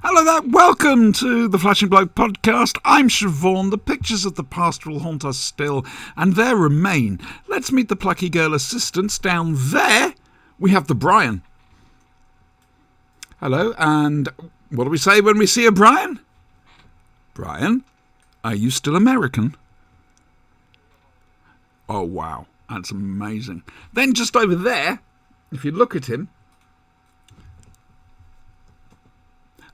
Hello there, welcome to the Flashing Bloke podcast. I'm Siobhan. The pictures of the past will haunt us still, and there remain. Let's meet the plucky girl assistants. Down there, we have the Brian. Hello, and what do we say when we see a Brian? Brian, are you still American? Oh, wow, that's amazing. Then just over there, if you look at him,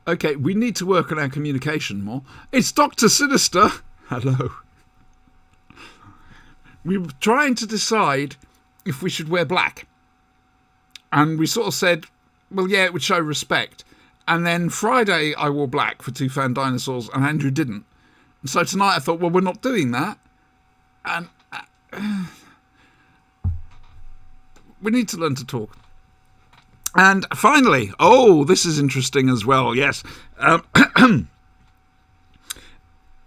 okay, we need to work on our communication more. It's Dr. Sinister. Hello. We were trying to decide if we should wear black. And we sort of said, well, yeah, it would show respect. And then Friday I wore black for Two Fan Dinosaurs and Andrew didn't. And so tonight I thought, well, we're not doing that. And we need to learn to talk. And finally, this is interesting as well, yes.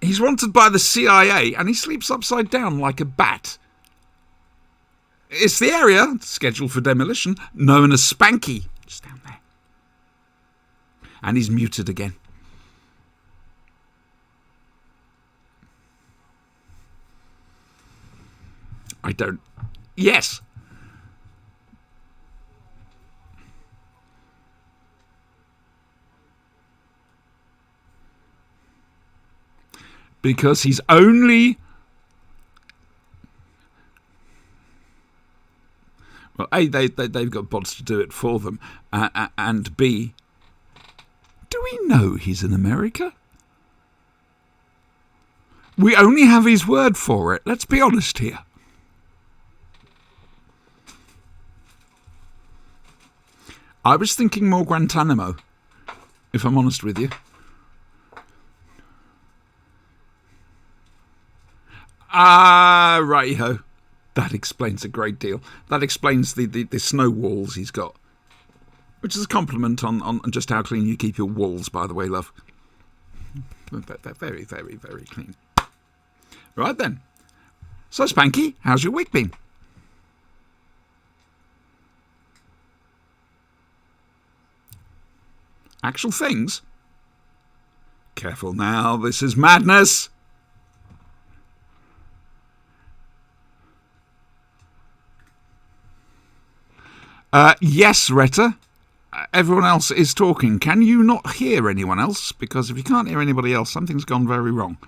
He's wanted by the CIA and he sleeps upside down like a bat. It's the area, scheduled for demolition, known as Spanky. Just down there. And he's muted again. Yes. Because he's only... Well, A, they've got bots to do it for them. And B, do we know he's in America? We only have his word for it. Let's be honest here. I was thinking more Guantanamo, if I'm honest with you. Righty-ho. That explains a great deal. That explains the snow walls he's got. Which is a compliment on just how clean you keep your walls, by the way, love. They're very, very, very clean. Right then. So, Spanky, how's your week been? Actual things? Careful now, this is madness. Yes, Retta. Everyone else is talking. Can you not hear anyone else? Because if you can't hear anybody else, something's gone very wrong.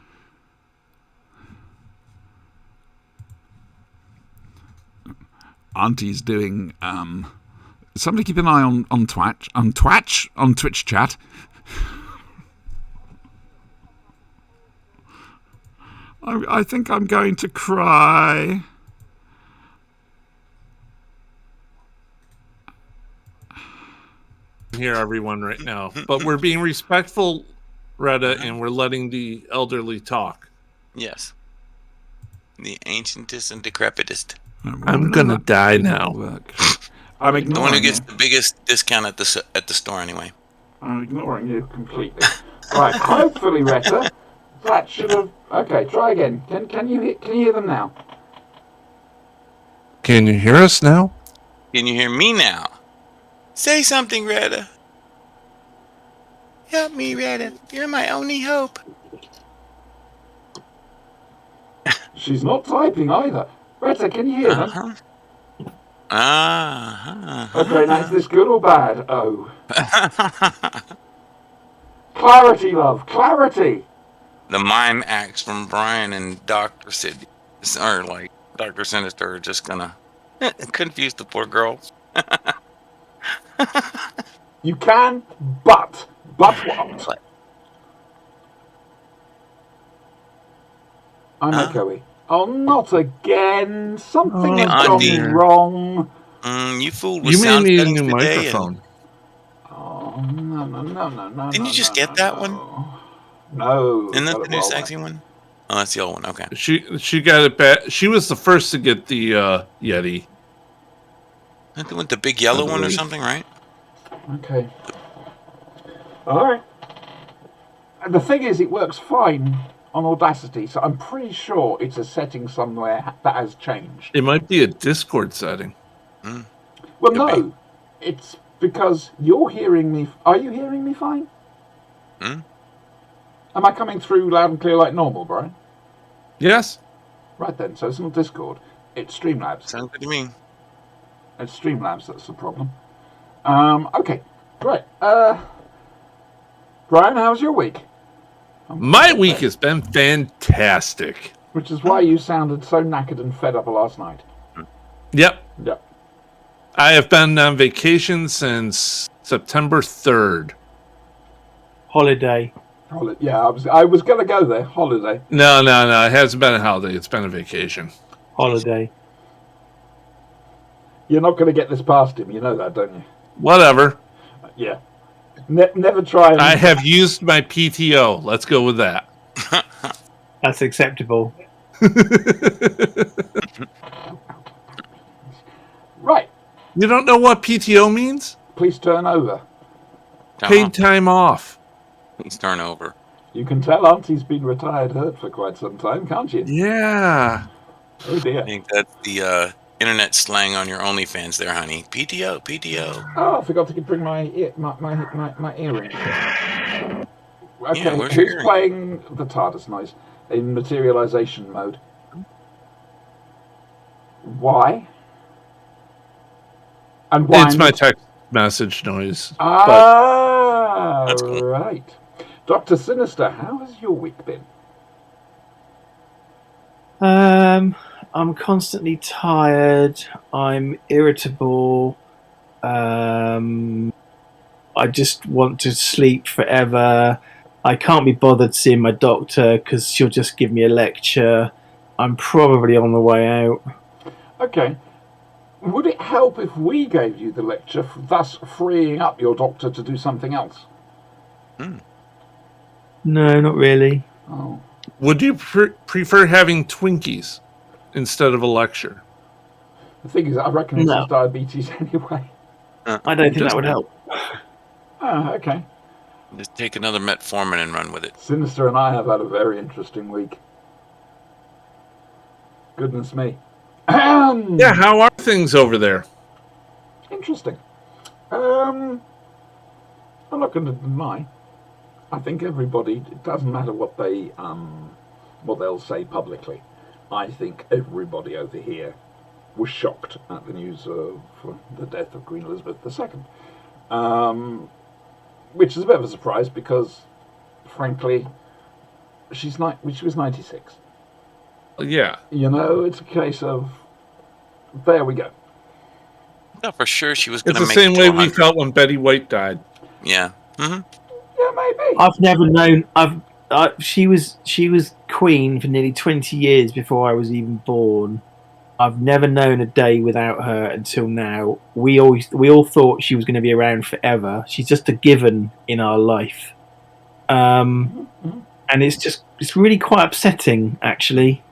Auntie's doing... Somebody keep an eye on Twitch chat. I think I'm going to cry. Hear everyone right now, but we're being respectful, Retta, and we're letting the elderly talk. Yes. The ancientest and decrepitest. I'm gonna die now. I'm ignoring the one who gets you. the biggest discount at the store anyway. I'm ignoring you completely. Right, hopefully, Retta, that should have... Okay, try again. Can you hear them now? Can you hear us now? Can you hear me now? Say something, Retta. Help me, Retta. You're my only hope. She's not typing either. Retta, can you hear them? Okay, now is this good or bad? Oh. Clarity, love. Clarity. The mime acts from Brian and Dr. Sid, or like Dr. Sinister, are just gonna confuse the poor girl. You can, but what? I'm echoey. Oh, not again. Something's gone wrong. You fooled with You may sound need a settings new today. microphone. Oh, no. Didn't you just get that one? No. Isn't that the new sexy one? Oh, that's the old one. Okay. She got it back. She was the first to get the Yeti. Isn't that the big yellow one or something, right? Okay. All right. And the thing is, it works fine on Audacity, so I'm pretty sure it's a setting somewhere that has changed. It might be a Discord setting. Well, no. It's because you're hearing me. Are you hearing me fine? Hmm? Am I coming through loud and clear like normal, Brian? Yes. Right then, so it's not Discord. It's Streamlabs. Sounds good to me. It's Streamlabs that's the problem. Okay, great. Brian, how's your week? My week has been fantastic. Which is why you sounded so knackered and fed up last night. Yep. Yep. I have been on vacation since September 3rd. Holiday. Yeah, I was going to go there. Holiday. No. It hasn't been a holiday. It's been a vacation. Holiday. You're not going to get this past him. You know that, don't you? Whatever. Yeah. Never try. And... I have used my PTO. Let's go with that. That's acceptable. Right. You don't know what PTO means? Please turn over. Paid time off. Please turn over. You can tell Auntie's been retired hurt for quite some time, can't you? Yeah. Oh dear. I think that's the internet slang on your OnlyFans there, honey. PTO. Oh, I forgot to bring my earrings. Okay, Yeah, where's your who's earring? playing the TARDIS noise in materialization mode? Why? And why? It's my text message noise. Ah, That's cool. right. Dr. Sinister, how has your week been? I'm constantly tired. I'm irritable. I just want to sleep forever. I can't be bothered seeing my doctor because she'll just give me a lecture. I'm probably on the way out. Okay. Would it help if we gave you the lecture, thus freeing up your doctor to do something else? No, not really. Oh. Would you prefer having Twinkies instead of a lecture? The thing is, I reckon it's No. his diabetes anyway. I don't think Just- that would help. Ah, okay. Just take another metformin and run with it. Sinister and I have had a very interesting week. Goodness me. Yeah, how are things over there? Interesting. I'm not going to deny. I think everybody. It doesn't matter what they'll say publicly. I think everybody over here was shocked at the news of the death of Queen Elizabeth II, which is a bit of a surprise because, frankly, she was 96. Yeah. You know, it's a case of there we go. No, for sure she was It's going to the make same it way to we 100. felt when Betty White died. Yeah. Mm-hmm. Yeah, maybe. I've never known. She was queen for nearly 20 years before I was even born. I've never known a day without her until now. We all thought she was going to be around forever. She's just a given in our life, and it's really quite upsetting actually.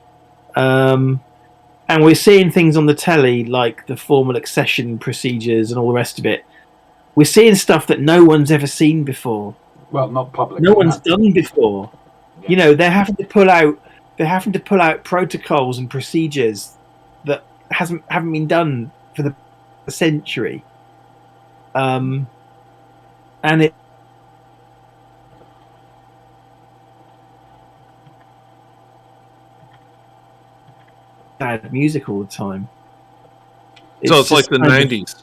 And we're seeing things on the telly like the formal accession procedures and all the rest of it. We're seeing stuff that no one's ever seen before. Well, not public. No one's done before. Yeah. You know, they're having to pull out protocols and procedures that haven't been done for a century. And it bad music all the time. So it's like just the kind of- 90s.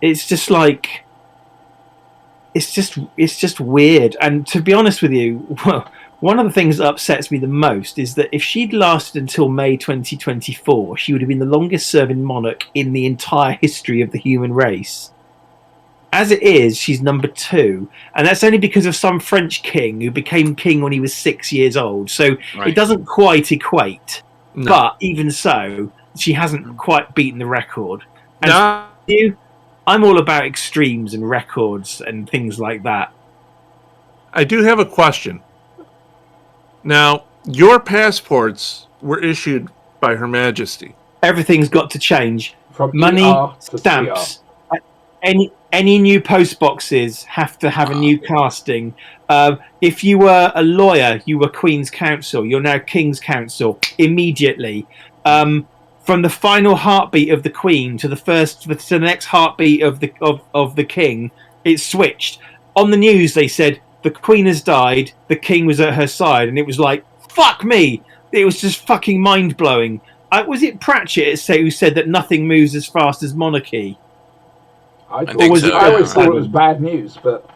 It's just like it's just weird. And to be honest with you, well, one of the things that upsets me the most is that if she'd lasted until May 2024, she would have been the longest serving monarch in the entire history of the human race. As it is, she's number 2, and that's only because of some French king who became king when he was 6 years old. So Right. it doesn't quite equate. No. But even so, she hasn't quite beaten the record. And No. I'm all about extremes and records and things like that. I do have a question. Now, your passports were issued by Her Majesty. Everything's got to change. From Money, ER to stamps. Any new post boxes have to have a new casting. If you were a lawyer, you were Queen's Counsel. You're now King's Counsel immediately. From the final heartbeat of the Queen to the next heartbeat of the King, it switched. On the news, they said the Queen has died, the King was at her side, and it was like, fuck me! It was just fucking mind-blowing. Was it Pratchett who said that nothing moves as fast as monarchy? I think so. I always thought it was bad news, but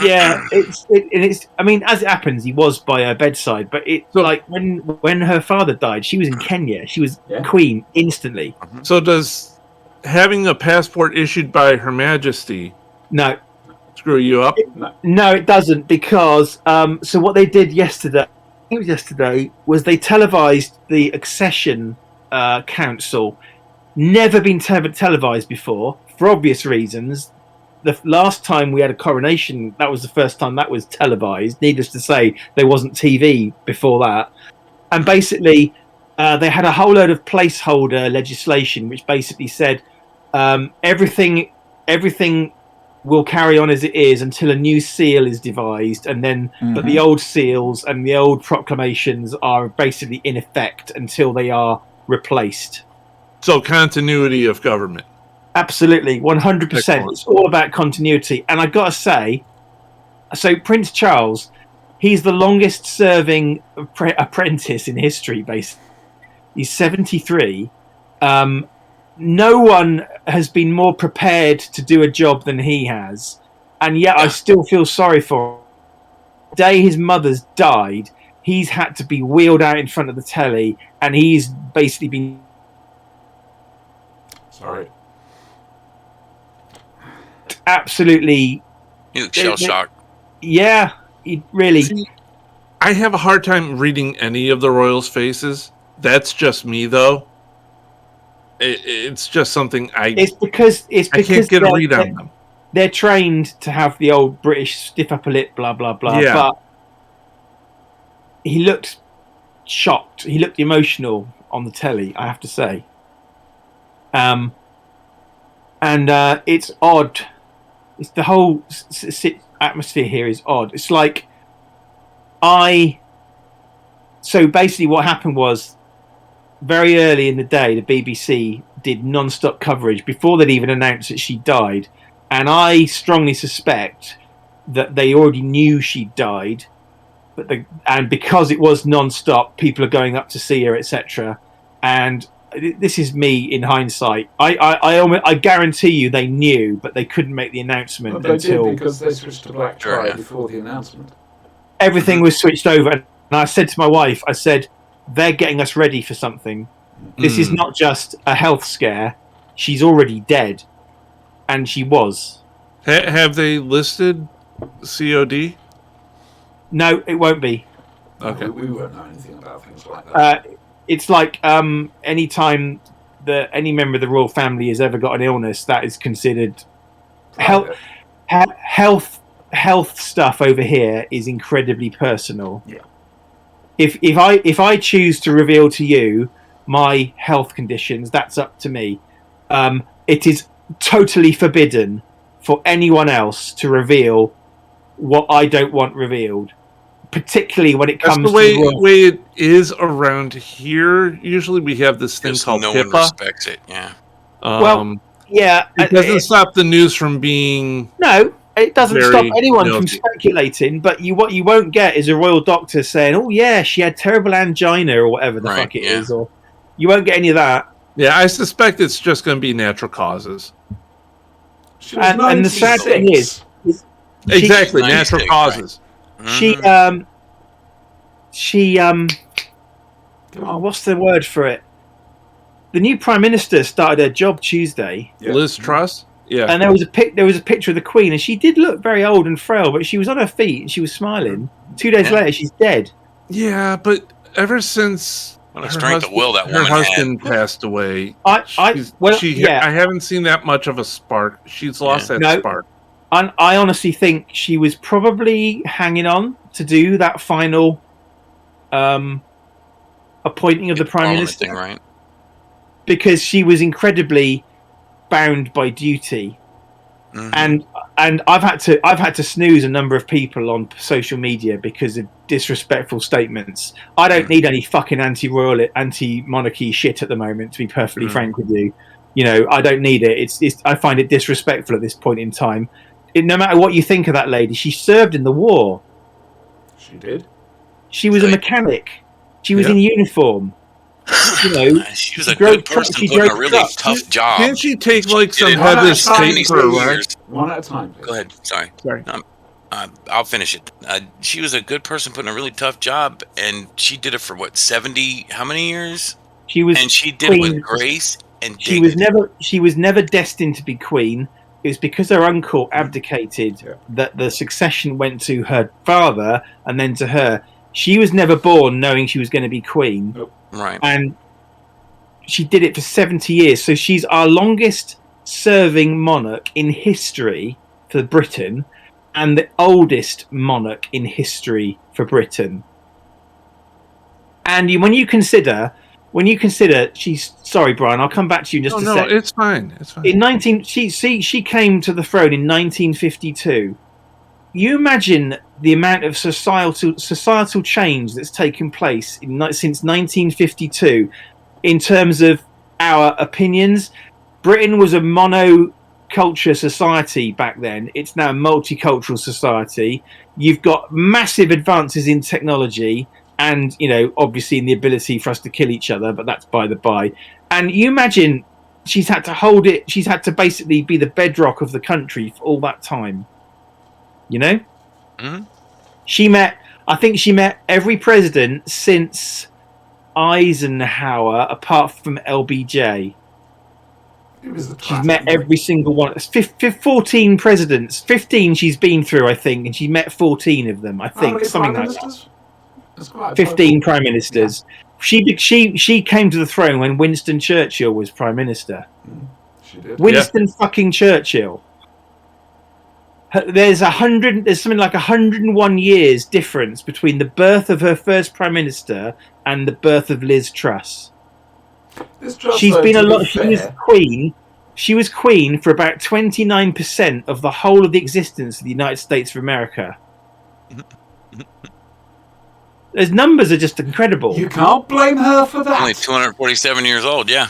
Yeah, it's. I mean, as it happens, he was by her bedside, but like when her father died, she was in Kenya. She was queen instantly. So does having a passport issued by Her Majesty No, screw you up? no, it doesn't, because so what they did yesterday, I think it was yesterday, was they televised the accession council. Never been televised before, for obvious reasons. The last time we had a coronation, that was the first time that was televised. Needless to say, there wasn't TV before that. And basically, they had a whole load of placeholder legislation, which basically said everything will carry on as it is until a new seal is devised, and then but the old seals and the old proclamations are basically in effect until they are replaced. So continuity of government. Absolutely, 100%. It's all about continuity. And I got to say, so Prince Charles, he's the longest serving apprentice in history, basically. He's 73. No one has been more prepared to do a job than he has. And yet I still feel sorry for him. The day his mother's died, he's had to be wheeled out in front of the telly, and he's basically been... Sorry. Absolutely. You look shell shocked. Yeah, he really. See, I have a hard time reading any of the royals' faces. That's just me, though. It's just something It's because I can't get a read on them. They're trained to have the old British stiff upper lip, blah blah blah. Yeah. But he looked shocked. He looked emotional on the telly, I have to say. And it's odd. It's the whole atmosphere here is odd. It's like So basically, what happened was very early in the day, the BBC did non-stop coverage before they'd even announced that she died, and I strongly suspect that they already knew she died, and because it was non-stop, people are going up to see her, etc. And this is me in hindsight. I guarantee you they knew, but they couldn't make the announcement until... They did, because they switched to black tie before the announcement. Everything was switched over, and I said to my wife, I said, they're getting us ready for something. This is not just a health scare. She's already dead. And she was. Have they listed COD? No, it won't be. Okay. We won't know anything about things like that. It's like any time that any member of the royal family has ever got an illness, that is considered health stuff over here is incredibly personal. Yeah. If I choose to reveal to you my health conditions, that's up to me. It is totally forbidden for anyone else to reveal what I don't want revealed, particularly when it comes to the way it is around here. Usually, we have this thing called no HIPAA. one respects it. Yeah. It doesn't stop the news from being. No, it doesn't stop anyone from speculating. But what you won't get is a royal doctor saying, "Oh yeah, she had terrible angina" or whatever the fuck it is, or you won't get any of that. Yeah, I suspect it's just going to be natural causes. And the sad thing is, exactly natural causes. Right. What's the word for it? The new Prime Minister started her job Tuesday. Yeah. Liz Truss. Yeah, and there was a picture of the Queen, and she did look very old and frail, but she was on her feet and she was smiling. 2 days later, she's dead. Yeah, but ever since what a strength of will that woman her husband passed away, I haven't seen that much of a spark. She's lost that spark. And I honestly think she was probably hanging on to do that final appointing of the Prime Minister, thing, right? Because she was incredibly bound by duty, and I've had to snooze a number of people on social media because of disrespectful statements. I don't need any fucking anti-royal, anti-monarchy shit at the moment, to be perfectly frank with you. You know, I don't need it. It's I find it disrespectful at this point in time. no matter what you think of that lady, she served in the war. She did. She was a mechanic. She was in uniform. You know, she was a good person putting a really tough job. Didn't she take like some did it heavy so many state for a ride? years. One at a time, please. Go ahead. Sorry. Sorry. I'll finish it. She was a good person putting a really tough job, and she did it for what, 70? How many years? She was, and she did it with grace and dignity. She was never destined to be queen. It was because her uncle abdicated that the succession went to her father and then to her. She was never born knowing she was going to be queen. Nope. Right. And she did it for 70 years. So she's our longest serving monarch in history for Britain and the oldest monarch in history for Britain. And when you consider she's, sorry, Brian, I'll come back to you in just a second. No, it's fine. It's fine. She came to the throne in 1952. You imagine the amount of societal change that's taken place since 1952 in terms of our opinions. Britain was a monoculture society back then. It's now a multicultural society. You've got massive advances in technology and, you know, obviously in the ability for us to kill each other, but that's by the by. And you imagine she's had to hold it. She's had to basically be the bedrock of the country for all that time. You know? Mm-hmm. I think she met every president since Eisenhower, apart from LBJ. She's met every single one. 14 presidents. 15 she's been through, I think, and she met 14 of them, I think. Something like that. 15 prime ministers. She came to the throne when Winston Churchill was prime minister. She did. Winston fucking Churchill. There's something like 101 years difference between the birth of her first prime minister and the birth of Liz Truss. She's been a lot. She was queen. She was queen for about 29% of the whole of the existence of the United States of America. Those numbers are just incredible. You can't blame her for that. Only 247 years old, yeah.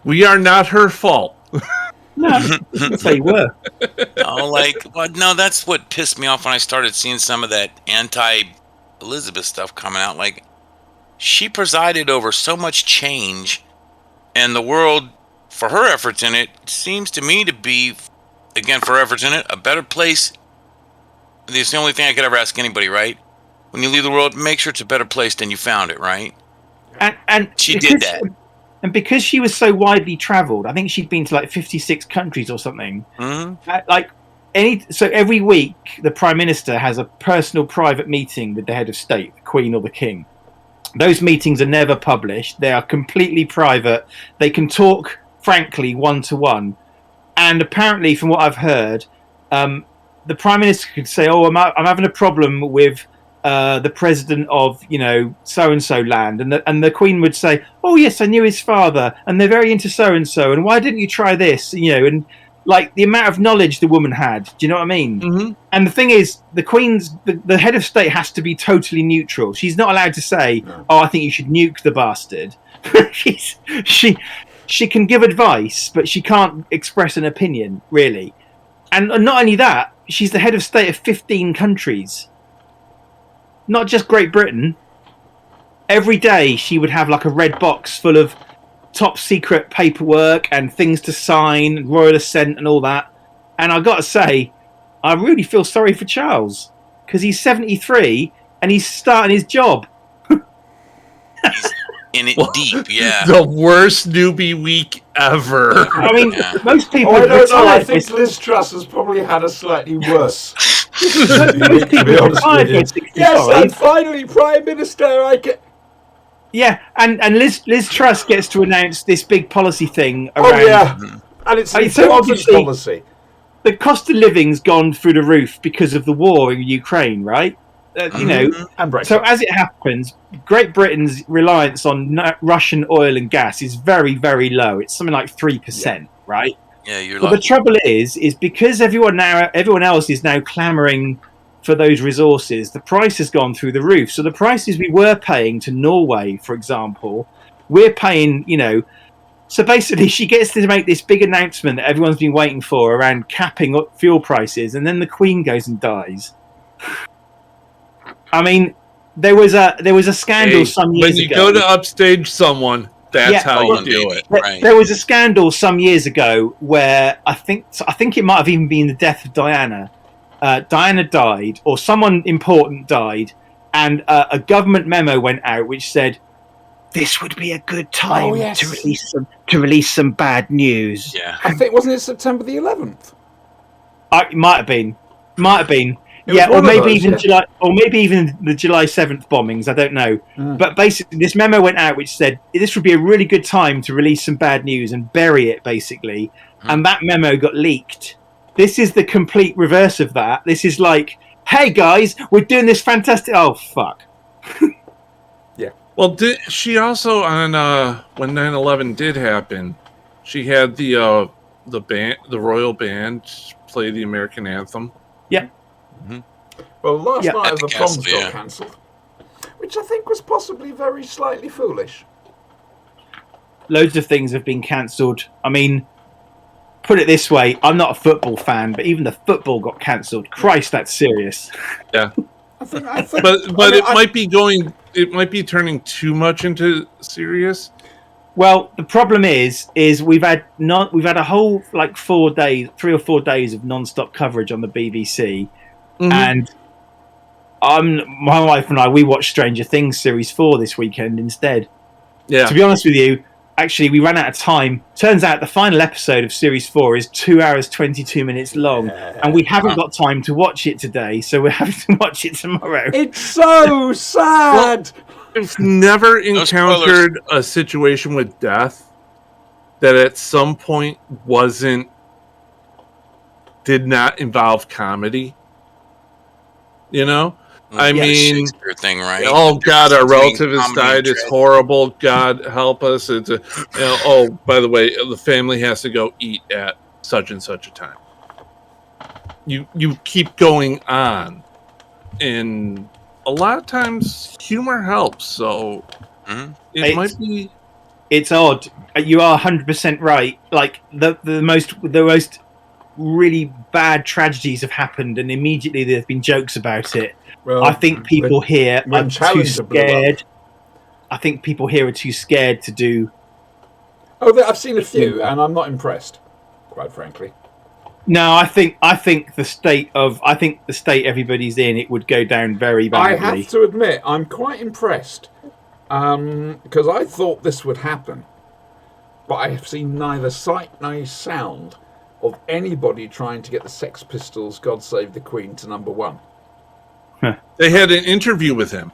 We are not her fault. No, they were. No, that's what pissed me off when I started seeing some of that anti-Elizabeth stuff coming out. Like, she presided over so much change, and the world, for her efforts in it, seems to me to be, again, for her efforts in it, a better place. It's the only thing I could ever ask anybody, right? When you leave the world, make sure it's a better place than you found it, right? And she did that. And because she was so widely travelled, I think she'd been to like 56 countries or something. Mm-hmm. So every week, the Prime Minister has a personal private meeting with the head of state, the Queen or the King. Those meetings are never published. They are completely private. They can talk, frankly, one-to-one. And apparently, from what I've heard, the Prime Minister could say, I'm having a problem with the president of, you know, so-and-so land. And the Queen would say, oh, yes, I knew his father. And they're very into so-and-so. And why didn't you try this? You know, and like the amount of knowledge the woman had. Do you know what I mean? Mm-hmm. And the thing is, the head of state has to be totally neutral. She's not allowed to say, I think you should nuke the bastard. She can give advice, but she can't express an opinion, really. And not only that, she's the head of state of 15 countries. Not just Great Britain. Every day she would have like a red box full of top secret paperwork and things to sign, royal assent and all that. And I got to say, I really feel sorry for Charles because he's 73 and he's starting his job. He's in it deep, yeah. The worst newbie week ever. I mean, most people. I don't know. I think Liz Truss has probably had a slightly worse. Most people retired by 65. Yes, I'm finally Prime Minister. Yeah, and Liz Truss gets to announce this big policy thing around. Oh yeah, and it's an important policy. The cost of living's gone through the roof because of the war in Ukraine, right? You know, and Brexit. So as it happens, Great Britain's reliance on Russian oil and gas is very, very low. It's something like 3%, right? Yeah, you're But lucky. the trouble is because everyone else is now clamoring for those resources, the price has gone through the roof. So the prices we were paying to Norway, for example, we're paying, you know, So basically, she gets to make this big announcement that everyone's been waiting for around capping up fuel prices, and then the Queen goes and dies. I mean, there was a scandal Hey, some years when you ago. go to upstage someone, that's Yeah. how you do it. Right. There was a scandal some years ago where I think it might have even been the death of Diana. Diana died, or someone important died, and a government memo went out which said this would be a good time yes. to release some bad news. Yeah. I think, wasn't it September the 11th? It might have been. It Yeah, was or one of maybe those, even yeah. July, or maybe even the July 7th bombings. I don't know. But basically, this memo went out which said this would be a really good time to release some bad news and bury it, basically. And that memo got leaked. This is the complete reverse of that. This is like, hey guys, we're doing this fantastic. Oh fuck. Well, did she also on when 9/11 did happen? She had the royal band play the American anthem. Well, last Yeah. night At the the proms castle, got yeah. cancelled, which I think was possibly very slightly foolish. Loads of things have been cancelled. I mean, put it this way: I'm not a football fan, but even the football got cancelled. Christ, that's serious. Yeah, I think, but I mean, it might be going. It might be turning too much into serious. Well, the problem is we've had a whole like 3 or 4 days of non-stop coverage on the BBC, and my wife and I we watched Stranger Things series 4 this weekend instead. Yeah, To be honest with you, actually we ran out of time. Turns out the final episode of series 4 is 2 hours 22 minutes long, and we haven't got time to watch it today, so we're having to watch it tomorrow. it's so sad. I've never No encountered a situation with death that at some point did not involve comedy. You know? I Yeah, mean, Shakespeare thing, right? oh God, our Between relative has comedy and died. It's tragedy. horrible. God help us. It's oh, by the way, the family has to go eat at such and such a time. You keep going on, and a lot of times humor helps. So Mhm. it might be. It's odd. You are 100% right. Like the most really bad tragedies have happened, and immediately there's been jokes about it. Well, I think people here when are too Challenger blew up. scared. I think people here are too scared to do. I've seen a few, and I'm not impressed, quite frankly. No, I think the state everybody's in, it would go down very I badly. have to admit, I'm quite impressed, because I thought this would happen, but I have seen neither sight nor sound of anybody trying to get the Sex Pistols' "God Save the Queen" to number 1. They had an interview with him.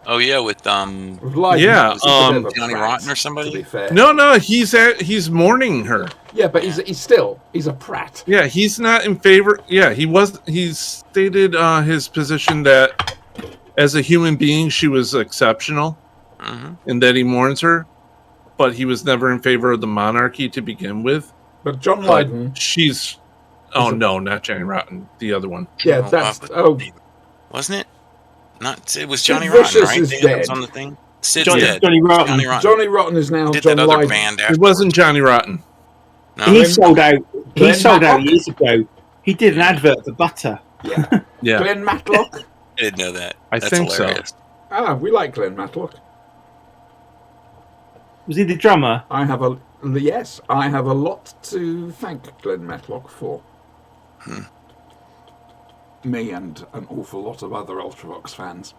Oh yeah, with Yeah, Johnny Rotten or somebody? To be fair. No, he's mourning her. Yeah, but he's a prat. Yeah, he's not in favor. Yeah, he stated his position that as a human being she was exceptional, and that he mourns her, but he was never in favor of the monarchy to begin with. But John Lydon, She's no, not Johnny Rotten, the other one. yeah, Wasn't it? Not it was Sid Johnny Rotten, Vicious right? is The guy that was dead. on the thing. Sid's Johnny- dead. Johnny Rotten. Johnny Rotten. Johnny Rotten is now did John that other Lydon. band It after. wasn't Johnny Rotten. No, He sold out. He Glenn sold out Matlock? years ago. He did an advert for butter. Yeah. Yeah, Glenn Matlock. I didn't know that. I That's think so. hilarious. We like Glenn Matlock. Was he the drummer? I have a lot to thank Glenn Matlock for. Me and an awful lot of other Ultravox fans.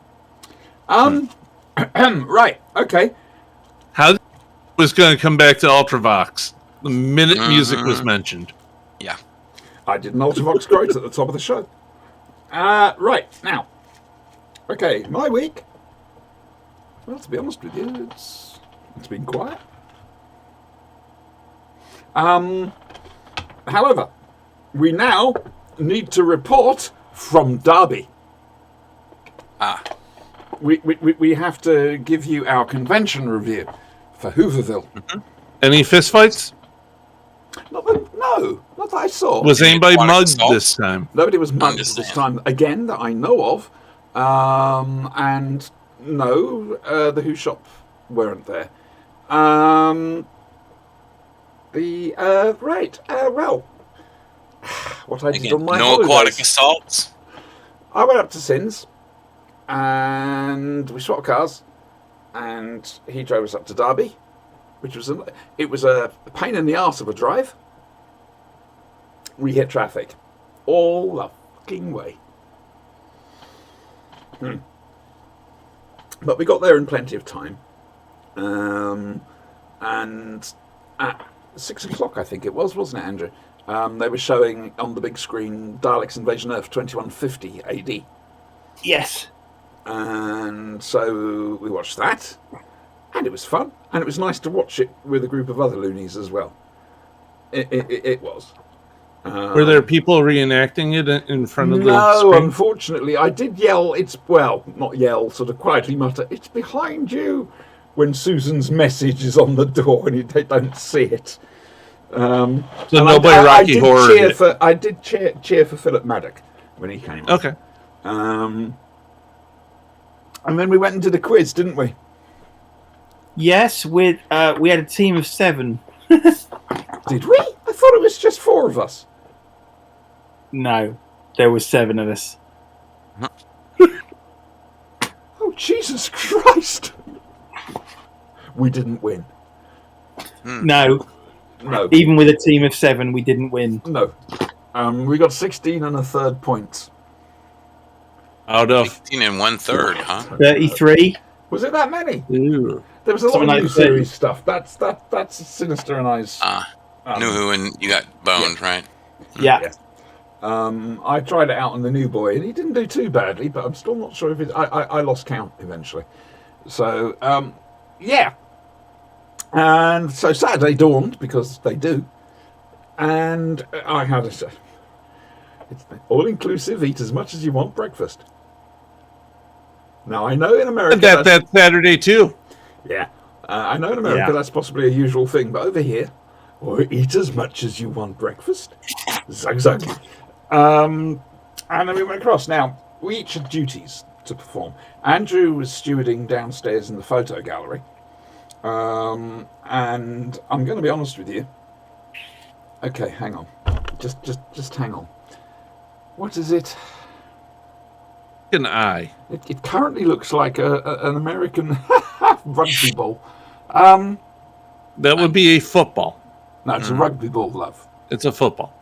Right, okay. How was going to come back to Ultravox the minute music was mentioned? Yeah. I did an Ultravox quote at the top of the show. Right, now. Okay, my week. Well, to be honest with you, it's been quiet. However, we now need to report from Derby. We have to give you our convention review for Hooverville. Any fistfights? Not that I saw. Was anybody Aquatic mugged assault? this time? Nobody was mugged Understand. this time, again, that I know of. And no, the Who Shop weren't there. Well, what I did Again, on my no holidays. aquatic assaults. I went up to Sins, and we swapped cars, and he drove us up to Derby, which was a pain in the arse of a drive. We hit traffic all the fucking way. But we got there in plenty of time. And at 6 o'clock, I think it was, wasn't it, Andrew? They were showing on the big screen Daleks Invasion Earth 2150 AD. Yes. And so we watched that, and it was fun, and it was nice to watch it with a group of other loonies as well. It was. Were there people reenacting it in front of the No, screen? unfortunately, I did yell. Not yell, sort of quietly mutter, "It's behind you," when Susan's message is on the door and they don't see it. So nobody Rocky Horror did. I did cheer for Philip Maddock when he came. Okay. And then we went and did a quiz, didn't we? Yes, we had a team of 7. Did we? I thought it was just 4 of us. No, there were 7 of us. Oh, Jesus Christ! We didn't win. No, No. even with a team of 7, we didn't win. No. We got 16 and a third points. Out of 16 and 1/3, huh? 33. Was it that many? Ew. There was a lot Something of like new that. series stuff. That's Sinister and I's. Nuhu and you got boned, right? Yeah. I tried it out on the new boy, and he didn't do too badly, but I'm still not sure if it. I lost count eventually. So yeah. And so Saturday dawned, because they do, and I had it's all inclusive. Eat as much as you want breakfast. Now I know in America That Saturday too. yeah, I know in America that's possibly a usual thing, but over here, or eat as much as you want breakfast. Zug zug. And then we went across. Now, we each had duties to perform. Andrew was stewarding downstairs in the photo gallery. And I'm going to be honest with you. Okay, hang on. Just hang on. What is it? An eye. It currently looks like an American rugby ball. That would be a football. No, it's a rugby ball, love. It's a football.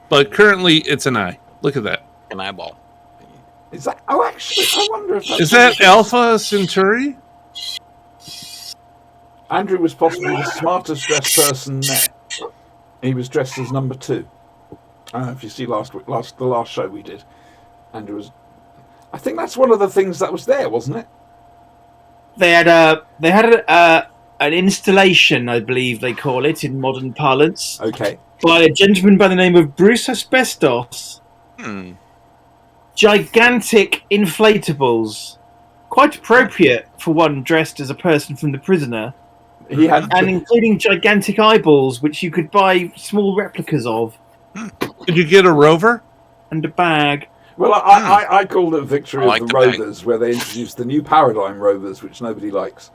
But currently, it's an eye. Look at that. An eyeball. Is that? Oh, actually, I wonder if that's. Is that Alpha Centauri? Andrew was possibly the smartest dressed person there. He was dressed as number 2. I don't know if you see the last show we did. Andrew was. I think that's one of the things that was there, wasn't it? They had an installation, I believe they call it in modern parlance, Okay. by a gentleman by the name of Bruce Asbestos. Gigantic inflatables, quite appropriate for one dressed as a person from The Prisoner, He had. and including gigantic eyeballs, which you could buy small replicas of, Did you get a rover? and a bag. Well, I called it Victory I like of the the bag. Rovers, where they introduced the new Paradigm rovers, which nobody likes.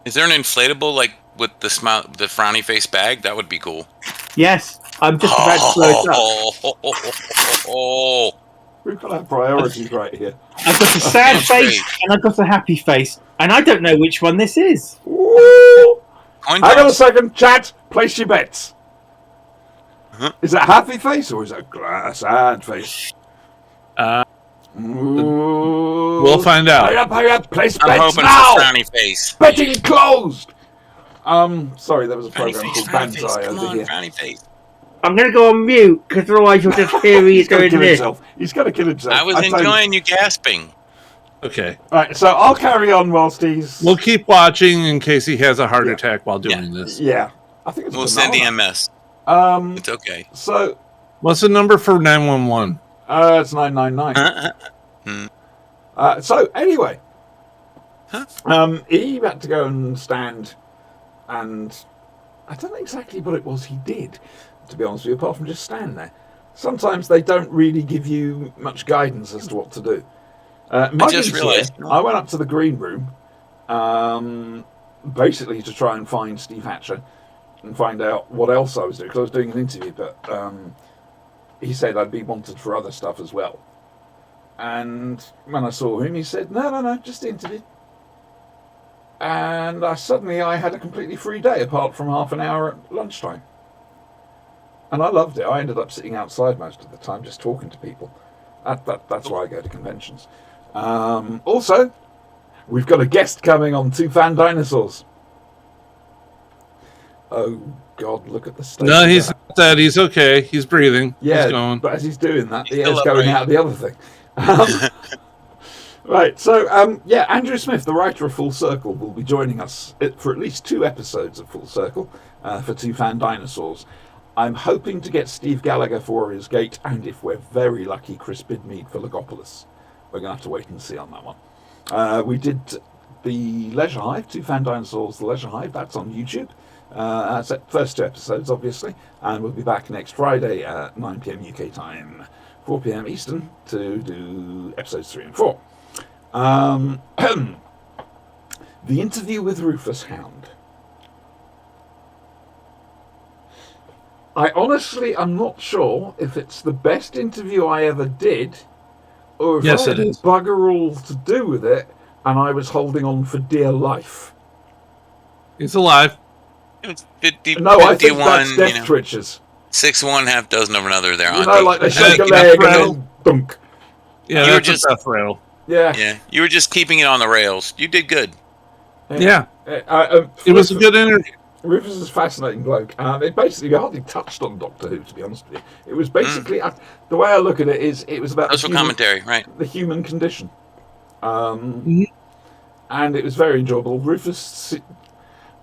Is there an inflatable like with the frowny face bag? That would be cool. Yes, I'm just about to blow it up. Oh, We've got our priorities right here. I've got a sad face and I've got a happy face, and I don't know which one this is. Ooh. coin Hang on a toss. second, chat. Place your bets. Huh? Is that happy face or is that sad face? We'll find out. Hurry up. Place I'm bets hoping now. for frowny face. Betting closed. Sorry, there was a Frowny program face, called frowny face. Banzai Come over on, here. frowny face. I'm going to go on mute, because otherwise you'll just hear me He's going to doing kill this. himself. He's going to kill himself. I was tell you. enjoying you gasping. Okay. Right, so I'll carry on whilst he's. We'll keep watching in case he has a heart attack while doing this. Yeah, I think it's. We'll a send banana. EMS. It's okay. So What's the number for 911? it's 999. So anyway, he had to go and stand, and I don't know exactly what it was he did, to be honest with you, apart from just stand there. Sometimes they don't really give you much guidance as to what to do. just realized- I went up to the green room, basically to try and find Steve Hatcher. and find out what else I was doing, because I was doing an interview, but he said I'd be wanted for other stuff as well. And when I saw him, he said, no, just the interview. And suddenly I had a completely free day, apart from half an hour at lunchtime. And I loved it. I ended up sitting outside most of the time, just talking to people. That's why I go to conventions. Also, we've got a guest coming on Two Fan Dinosaurs. Oh, God, look at the state. No, he's not dead. He's okay. He's breathing. Yeah, he's going. but as he's doing that, the He's air's still going upright. out of the other thing. Right, so, Andrew Smith, the writer of Full Circle, will be joining us for at least 2 episodes of Full Circle for Two Fan Dinosaurs. I'm hoping to get Steve Gallagher for Warriors Gate, and if we're very lucky, Chris Bidmead for Legopolis. We're going to have to wait and see on that one. We did the Leisure Hive, Two Fan Dinosaurs, the Leisure Hive, that's on YouTube. That's the first 2 episodes, obviously, and we'll be back next Friday at 9 p.m. UK time, 4 p.m. Eastern, to do episodes 3 and 4. The interview with Rufus Hound. I honestly am not sure if it's the best interview I ever did, or if Yes, I it had is. bugger all to do with it, and I was holding on for dear life. He's alive. It was 50, No, I think 51, that's death twitches. 6 1, half dozen of another there. You know, like they shake a Death leg and rattle. then dunk. Yeah, You were that's just- a death rattle. Yeah. Yeah, you were just keeping it on the rails. You did good. Yeah, It it was a good interview. Rufus is a fascinating bloke. It basically hardly touched on Doctor Who, to be honest with you. It was basically, the way I look at it is, it was about Social commentary, right? the human condition. Mhm. And it was very enjoyable. Rufus,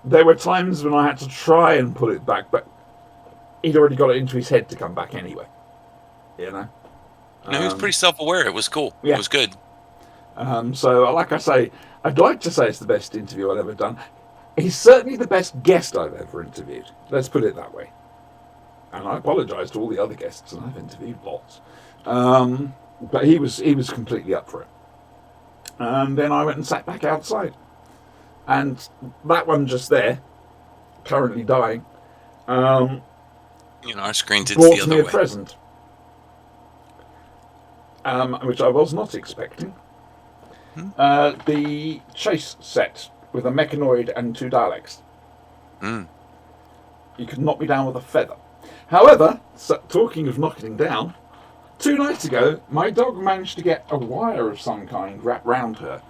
there were times when I had to try and pull it back, but he'd already got it into his head to come back anyway. You know? No, he was pretty self-aware. It was cool. yeah. It was good. So, like I say, I'd like to say it's the best interview I've ever done. He's certainly the best guest I've ever interviewed. Let's put it that way. And I apologise to all the other guests, and I've interviewed lots. But he was completely up for it. And then I went and sat back outside. And that one just there, currently dying, You know, our screens it's brought the me other a way. present. Which I was not expecting. The chase set with a mechanoid and 2 Daleks. Mm. You could knock me down with a feather. However, talking of knocking down, 2 nights ago, my dog managed to get a wire of some kind wrapped round her.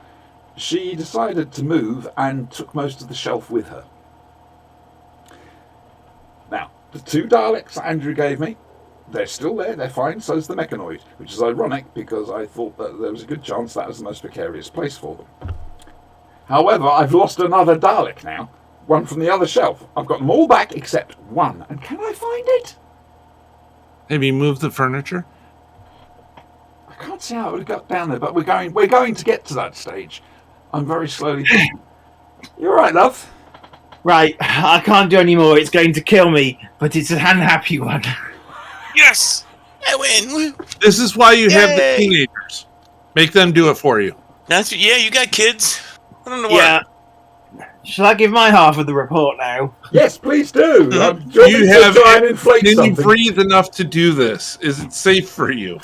She decided to move and took most of the shelf with her. Now, the 2 Daleks Andrew gave me, they're still there, they're fine, so's the mechanoid, which is ironic because I thought that there was a good chance that was the most precarious place for them. However, I've lost another Dalek now, one from the other shelf. I've got them all back except one, and can I find it? Maybe move the furniture. I can't see how it would have got down there, but we're going to get to that stage. I'm very slowly. You're right, love. Right, I can't do any more. It's going to kill me, but it's an unhappy one. Yes, I win. Woo. This is why you have the Yay. teenagers. Make them do it for you. Yeah, you got kids. Put them to work. Yeah. Shall I give my half of the report now? Yes, please do. Mhm. Do you want You me to have- try and inflate Can you something? breathe enough to do this? Is it safe for you?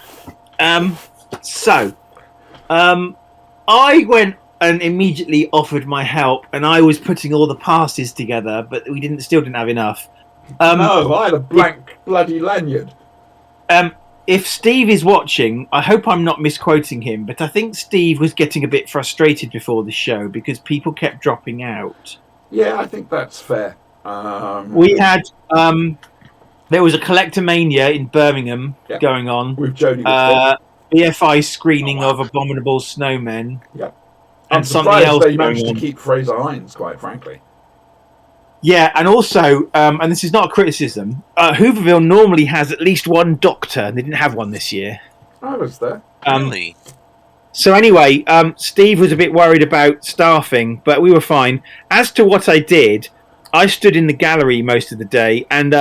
I went and immediately offered my help, and I was putting all the passes together, but we still didn't have enough. No, I had a blank bloody lanyard. If Steve is watching, I hope I'm not misquoting him, but I think Steve was getting a bit frustrated before the show because people kept dropping out. Yeah, I think that's fair. We had there was a Collectomania in Birmingham Yeah. going on. with Jodie. BFI screening of Abominable Snowmen. I'm and something surprised else they going managed on. to keep Fraser Hines, quite frankly. Yeah, and also, and this is not a criticism, Hooverville normally has at least one doctor, and they didn't have one this year. I was there. Really? So anyway, Steve was a bit worried about staffing, but we were fine. As to what I did, I stood in the gallery most of the day, and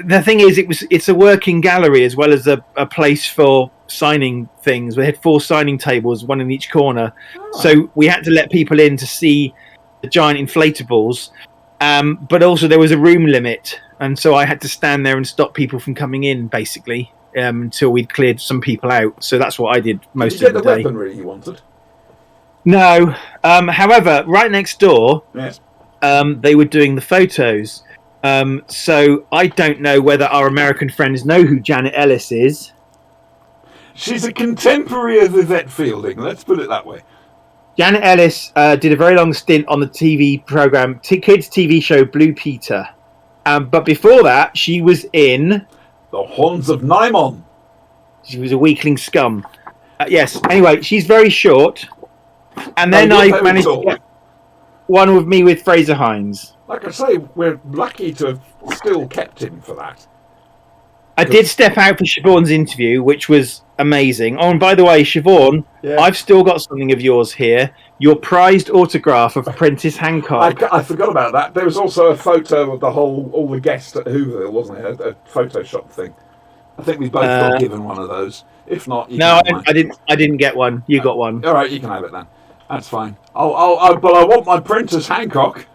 the thing is, it's a working gallery as well as a place for signing things. We had 4 signing tables, one in each corner, so we had to let people in to see the giant inflatables. But also there was a room limit, and so I had to stand there and stop people from coming in, basically, until we'd cleared some people out. So that's what I did most Did you of get the the day. weaponry you wanted? No. However, right next door, Yes. they were doing the photos. So I don't know whether our American friends know who Janet Ellis is. She's a contemporary of Yvette Fielding, let's put it that way. Janet Ellis did a very long stint on the TV program, kids TV show Blue Peter. But before that, she was in... The Horns of Nymon. She was a weakling scum. Yes, anyway, she's very short. And then No, I you're very managed tall. to get one with me with Fraser Hines. Like I say, we're lucky to have still kept him for that. I did step out for Siobhan's interview, which was amazing. Oh, and by the way, Siobhan, Yeah. I've still got something of yours here. Your prized autograph of Prentice Hancock. I forgot about that. There was also a photo of all the guests at Whoville, wasn't there? A Photoshop thing. I think we both got given one of those. If not, you No, can have mine. I didn't get one. You got one. All right, you can have it then. That's fine. But I want my Prentice Hancock.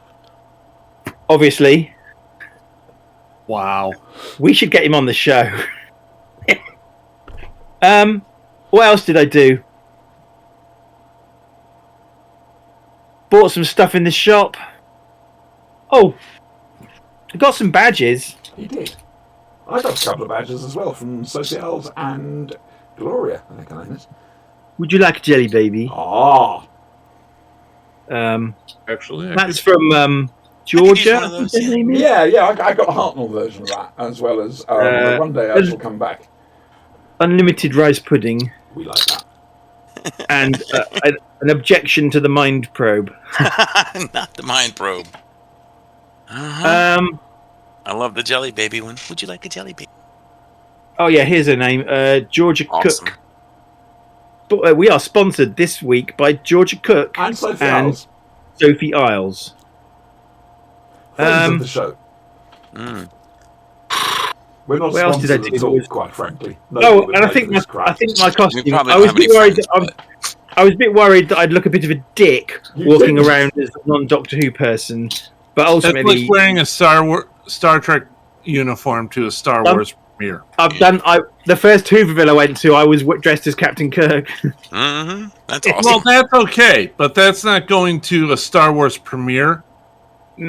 Obviously, Wow. we should get him on the show. What else did I do? Bought some stuff in the shop. Oh, I got some badges. He did. I got a couple of badges as well from Socials and Gloria, I think her name is. Would you like a jelly baby? Ah, Actually, I That's could- from use Georgia. one of those, I think their name is. yeah. I got a Hartnell version of that, as well as one day I shall come back. Unlimited rice pudding We like that. and an objection to the mind probe. Not the mind probe. Uh-huh. I love the jelly baby one. Would you like a jelly baby? Oh yeah, here's her name, Georgia Awesome. Cook. But we are sponsored this week by Georgia Cook And Sophie and Isles, Sophie Isles. friends of the show. Mm. We're not What else did I sponsored do? at all, quite frankly. Oh, Nobody would and I pay think for my this crap. costume. We probably I don't was have a bit any worried. friends, but- I was a bit worried that I'd look a bit of a dick You walking did. around as a non-Doctor Who person, but That's ultimately, like wearing a Star Trek uniform to a Star Wars premiere. I've done. The first Hooverville I went to, I was dressed as Captain Kirk. Mm-hmm. That's Well, awesome. that's okay, but that's not going to a Star Wars premiere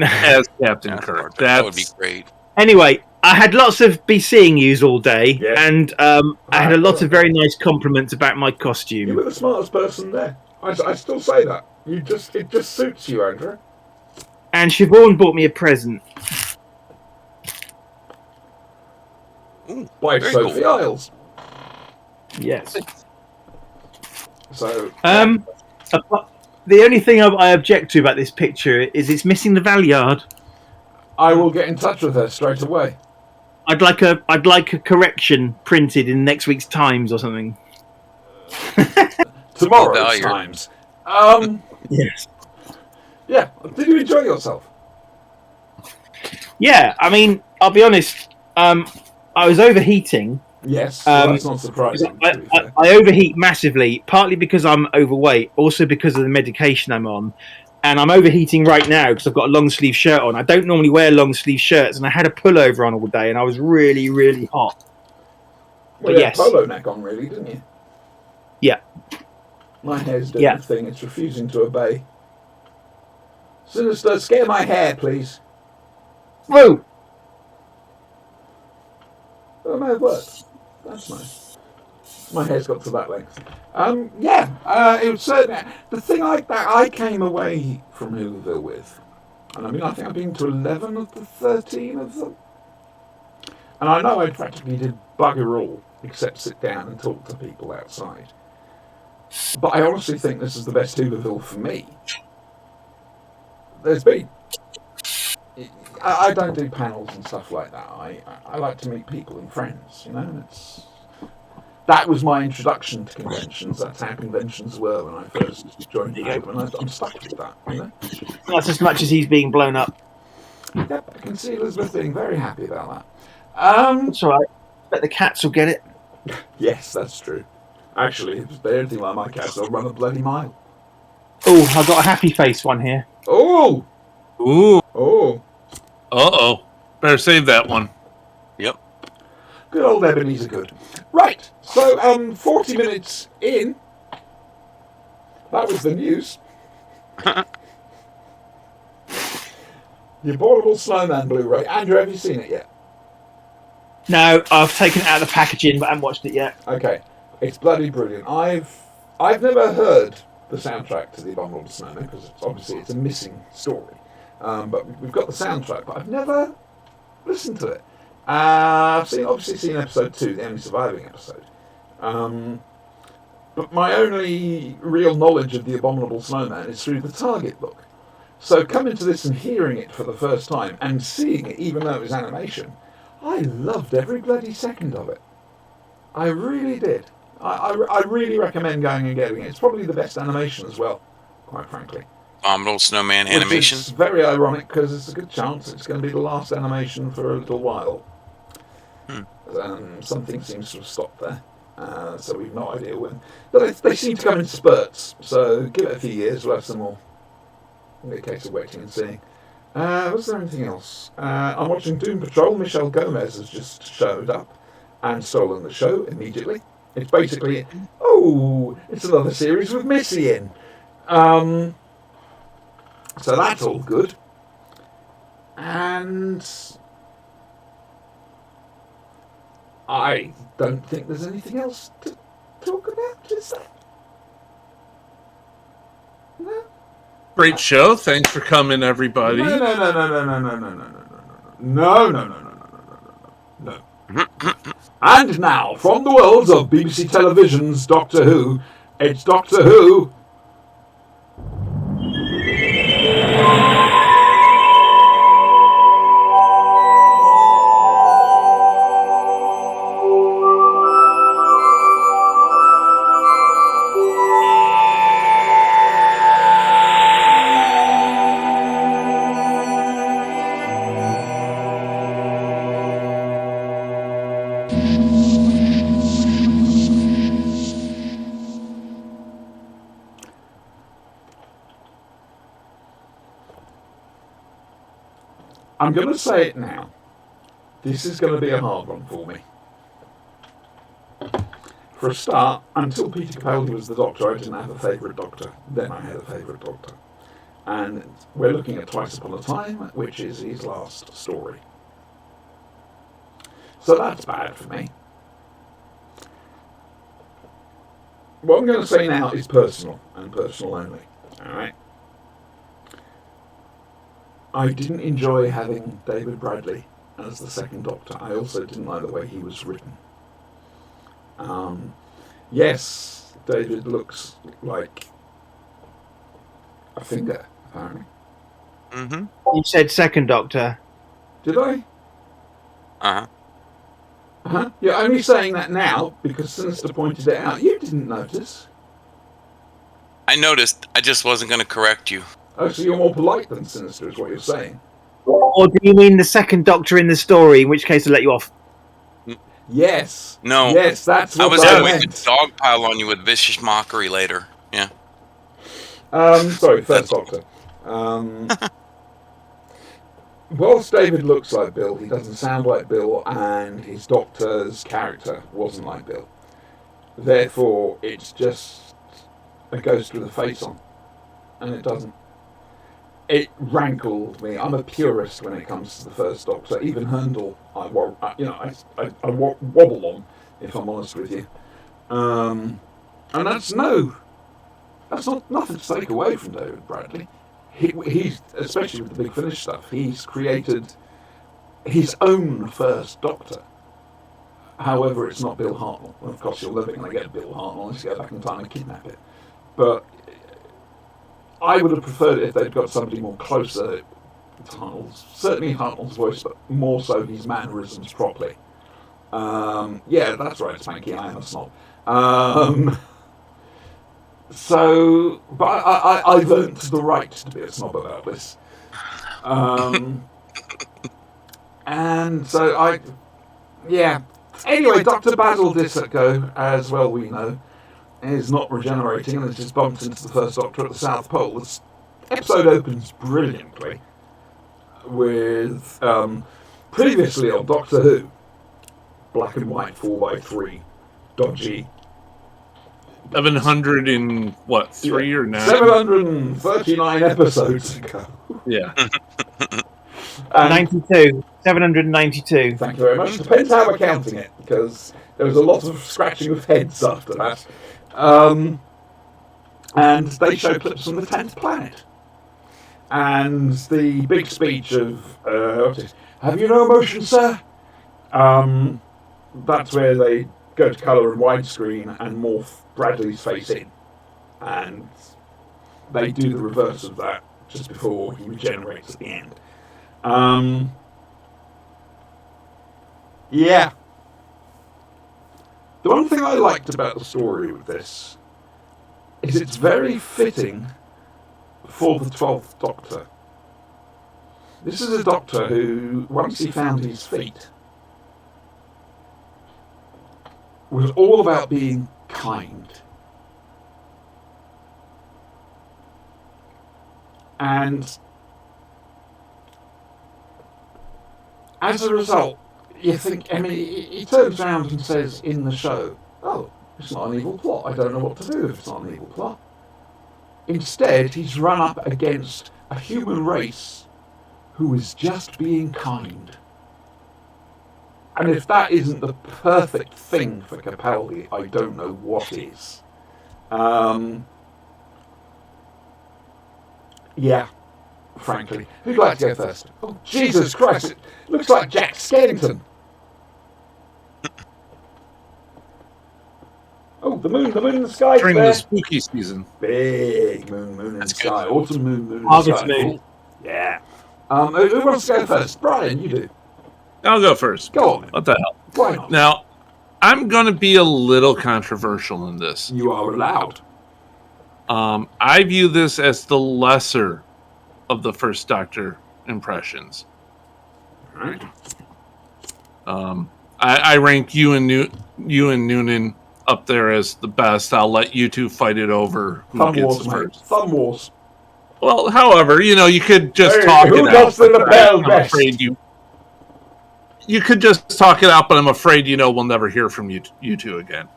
as Captain Yeah, Kirk. that would be great. Anyway, I had lots of be seeing yous all day, Yeah. and I had a lot of very nice compliments about my You costume. were the smartest person there. I still say that. It just suits you, Andrew. And Siobhan bought me a present. Ooh, By very Sophie cool. Isles. Yes. So The only thing I object to about this picture is it's missing the Valiard. I will get in touch with her straight away. I'd like a correction printed in next week's Times or something. Tomorrow's Value. Times. Yes. Yeah. Did you enjoy yourself? Yeah, I mean, I'll be honest. I was overheating. Yes. Well, that's not 'Cause surprising. To be fair. I overheat massively, partly because I'm overweight, also because of the medication I'm on. And I'm overheating right now because I've got a long sleeve shirt on. I don't normally wear long sleeve shirts, and I had a pullover on all day, and I was really, really hot. Well, you had yes. polo neck on, really, didn't you? Yeah. My hair's doing Yeah. the thing. It's refusing to obey. Sinister, scare my hair, please. Whoa! Oh, it may have worked. That's nice. My hair's got to that length. It was certainly the thing I came away from Hooverville with, and I mean I think I've been to 11 of the 13 of them, and I know I practically did bugger all except sit down and talk to people outside. But I honestly think this is the best Hooverville for me. There's been. I don't do panels and stuff like that. I like to meet people and friends, you know. And that was my introduction to conventions. That's how conventions were when I first joined them, and I'm stuck with that, you know. That's as much as he's being blown up. Yep, I can see Elizabeth being very happy about that. That's all right. Bet the cats will get it. Yes, that's true. Actually, if they're anything like my cats, they'll run a bloody mile. Oh, I've got a happy face one here. Oh, Ooh, oh. Uh-oh. Better save that one. Yep. Good old Ebenezer Good. Right, so 40 minutes in. That was the news. The Abominable Snowman Blu-ray. Andrew, have you seen it yet? No, I've taken it out of the packaging, but I haven't watched it yet. Okay, it's bloody brilliant. I've never heard the soundtrack to The Abominable Snowman because obviously it's a missing story. But we've got the soundtrack, but I've never listened to it. I've obviously seen episode 2, the only surviving episode. But my only real knowledge of The Abominable Snowman is through the Target book. So coming to this and hearing it for the first time and seeing it, even though it was animation, I loved every bloody second of it. I really did. I really recommend going and getting it. It's probably the best animation as well, quite frankly. Abominable Snowman animation. It's very ironic because it's a good chance it's going to be the last animation for a little while. Something seems to have stopped there. So we've no idea when. But they seem to come in spurts. So give it a few years, we'll have some more. It'll be a case of waiting and seeing. Was there anything else? I'm watching Doom Patrol. Michelle Gomez has just showed up and stolen the show immediately. It's basically, it's another series with Missy in. So that's all good. And I don't think there's anything else to talk about, is there? No? Great show. Thanks for coming, everybody. No. And now, from the worlds of BBC Television's Doctor Who, it's Doctor Who. I'm going to say it now. This is going to be a hard one for me. For a start, until Peter Capaldi was the Doctor, I didn't have a favourite Doctor. Then I had a favourite Doctor. And we're looking at Twice Upon a Time, which is his last story. So that's bad for me. What I'm going to say now is personal, and personal only. Alright? I didn't enjoy having David Bradley as the second Doctor. I also didn't like the way he was written. Yes, David looks like a finger, apparently. Mm-hmm. You said second Doctor. Did I? Uh-huh. Uh-huh. You're only saying that now because Sinister pointed it out. You didn't notice. I noticed. I just wasn't going to correct you. Oh, so you're more polite than Sinister is what you're saying. Or do you mean the second Doctor in the story, in which case I'll let you off? Yes. No. Yes, that's I what was I going to meant. dogpile on you with vicious mockery later. Yeah. Sorry, first Doctor. Whilst David looks like Bill, he doesn't sound like Bill, and his Doctor's character wasn't like Bill. Therefore, it's just a ghost with a face on, and it doesn't. It rankled me. I'm a purist when it comes to the first Doctor. Even Herndl, I wobble on, if I'm honest with you. And that's not nothing to take away from David Bradley. He's, especially with the Big Finish stuff, he's created his own first Doctor. However, it's not Bill Hartnell. And of course, you'll never going to get Bill Hartnell unless you go back in time and kidnap it. But I would have preferred it if they'd got somebody more closer to Hartnell's, certainly Hartnell's voice, but more so his mannerisms properly. Yeah, that's right, Spanky, I am a snob. So, but I've earned the right to be a snob about this. And so yeah. Anyway, Dr. Basil Disco, as well we know, is not regenerating and has just bumped into the first Doctor at the South Pole. This episode opens brilliantly with previously on Doctor Who, black and white 4x3, dodgy. 700 in what, 3 or 9? 739 episodes ago. Yeah. And 92. 792. thank you very much. Depends how we're counting it, because there was a lot of scratching of heads after that. And they show clips from the 10th planet. And the big speech of, what's it? Have you no emotion, sir? That's where they go to colour and widescreen and morph Bradley's face in. And they do the reverse of that just before he regenerates at the end. Yeah. The one thing I liked about the story with this is it's very fitting for the 12th Doctor. This is a Doctor who, once he found his feet, was all about being kind. And as a result, you think, I mean, he turns around and says in the show, oh, it's not an evil plot. I don't know what to do if it's not an evil plot. Instead, he's run up against a human race who is just being kind. And if that isn't the perfect thing for Capaldi, I don't know what is. Yeah, frankly. Who'd like to go first? Oh, Jesus Christ, it looks like Jack Skellington. Oh, the moon in the sky. During the spooky season. Big moon in the That's sky. good. Autumn moon in the August sky. moon. Yeah. Who wants to go first? Brian, you do. I'll go first. Go on. What the hell? Why not? Now, I'm going to be a little controversial in this. You are allowed. I view this as the lesser of the first Doctor impressions. Right. I rank you and Noonan up there as the best. I'll let you two fight it over who Thumb gets wars, the mate. first. Thumb wars. Well, however, you could just Hey, talk who it does out. the but lapel I'm best? afraid you could just talk it out, but I'm afraid we'll never hear from you two again.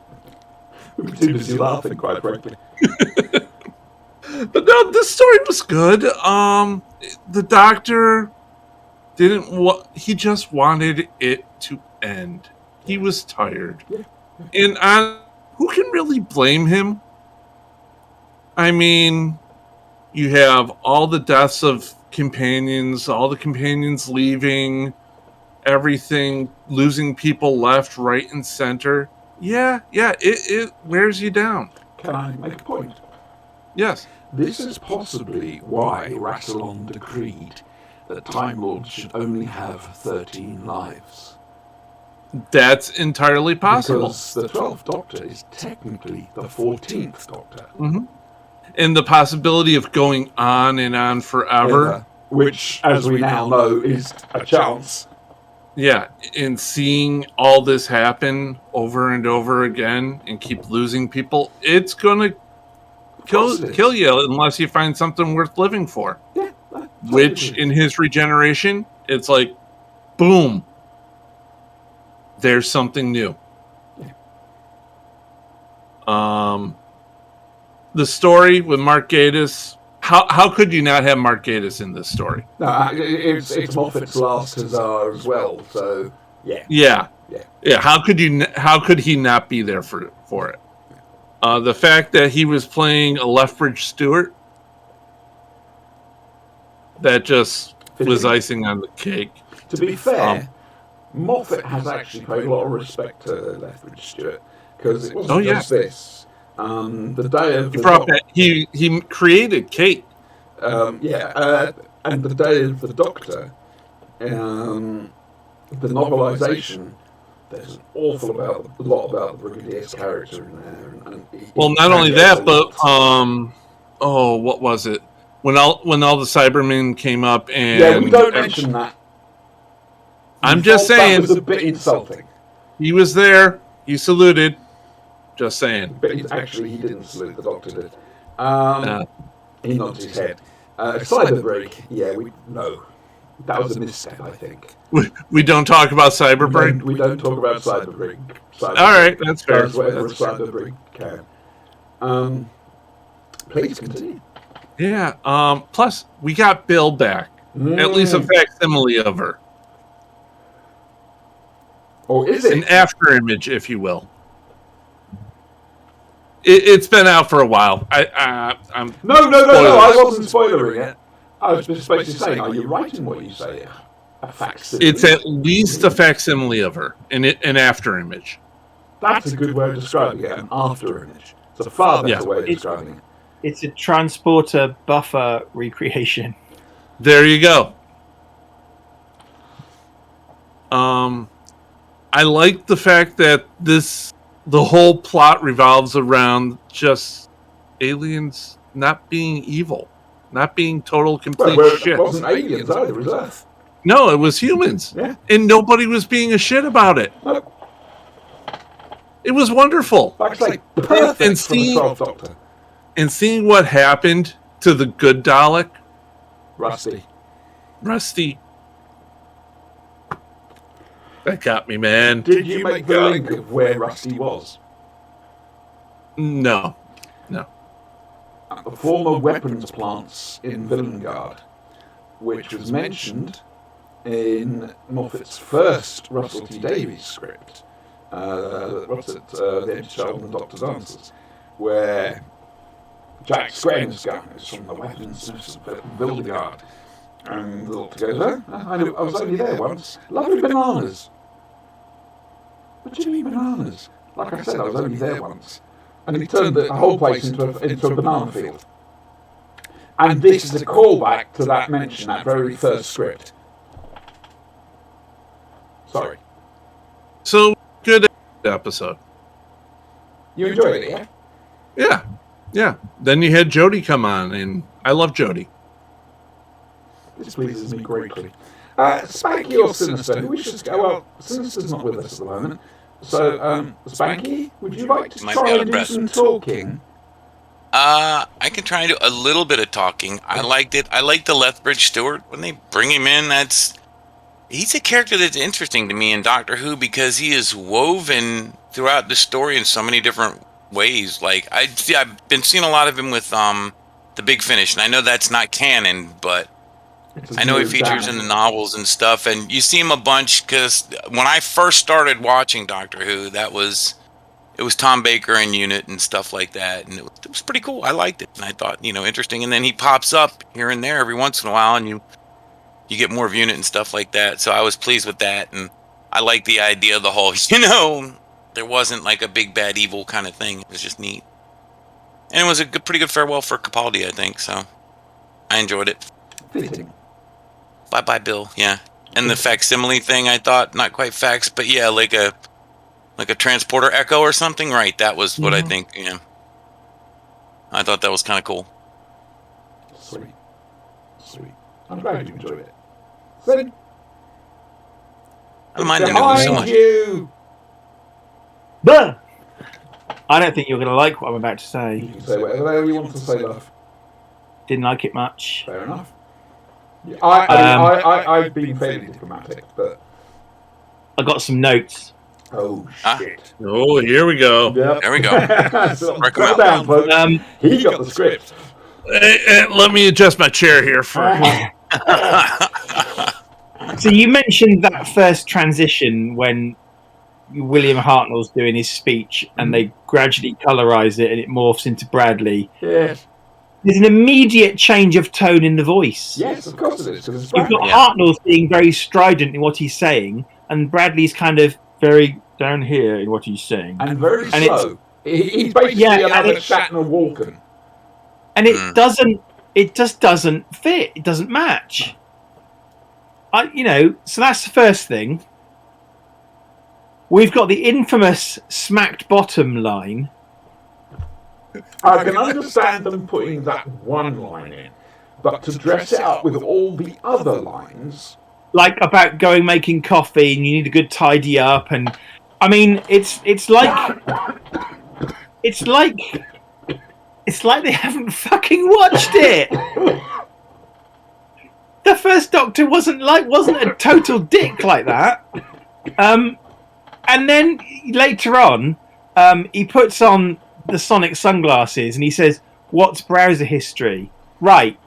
We're too busy laughing, quite frankly. But no, this story was good. The Doctor didn't. He just wanted it to end. He was tired, and who can really blame him? I mean, you have all the deaths of companions, all the companions leaving, everything, losing people left, right, and center. Yeah, it wears you down. Can I make a point? Yes. This is possibly why Rassilon decreed that Time Lords should only have 13 lives. That's entirely possible. Because the 12th Doctor is technically the 14th Doctor. Mm-hmm. And the possibility of going on and on forever. Which, as we now know, is a chance. Yeah, and seeing all this happen over and over again and keep losing people, it's going to kill you unless you find something worth living for. Yeah. Which, in his regeneration, it's like, boom, there's something new. The story with Mark Gatiss, how could you not have Mark Gatiss in this story? No, it's Moffat's last huzzah as well, so yeah. Yeah. How could he not be there for it? The fact that he was playing a Lethbridge Stewart, that just was icing on the cake. To be fair, Moffat has actually paid a lot of respect to Lethbridge Stewart, because it wasn't just this. The day of he created Kate. And the day of the Doctor, the novelisation, there's an awful lot about the Brigadier's character in there. And well, not only that, but what was it? When all the Cybermen came up and we don't mention that. I'm just saying, that was a bit insulting. He was there. He saluted. Just saying. But he didn't salute. The Doctor did. He nodded his head. Cyber break. Yeah, we know. That was a misstep, I think. We don't talk about Cyberbrink. We don't talk about Cyberbrink. All right, that's fair. That's whatever Cyberbrink can. Please continue. Yeah. Plus, we got Bill back. At least a facsimile of her. Or is it? An after image, if you will. It's been out for a while. I'm No. I wasn't spoilering it. I was just basically saying, are you right in what you say? A facsimile. It's at least a facsimile of her, an after image. That's a good way of describing it. An after image. It's a far better Yeah. way of describing it. It's a transporter buffer recreation. There you go. I like the fact that the whole plot revolves around just aliens not being evil, not being total complete Well, it shit. wasn't aliens either, it was Earth. No, it was humans. Yeah. And nobody was being a shit about it. No, It was wonderful. like I say, perfect And from the seeing- 12th Doctor. And seeing what happened to the good Dalek, Rusty. Rusty, that got me, man. Did you make the link of where Rusty was? No. At the former weapons plants in Villengard, which was mentioned in Moffat's first Russell T Davies script. The Ed Sheldon Doctor's Answers, where Jack Square's gun is from the weapons of Villengard. And the Doctor goes, I was only there once. Lovely bananas. What do you mean bananas? Like I said, I was only there once. And he turned the whole place into a banana field. And this is a callback to that mention, that very first script. Sorry. So good episode. You enjoyed it, yeah? Yeah. Then you had Jodie come on, and I love Jodie. This pleases me greatly. Spanky or Sinister? Who we should go? Well, Sinister's not with us at the moment. So, Spanky, would you like to Might try be out and of do breath. some talking? I can try and do a little bit of talking. I liked it. I liked the Lethbridge Stewart when they bring him in. He's a character that's interesting to me in Doctor Who because he is woven throughout the story in so many different ways. Like I've been seeing a lot of him with the Big Finish, and I know that's not canon, but I know he features in the novels and stuff, and you see him a bunch because when I first started watching Doctor Who, it was Tom Baker and Unit and stuff like that, and it was pretty cool. I liked it, and I thought, interesting. And then he pops up here and there every once in a while, and you get more of Unit and stuff like that. So I was pleased with that, and I like the idea of the whole, there wasn't like a big bad evil kind of thing. It was just neat, and it was a pretty good farewell for Capaldi, I think. So I enjoyed it. Fitting. Bye, Bill. Yeah, and the facsimile thing, I thought not quite fax, but yeah, like a transporter echo or something. Right, that was what I think. Yeah, I thought that was kind of cool. Sweet. I'm glad you enjoyed it. Then, I don't mind the news so behind much. you. But I don't think you're going to like what I'm about to You say. can say whatever you want to say, love. Didn't like it much. Fair enough. Yeah, I've been fairly diplomatic, but I got some notes. oh Ah. shit. Oh, here we go. Yep. There we go. So, Break 'em calm out. down, folks. Um, He got the script. Let me adjust my chair here for. So you mentioned that first transition when William Hartnell's doing his speech and they gradually colorize it and it morphs into Bradley. Yes. There's an immediate change of tone in the voice. Yes, of course it is. 'Cause it's You've got Yeah. Hartnell being very strident in what he's saying, and Bradley's kind of very down here in what he's saying. and very And it's- slow. He's basically Yeah, and another it's- Shatner Walken. And it just doesn't fit. It doesn't match. So that's the first thing. We've got the infamous smacked bottom line. I can understand them putting that one line in, but to dress it up with all the other lines. Like about going making coffee and you need a good tidy up, and I mean it's like they haven't fucking watched it. the first Doctor wasn't a total dick like that. And then later on, he puts on the Sonic sunglasses and he says, "What's browser history?" Right.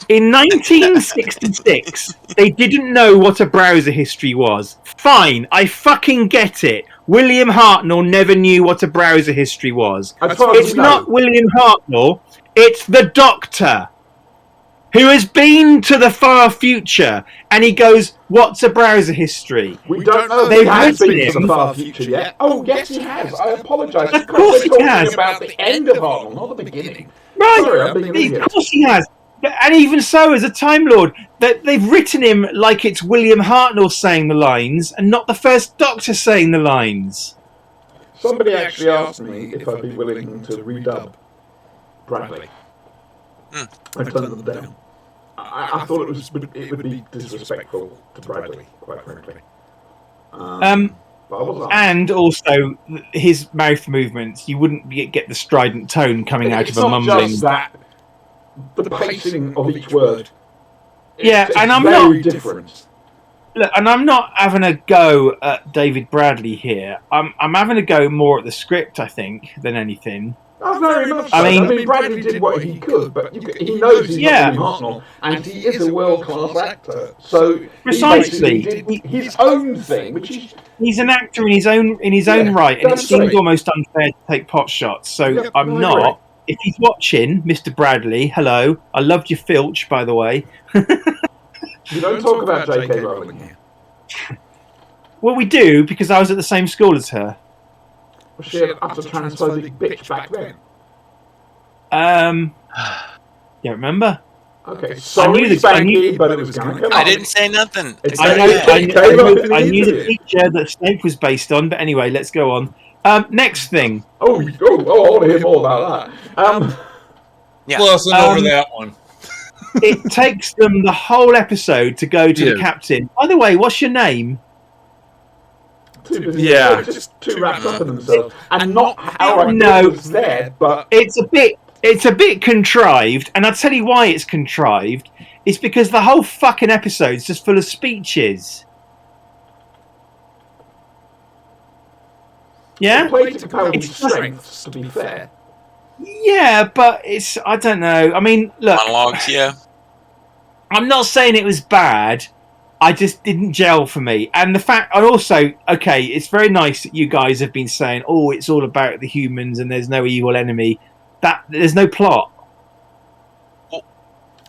In 1966, they didn't know what a browser history was. Fine, I fucking get it. William Hartnell never knew what a browser history was. It's not William Hartnell, it's the Doctor, who has been to the far future, and he goes, "What's a browser history?" We don't know if They've he has written been to him. the far future yet. Oh, yes, he has. I apologise. Of course he talking has. about the end of Hartnell, not the beginning. Right, Sorry, I'm being an idiot. of course he has. And even so, as a Time Lord, they've written him like it's William Hartnell saying the lines and not the first Doctor saying the lines. Somebody actually asked me if I'd be willing to redub Bradley. I turned them down. I thought it would be disrespectful to Bradley, quite frankly. But I wasn't. And also, his mouth movements, you wouldn't get the strident tone coming out of a mumbling. It's not just that. The pacing of each word. Yeah, and I'm very not different. Look, and I'm not having a go at David Bradley here. I'm having a go more at the script, I think, than anything. Oh, very much so. I I mean, mean, Bradley did what he could, but he knows he's Yeah. not William Hartnell, and he is a world-class actor. So Precisely. he basically did his own thing, which is He's an actor in his own right, and it that's seems right. almost unfair to take pot shots. So Yeah, I'm I not. agree. If he's watching, Mr. Bradley, hello. I loved your filch, by the way. you don't talk about J.K. Rowling here. Well, we do because I was at the same school as her. Was she an utter transphobic bitch back then? Don't remember. Okay, sorry, Spanky, but it was going to come I up. didn't say nothing. It's I okay. knew the teacher that Snape was based on, but anyway, let's go on. Next thing. I want to hear more about that. Yeah. Glossing over that one. It takes them the whole episode to go to the captain. By the way, what's your name? Yeah. Just too wrapped up in themselves, and not how I No. was there, but It's a bit contrived, and I'll tell you why it's contrived. It's because the whole fucking episode's just full of speeches. Yeah? play to comparative It's just- strengths, to be fair. Yeah, but it's, I don't know. I mean, look, Monologues, yeah. I'm not saying it was bad. I just didn't gel for me. And the fact, and also, okay, it's very nice that you guys have been saying, oh, it's all about the humans and there's no evil enemy. That there's no plot.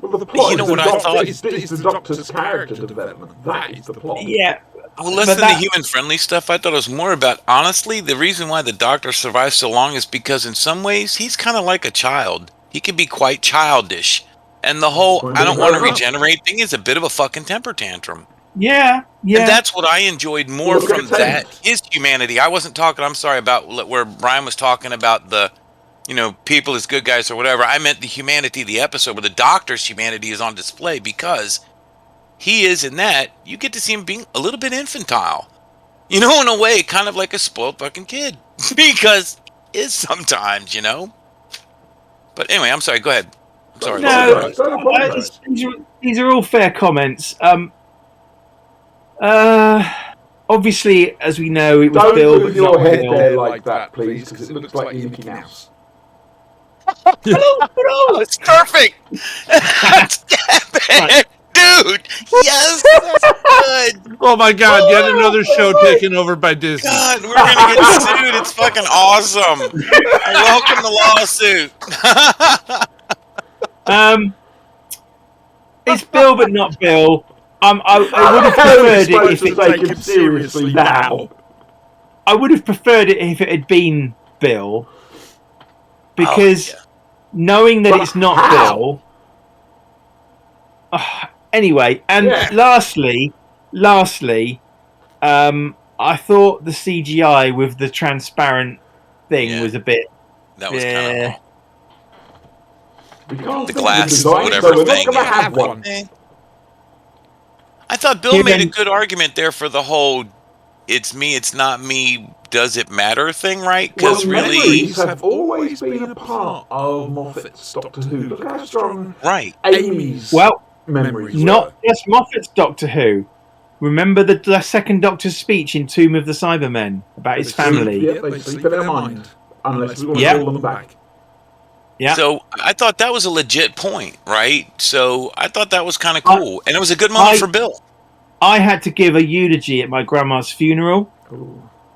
Well, the plot You know is what I thought? It's the Doctor's character development. That is the plot. Yeah. Well, less But than that- the human-friendly stuff, I thought it was more about, honestly, the reason why the Doctor survives so long is because in some ways, he's kind of like a child. He can be quite childish. And the whole, I don't want to regenerate thing is a bit of a fucking temper tantrum. Yeah. Yeah. And that's what I enjoyed more Look at from Thames. that, his humanity. I wasn't talking, I'm sorry, about where Brian was talking about the, people as good guys or whatever. I meant the humanity of the episode, where the Doctor's humanity is on display because he is in that. You get to see him being a little bit infantile. In a way, kind of like a spoiled fucking kid. Because he is sometimes, But anyway, I'm sorry, go ahead. I'm sorry. No, Don't apologise. these are all fair comments. Obviously, as we know, it was Don't Bill. move but your not head Bill. there like that, please, because it looks like you're Mickey Mouse. Oh, it's perfect. Dude, yes, that's good. Oh my God! Yet another show taken over by Disney. God, we're gonna get sued. It's fucking awesome. I welcome the lawsuit. It's Bill, but not Bill. I would have preferred it if it. take him seriously now. I would have preferred it if it had been Bill, because knowing that But it's not how? Bill. Anyway, and Yeah. lastly, I thought the CGI with the transparent thing Yeah. was a bit. That was kind of. We can't The think glass, of design, whatever so we're thing, not going to yeah. have one. I thought Bill Here made a then- good argument there for the whole "it's me, it's not me, does it matter" thing, right? Because Well, really, memories have always been a part of Moffat's Doctor Who. Look how strong right? Amy's Well, memories Not were. just Moffat's Doctor Who. Remember the second Doctor's speech in Tomb of the Cybermen about his family? Yeah, they sleep in their mind. Unless we want to Yeah. call them back. Yeah. So I thought that was a legit point, right? So I thought that was kind of cool, and it was a good moment for Bill. I had to give a eulogy at my grandma's funeral,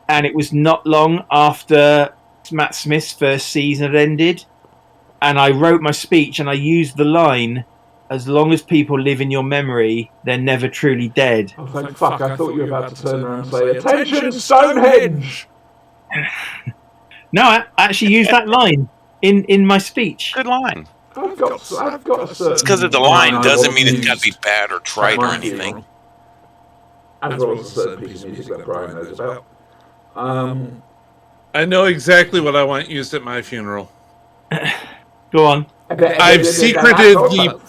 and it was not long after Matt Smith's first season had ended, and I wrote my speech and I used the line, "As long as people live in your memory, they're never truly dead." Oh, thank fuck, I thought you were about to turn around and say, "Attention, Stonehenge!" No, I actually used that line in my speech. Good line. I've got a certain... It's because of the line doesn't mean it's got to be bad or trite or anything. As well as a certain piece of music that Brian knows about. I know exactly what I want used at my funeral. Go on. I've secreted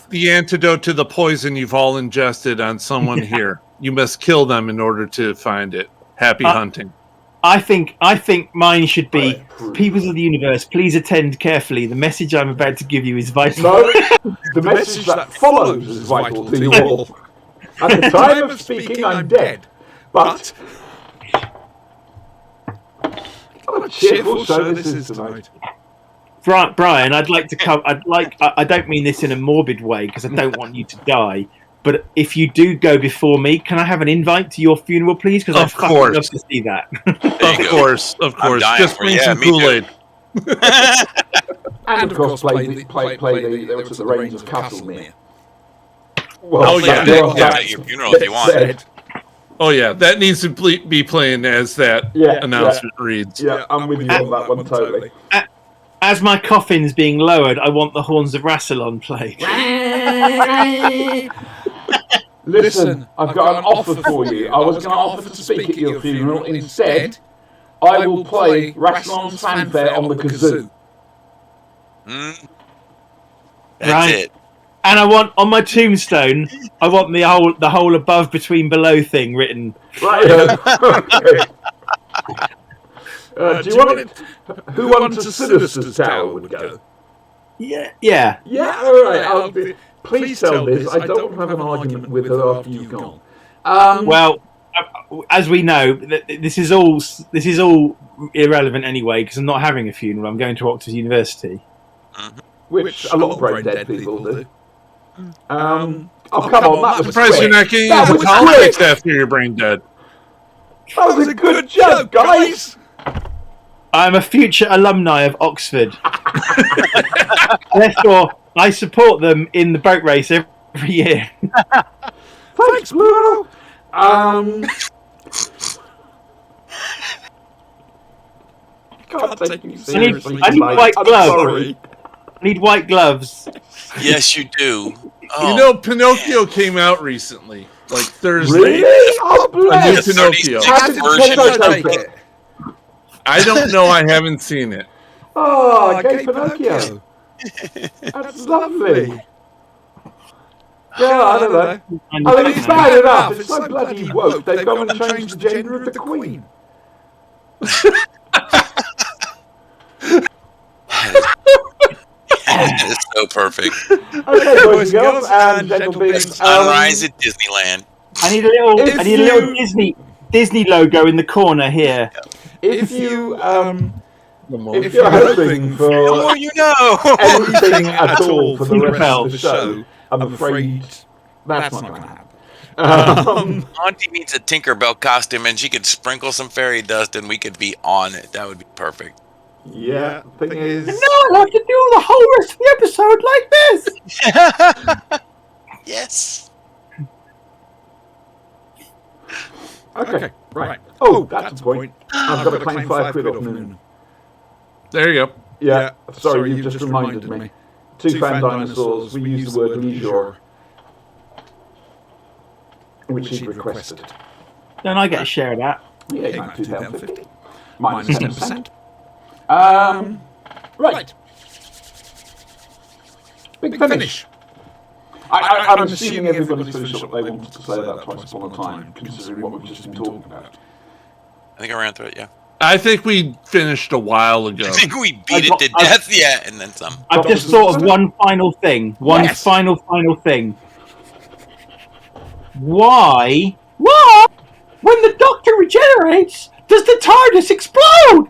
the antidote to the poison you've all ingested on someone here. You must kill them in order to find it. Happy hunting. I think mine should be, "Peoples of the universe, please attend carefully. The message I'm about to give you is vital." No, the message that follows is vital to you all. At the time of speaking, I'm dead. But what a cheerful show this is tonight. Brian, I'd like to come. I don't mean this in a morbid way because I don't want you to die. But if you do go before me, can I have an invite to your funeral, please? Because I'd fucking love to see that. Of course. Just bring some Kool-Aid. And of course, play the Reigns of Castlemere. Oh yeah, well, have it at your funeral if you want. said. Oh yeah, that needs to be playing as that announcement reads. Yeah, I'm with you on that one totally. As my coffin's being lowered, I want the Horns of Rassilon played. Listen, I've got an offer for you. I was going to offer to speak at your funeral. Instead, I will play Rassilon's fanfare on the kazoo. That's Right. it. And I want on my tombstone, I want the whole above between below thing written. Right. Do you want it? Who unto Sinister's Tower would go? Yeah. Yeah, all right. Please tell Liz, I don't have an argument with her after you've gone. Well, as we know, this is all irrelevant anyway because I'm not having a funeral. I'm going to Oxford University. Which a lot of brain dead people do. Oh, come on, that was Surprised you're not getting That into was politics quick. after your brain dead. That was a good joke, guys. I'm a future alumni of Oxford. Therefore, I support them in the boat race every year. Thanks, Blue. Can't take you seriously. I need mate. white I'm gloves. sorry. I need white gloves. Yes, you do. Oh, You know, Pinocchio came out recently, like Thursday. Really? Oh, A new bless. Pinocchio. How did version Nintendo of take it? I don't know. I haven't seen it. Oh, gay Pinocchio. That's lovely. Yeah, I don't know. I mean, it's bad enough. It's so bloody woke. They've gone and changed the gender of the Queen. that is so perfect. Okay, boys and girls, and gentle beings. Sunrise at Disneyland. I need a little Disney logo in the corner here. If you're hoping for Oh, you know. anything at all for the rest of the Tinkerbell. show, I'm afraid that's not going to happen. Auntie needs a Tinkerbell costume, and she could sprinkle some fairy dust, and we could be on it. That would be perfect. Yeah, thing is, No, I have to do the whole rest of the episode like this. Yes. okay, right. Oh, that's the point. I've got to claim £5 off Moon. There you go. Yeah, sorry, you just reminded me. Two fan dinosaurs, we use the word leisure, which he requested. Don't I get a share of that? Yeah, you might £2.50. Minus 10%. Right. Big finish. I'm assuming everybody's finished what they wanted to say about Twice Upon a Time, considering what we've just been talking about. I think I ran through it, yeah. I think we finished a while ago. I think we beat it to death, yeah, and then some. I've just thought of one final thing. One Yes. final thing. why? What? When the Doctor regenerates, does the TARDIS explode?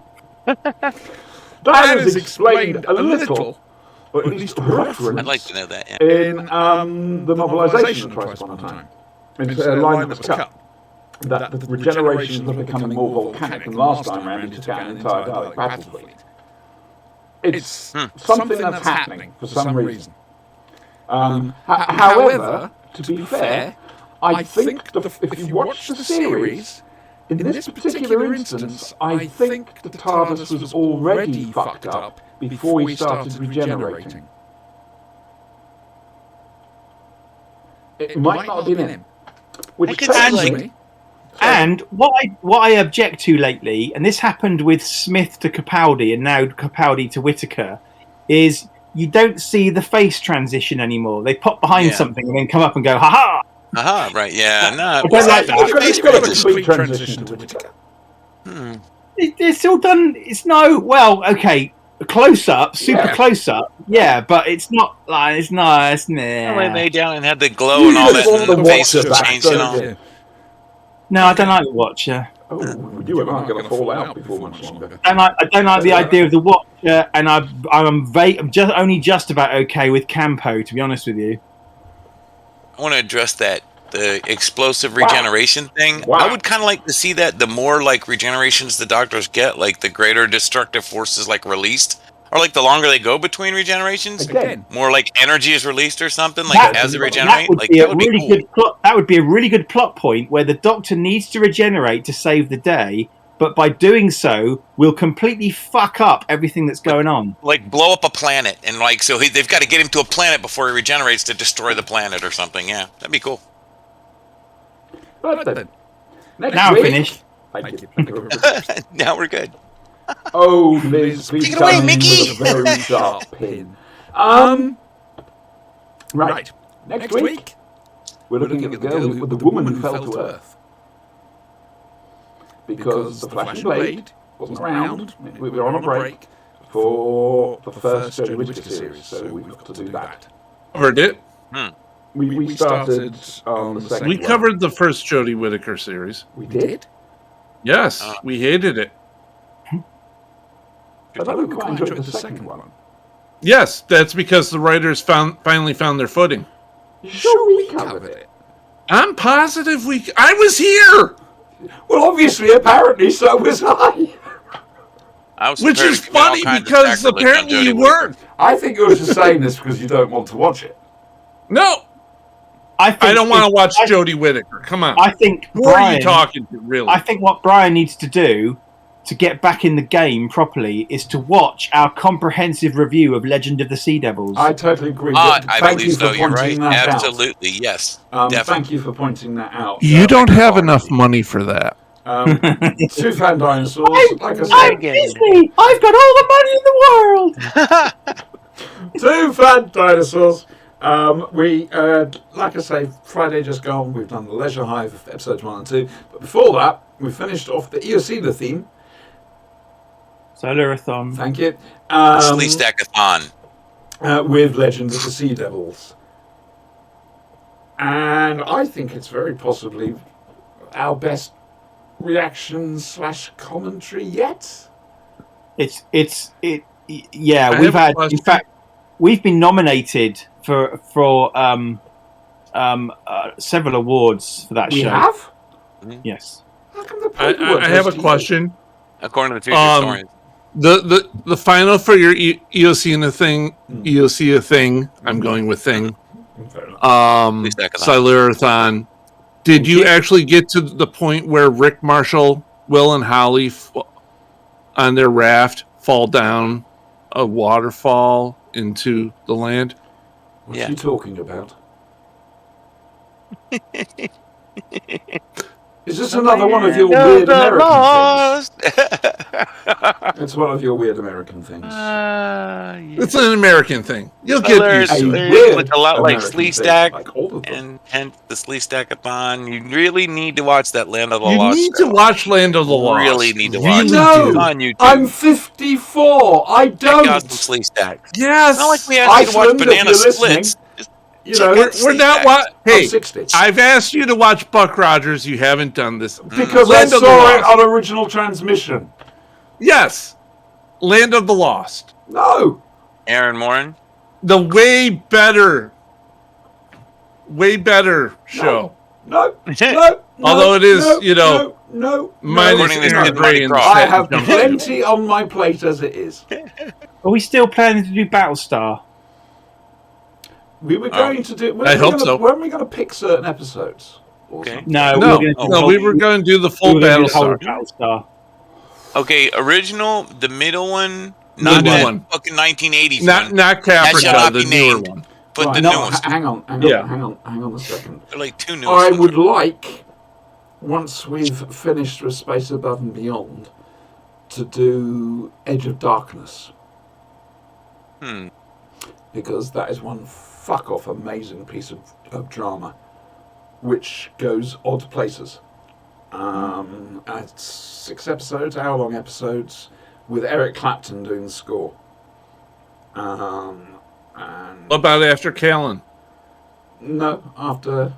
That is explained a little, or at least referenced, I'd like to know that. Yeah. in the novelisation of Twice Upon a Time. It's a line that was cut. That the regenerations are becoming more volcanic than last time round. He took out an entire Dalek battle fleet. It's something that's happening for some reason. However, to be fair, I think if you watch the series, in this particular instance, I think the TARDIS was already fucked up before he started regenerating. It might not have been him. Which could see, tells like- me... And what I object to lately, and this happened with Smith to Capaldi and now Capaldi to Whittaker, is you don't see the face transition anymore. They pop behind something and then come up and go, ha-ha! Aha, right, yeah. No, I don't like that. It's got a complete transition to Whittaker. It's still done. It's no. Well, okay, close up, super close up. Yeah, but it's not like it's nice. They Nah. lay down and had the glow and all that, want and the the face Watcher back, changed and don't all. you? No, I don't like the Watcher. Oh, you and I are going to fall out before much longer. I don't like the idea of the Watcher, and I'm just only just about okay with Campo, to be honest with you. I want to address the explosive regeneration thing. Wow. I would kind of like to see that the more like regenerations the Doctors get, like the greater destructive forces like released, or like the longer they go between regenerations, Again. more like energy is released or something, like as they regenerate. That would Like be that a would be really cool. good plot. That would be a really good plot point where the Doctor needs to regenerate to save the day, but by doing so, will completely fuck up everything that's going on. Like blow up a planet, and like so they've got to get him to a planet before he regenerates to destroy the planet or something. Yeah, that'd be cool. Right then. Next Now I'm week- finished. Thank you. Thank you very much. Now we're good. Oh, Liz, please Take it away, come in Mickey. with a very sharp pin. Right. Next week, we're looking at the girl, the woman who fell to Earth. Because the Flash and Blade wasn't around. We were on a break for the first Jodie Whittaker series, so we've got to do that. Covered it. We started on the second We one. covered the first Jodie Whittaker series. We did? Yes, we hated it. I thought we quite enjoyed the second one. Yes, that's because the writers finally found their footing. You sure we covered it? I'm positive I was here, Well, obviously, apparently, so was I. I was which prepared is to commit all funny kinds of because sacrilege on apparently Jodie you Whittaker. weren't. I think you're just saying this because you don't want to watch it. No, I don't want to watch Jodie Whittaker. Come on. I think Who are Brian. you talking to, really? I think what Brian needs to do to get back in the game properly is to watch our comprehensive review of Legend of the Sea Devils. I totally agree. I Thank believe you for so. You're right. pointing that out. Absolutely, yes. Definitely. Thank you for pointing that out. You don't have enough money for that. Two fan dinosaurs. Like I I'm said, Disney. I've got all the money in the world. two fan dinosaurs. We, like I say, Friday just gone. We've done the Leisure Hive episodes 1 and 2. But before that, we finished off the Eocena theme. Solarathon. Thank you. Slee Stackathon. With Legend of the Sea Devils. And I think it's very possibly our best reaction / commentary yet. Yeah, I we've have a had. question. In fact, we've been nominated for several awards for that We show. have? Yes. How come the paper I have a question. According to the future historians. The final for your Eocena thing, I'm going with thing. Fair enough. Slee Stackathon. Silurathon. Did you actually get to the point where Rick Marshall, Will, and Holly on their raft fall down a waterfall into the land? What's Yeah. he talking about? Is this another one of your weird American things? It's one of your weird American things. It's an American thing. You'll get used to it. weird Look a lot like American Slee thing, Stack like all of them. and hence the Slee Stackathon. You really need to watch that Land of the You Lost. need to watch Land of the Lost. Really need to watch it. No, It's on YouTube. I'm 54. I Check out some don't. Slee Stacks. Yes. It's not like we asked you to watch Iceland, if Banana you're listening. Splits. You know, We're not. Hey, I'm 60. I've asked you to watch Buck Rogers. You haven't done this. Because Land I of the saw it Lost. on original transmission. Yes, Land of the Lost. No. Aaron Morin. The way better show. No. No. Although it is, no, you know, no. minus According to Aaron Sid Gray Mighty and Cross. I Seth have Johnson. plenty on my plate as it is. Are we still planning to do Battlestar? We were going to do. I hope so. When are we going to pick certain episodes? Or Okay. something? No, No, we were no, we were going to do the we full were gonna do the whole Battlestar. Battlestar. Okay, original, the middle one, The not new that one. fucking 1980s Not one. not That shall Caprica, not the be newer named. one. But Right, the no, newest. hang on, Yeah. hang on a second. They're like two newest. I ones. would like, once we've finished with Space Above and Beyond, to do Edge of Darkness, because that is one fuck off amazing piece of drama, which goes odd places. It's 6 episodes, hour-long episodes, with Eric Clapton doing the score. And What about after Callan? no, after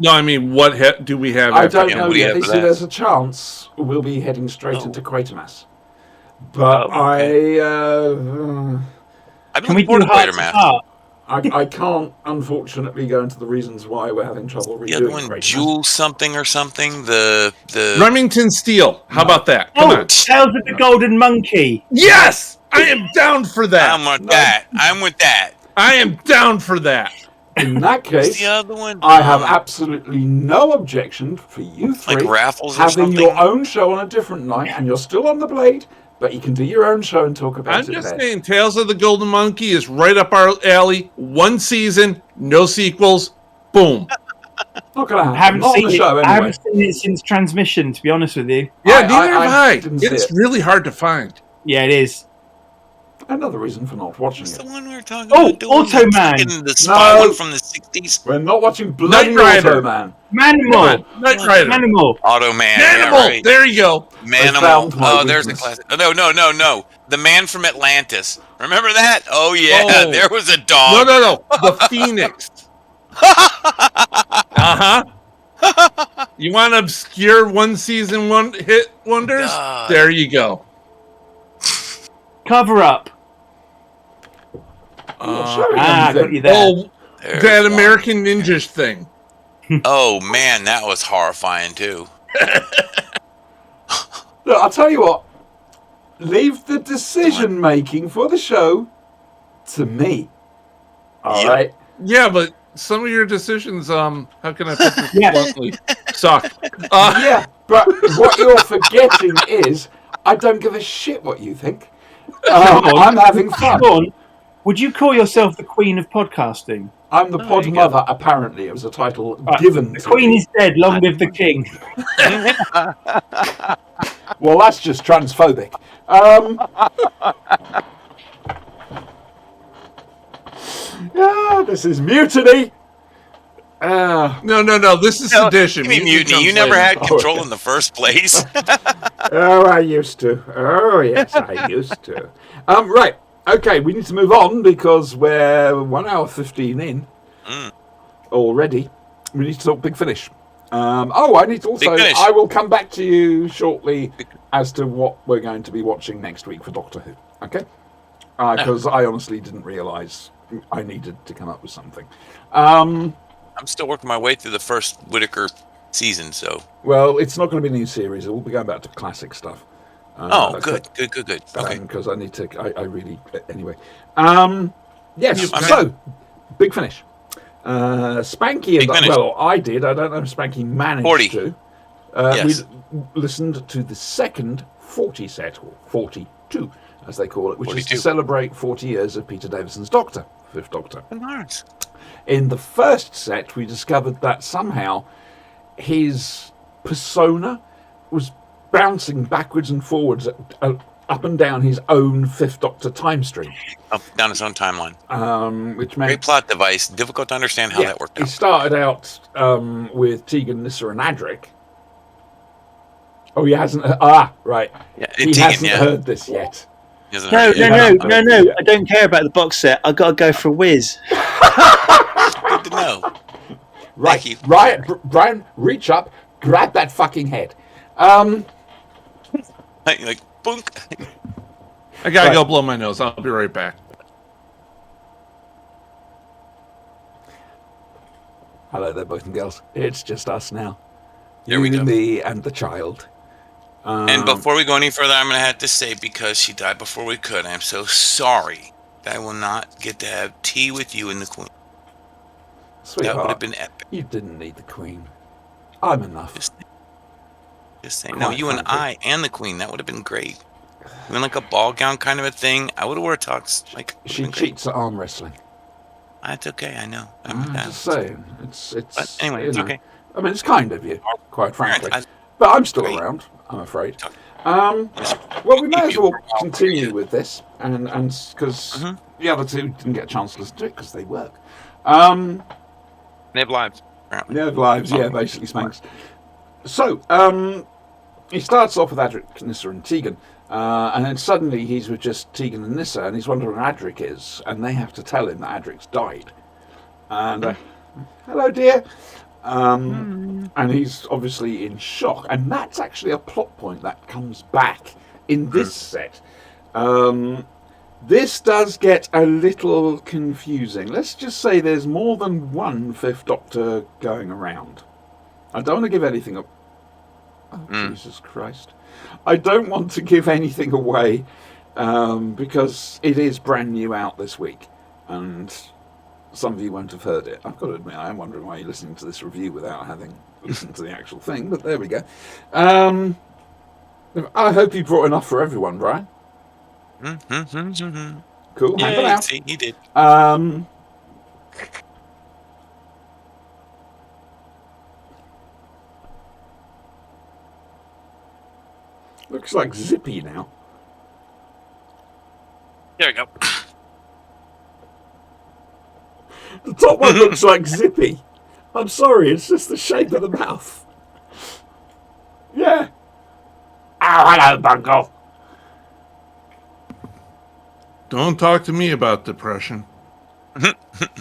No, I mean, what do we have? I after don't Yeah, know what do you yet. have They for say that? there's a chance we'll be heading straight Oh. into Quatermass. But okay. I I've Can been we do looking forward to Heart to Quatermass. Heart? I can't unfortunately go into the reasons why we're having trouble The other redoing one, Quatermass. Jewel something or something. The Remington Steele. How about that? Oh, Come on. Tales of the Golden Monkey. Yes, I am down for that. I'm with that. I'm with that. I am down for that. In that What's case, the other one? I have absolutely no objection for you three Like Raffles or having something. your own show on a different night, and you're still on the Blade, but you can do your own show and talk about I'm it just there. saying, Tales of the Golden Monkey is right up our alley. 1 season, no sequels. Boom. Not gonna happen. I haven't Not on seen the it. show I anyway. haven't seen it since transmission. To be honest with you. Yeah, I neither have I. didn't see It's it. really hard to find. Yeah, it is. Another reason for not watching What's it. the one we were talking Oh, about? doing? Automan. Fucking The spy No. one from the 60s. We're not watching bloody Knight Rider. Automan. Manimal. Knight Rider. Manimal. Automan. Animal. Yeah, right. There you go. found Manimal. my Oh, there's a weakness. classic. Oh, no. The Man from Atlantis. Remember that? Oh, yeah. Oh. There was a No, dog. no. The Phoenix. Uh-huh. You want obscure 1 season, 1 hit wonders? God. There you go. Cover up. Not showing Got anything. you there. Oh, There's that one. American Ninja thing. Oh, man, that was horrifying, too. Look, I'll tell you what. Leave the decision making for the show to me. All Yep. right. Yeah, but some of your decisions, how can I put this Yeah. bluntly, suck. Yeah, but what you're forgetting is I don't give a shit what you think. I'm having fun. Sean, would you call yourself the Queen of podcasting? I'm the pod you mother, apparently. It was a title Right, given The to Queen me. is dead. Long live the King. Well, that's just transphobic. Yeah, this is mutiny. No. This is sedition. You mean Mutiny mutiny? You comes never later. had control in the first place. Oh, I used to. Oh, yes, I used to. Right. Okay, we need to move on because we're 1 hour 15 in already. We need to talk Big Finish. I need to also. Big Finish. I will come back to you shortly as to what we're going to be watching next week for Doctor Who. Okay? Because I honestly didn't realise I needed to come up with something. I'm still working my way through the first Whittaker season, so. Well, it's not going to be a new series. It will be going back to classic stuff. Good. Okay. Because I need to. I really. Anyway. Yes. I mean- So, Big Finish. Spanky Big and Finish. well, I did. I don't know if Spanky managed 40. to. Yes. We listened to the second 40 set, or 42, as they call it, which is to 42. celebrate 40 years of Peter Davison's Doctor, Fifth Doctor. Nice. In the first set, we discovered that somehow his persona was bouncing backwards and forwards up and down his own Fifth Doctor time stream, Up down his own timeline. which meant Great plot device. Difficult to understand how that worked he out. started out with Tegan, Nyssa, and Adric. Oh, he hasn't. Right. Yeah, He Tegan, hasn't yeah. heard this yet. He hasn't No, heard it no, yet. no, no, no. I don't care about the box set. I got to go for a whiz. to know. Right, you. right, Brian, reach up, grab that fucking head. Like, boink. I gotta Right. go blow my nose. I'll be right back. Hello there, boys and girls. It's just us now. There we You, go. me, and the child. And before we go any further, I'm going to have to say, because she died before we could, I'm so sorry that I will not get to have tea with you and the Queen. Sweetheart, That would have been epic. you didn't need the Queen. I'm enough. Just saying. No, Quite you and frankly. I and the Queen. That would have been great. Even like a ball gown kind of a thing. I would have wore a tux. Like, would've She been great. cheats at arm wrestling. That's okay. I know. I'm down. just saying. It's But anyway, you it's know, okay. I mean, it's kind of you, quite frankly. I- But I'm still Great. around, I'm afraid. Yes. Well, we may as well You- continue with this, and because Mhm. the other two didn't get a chance to listen to it because they work. They have lives. Apparently. They have lives, yeah, basically, Spanks. So, he starts off with Adric, Nissa, and Tegan, and then suddenly he's with just Tegan and Nissa, and he's wondering where Adric is, and they have to tell him that Adric's died. And, hello, dear. And he's obviously in shock, and that's actually a plot point that comes back in this set. This does get a little confusing. Let's just say there's more than one Fifth Doctor going around. I don't want to give anything up. Oh, Jesus Christ. I don't want to give anything away because it is brand new out this week, and some of you won't have heard it. I've got to admit, I am wondering why you're listening to this review without having listened to the actual thing, but there we go. I hope you brought enough for everyone, Brian. Mm-hmm. Cool. Hang on Yeah, out. see, he did. Looks like Zippy now. There we go. The top one looks like Zippy. I'm sorry, it's just the shape of the mouth. Yeah. Oh, hello, Bungle. Don't talk to me about depression.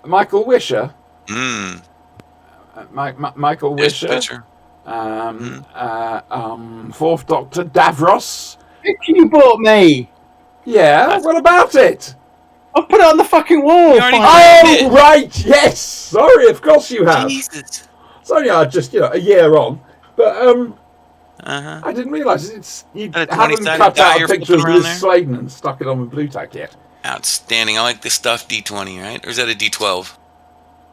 Michael Wisher. Mm. Michael There's the Wisher. picture. Fourth Doctor Davros. You bought me. Yeah, what about it? I've put it on the fucking wall. You already finally. Oh, right, yes. Sorry, of course you have. Jesus. It's only just, a year on. But Uh-huh. I didn't realise you Got a haven't 20-sided cut die out a you're picture of flipping around Liz there? Sladen and stuck it on with blue tack yet. Outstanding. I like the stuff D20, right? Or is that a D12?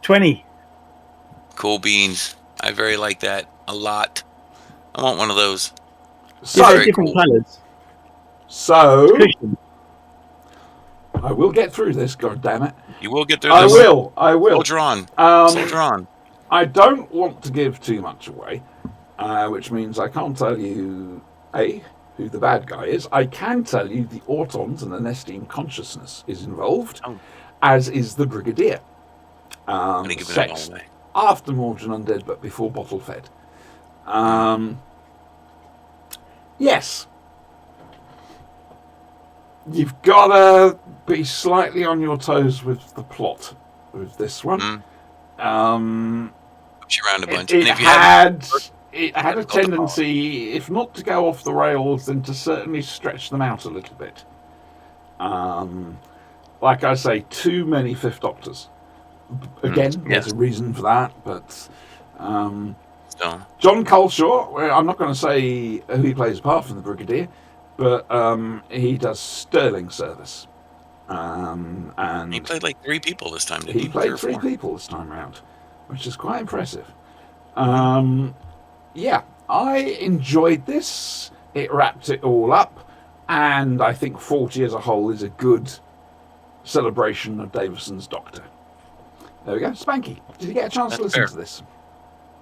20. Cool beans. I very like that a lot. I want one of those. So, Very different cool. colours. so Cushion. I will get through this, God damn it. You will get through I this. will. Soldier on. Soldier on. I don't want to give too much away, which means I can't tell you, who the bad guy is. I can tell you the Autons and the Nestine consciousness is involved, Oh. as is the Brigadier. I'm going to give it all Sex away. after Mordred Undead, but before Bottle Fed. Yes. You've got to be slightly on your toes with the plot with this one. Push you around a bunch. It And if you haven't, had a Got the power. tendency, if not to go off the rails, then to certainly stretch them out a little bit. Like I say, too many Fifth Doctors. Again, there's yes. a reason for that, but so, John Culshaw, well, I'm not going to say who he plays apart from the Brigadier, but he does sterling service. And he played like 3 people this time, didn't he? he played 3 or 3 4. people this time round, which is quite impressive. Yeah, I enjoyed this. It wrapped it all up, and I think 40 as a whole is a good celebration of Davison's Doctor. There we go. Spanky, did you get a chance to That's listen fair. to this?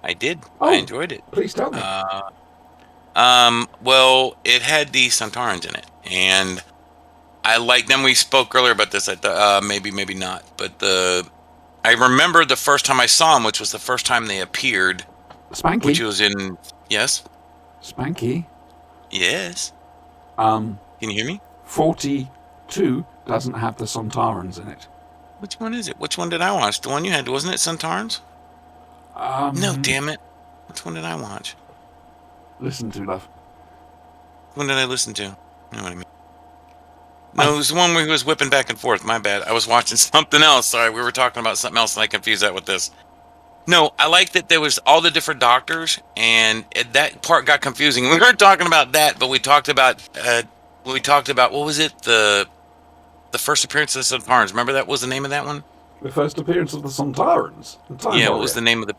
I did. Oh. I enjoyed it. Please tell me. Well, it had the Centaurans in it, and I like them. We spoke earlier about this. I thought maybe not, but I remember the first time I saw them, which was the first time they appeared, Spanky, which was in Spanky. yes. Um, Can you hear me? 42 doesn't have the Sontarans in it. Which one is it? Which one did I watch? The one you had, wasn't it Suntarns? No, damn it. Which one did I watch? Listen to, love. When did I listen to? You know what I mean? No, it was the one where he was whipping back and forth. My bad. I was watching something else. Sorry, we were talking about something else, and I confused that with this. No, I like that there was all the different doctors, and that part got confusing. We weren't talking about that, but we talked about what was it? The first appearance of the Sontarans. Remember that was the name of that one? The first appearance of the Sontarans. The Time Yeah, what Warrior. was the name of the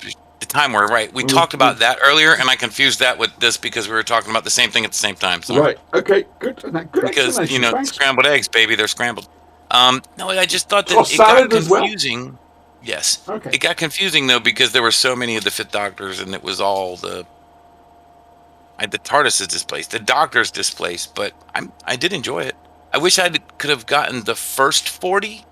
Time Warrior? Right. We talked about that earlier, and I confused that with this because we were talking about the same thing at the same time. So. Right. Okay. Good. Good Because explanation. Thanks. scrambled eggs, baby, they're scrambled. No, I just thought that Oh, it got salad as well? confusing. Yes. Okay. It got confusing though because there were so many of the Fifth Doctors, and it was all the TARDIS is displaced, the Doctor's displaced, but I did enjoy it. I wish I could have gotten the first 40.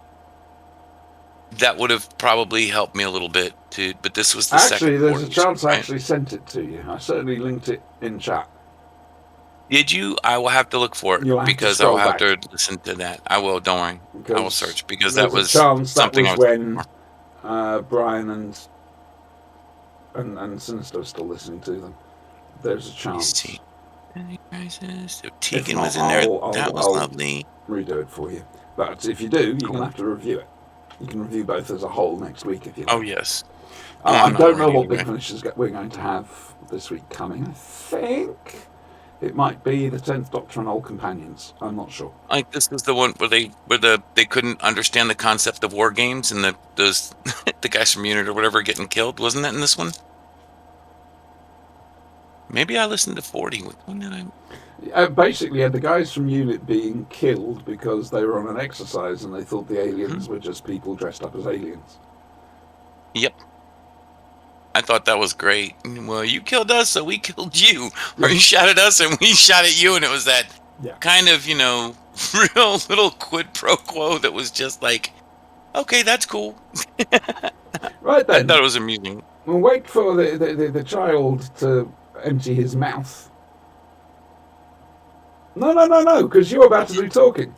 That would have probably helped me a little bit too. But this was the second. Actually, there's 40, a chance I right? actually sent it to you. I certainly linked it in chat. Did you? I will have to look for it You'll have to because I scroll will have back. to listen to that. I will. Don't worry. I will Because search because there's that was a chance something that was I was when Brian and Sinister are still listening to them. There's a chance. Tegan not, was in there. I'll- That was I'll- lovely. Redo it for you. But if you do, you're going to have to review it. You can review both as a whole next week if you like. Oh yes. I I'm not don't know ready what big anyway. finishes we're going to have this week coming. I think it might be the 10th Doctor and Old Companions. I'm not sure. Like this is the one where they couldn't understand the concept of war games and those the guys from Unit or whatever getting killed. Wasn't that in this one? Maybe I listened to 40. Which one did I? Basically, the guys from Unit being killed because they were on an exercise and they thought the aliens were just people dressed up as aliens. Yep. I thought that was great. Well, you killed us, so we killed you. Or you shot at us, and we shot at you, and it was that Yeah. kind of, real little quid pro quo that was just like, okay, that's cool. Right I then, thought it was amusing. we'll wait for the child to empty his mouth. No, because you're about to do talking.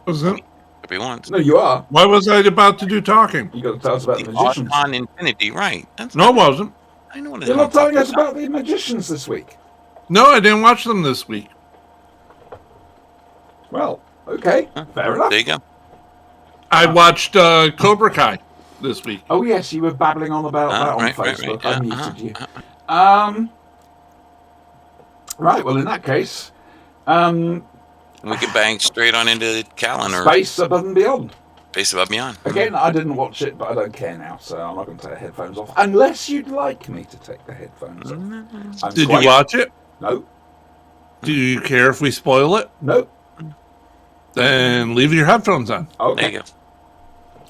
Was it? If he wants. No, you are. Why was I about to do talking? You got to tell us about The the magicians. on Infinity, right. That's No, it wasn't. I know what You're not telling us about the magicians this week. No, I didn't watch them this week. Well, okay, fair enough. There you go. I watched Cobra Kai this week. Oh yes, you were babbling on about that on Right. Facebook. I muted you. Uh-huh. Right. Well, in that case, We can bang straight on into Callan or Space Above and Beyond. Base Above Beyond. Again, I didn't watch it, but I don't care now, so I'm not going to take the headphones off. Unless you'd like me to take the headphones off. I'm Did quite- you watch it? No. Do you care if we spoil it? No. Then leave your headphones on. There Okay. you go.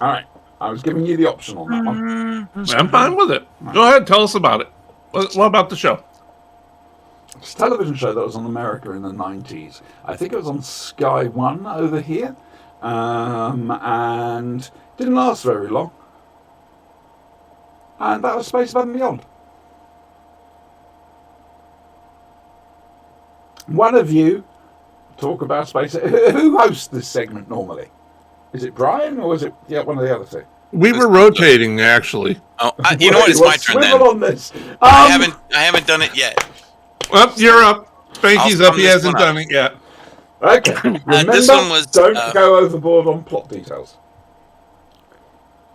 All right. I was giving you the option on that one. I'm fine with it. Go ahead, tell us about it. What about the show? It's a television show that was on America in the 90s. I think it was on Sky One over here. And didn't last very long. And that was Space Above and Beyond. One of you talk about space. Who hosts this segment normally? Is it Brian or is it one of the other two? We were rotating, actually. Oh, you know what? It's my turn then. Swivel on this. I haven't done it yet. Well, you're up. Spanky's I'll up. He sum this hasn't one up. done it yet. Okay. Remember, This one was, don't go overboard on plot details.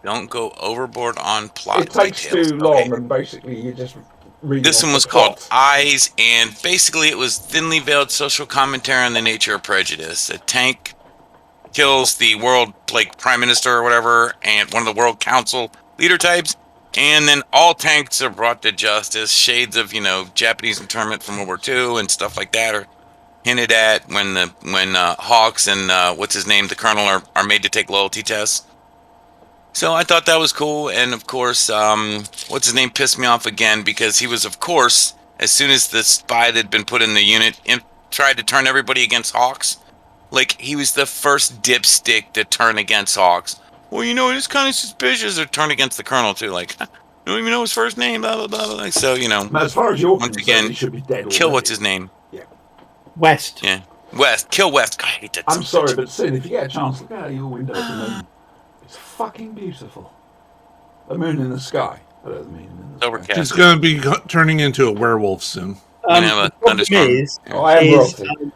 Don't go overboard on plot It takes details. too long, Okay. and basically you just read. This off one the was called plot. Eyes, and basically it was thinly veiled social commentary on the nature of prejudice. A tank kills the world prime minister or whatever, and one of the world council leader types, and then all tanks are brought to justice. Shades of Japanese internment from World War II and stuff like that are hinted at when Hawks and what's his name, the colonel, are made to take loyalty tests. So I thought that was cool, and of course, what's his name pissed me off again because he was, of course, as soon as the spy that had been put in the unit, tried to turn everybody against Hawks. Like, he was the first dipstick to turn against Hawks. Well, it's kind of suspicious, or turn against the colonel too. Like, I don't even know his first name, blah, blah, blah, blah. So, But as far as you're once concerned, again, he should be dead. kill already. what's his name? West. Yeah. West. Kill West. God, I hate that I'm son of a sorry, bitch. but Sin, if you get a chance, look out your window at the moon. It's fucking beautiful. The moon in the sky. I don't mean in the It's sky. overcast. She's going to be turning into a werewolf soon. Gonna have a The problem thunderstorm. is, Oh, I am is, royalty.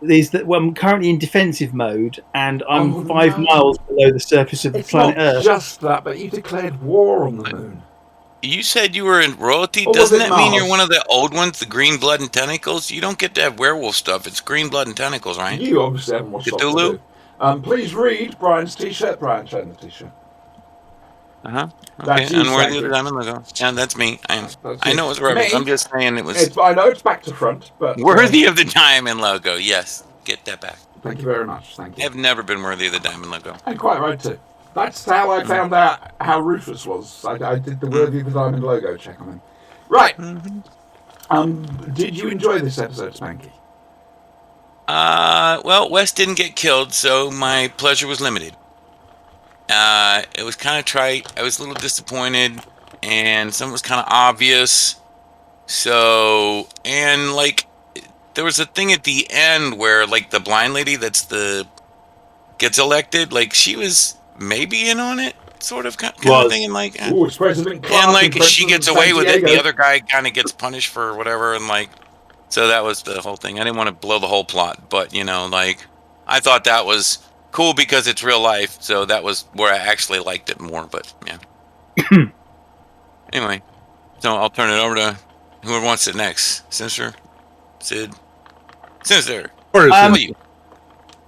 is that I'm currently in defensive mode, and I'm Oh, 5 no. miles below the surface of the It's planet not Earth. just that, but you declared war on the moon. You said you were in royalty. Or was Doesn't it that mean you're Mars? one of the old ones, the green blood and tentacles? You don't get to have werewolf stuff. It's green blood and tentacles, right? You obviously haven't watched Doctor Cthulhu? Who. Please read Brian's t-shirt. Brian showing the t-shirt. Uh-huh. Okay, That's you, Unworthy of Sandy. the diamond logo. Yeah, that's me. That's I you. know it's rebels. Me? I'm just saying it was I know it's back to front, but worthy of the diamond logo. Yes, get that back. Thank you very much. Thank you. I've never been worthy of the diamond logo. And quite right too. That's how I found out how Rufus was. I did the Worthy of the Diamond logo check on him. Right. Did you enjoy this episode, Spanky? Well, Wes didn't get killed, so my pleasure was limited. It was kind of trite. I was a little disappointed, and some was kind of obvious. So, and like, there was a thing at the end where, like, the blind lady gets elected. Like, she was maybe in on it, sort of kind of thing, and like, Oh, it's President Clark. and like in she President gets of away San with it. The Diego. other guy kind of gets punished for whatever, and like, so that was the whole thing. I didn't want to blow the whole plot, but you know, like, I thought that was cool because it's real life. So that was where I actually liked it more. But yeah. Anyway, so I'll turn it over to whoever wants it next. Sinister, Sid, Sinister. Or is Um, it? Please.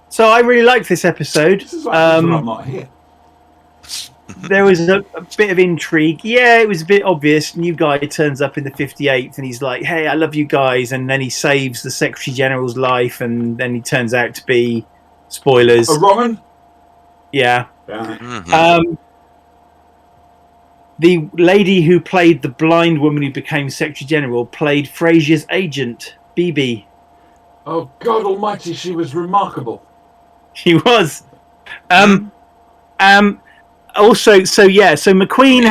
So I really liked this episode. This is like I'm not here. There was a bit of intrigue. Yeah, it was a bit obvious. New guy turns up in the 58th and he's like, hey, I love you guys. And then he saves the Secretary General's life. And then he turns out to be, spoilers. A Roman? Yeah. Yeah. Mhm. The lady who played the blind woman who became Secretary General played Frasier's agent, BB. Oh, God almighty, she was remarkable. He was. Also, so McQueen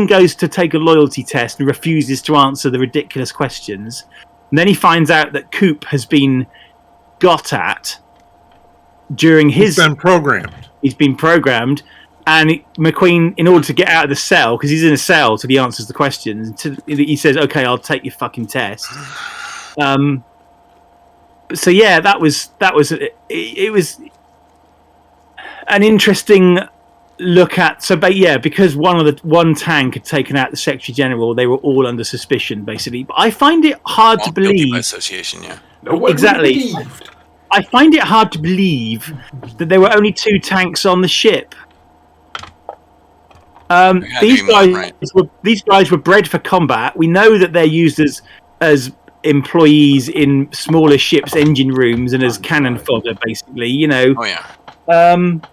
goes to take a loyalty test and refuses to answer the ridiculous questions. And then he finds out that Coop has been got at during He's his. been programmed. He's been programmed, and McQueen, in order to get out of the cell, because he's in a cell till he answers the questions, he says, "Okay, I'll take your fucking test." So yeah, that was it was an interesting look at. So, but yeah, because one tank had taken out the Secretary General, they were all under suspicion, basically. But I find it hard to Well, guilty by believe. association, yeah. No one Exactly. believed. I find it hard to believe that there were only 2 tanks on the ship. had to These be more, guys right? these guys were bred for combat. We know that they're used as employees in smaller ships' engine rooms and as cannon fodder, basically. You know. Oh yeah.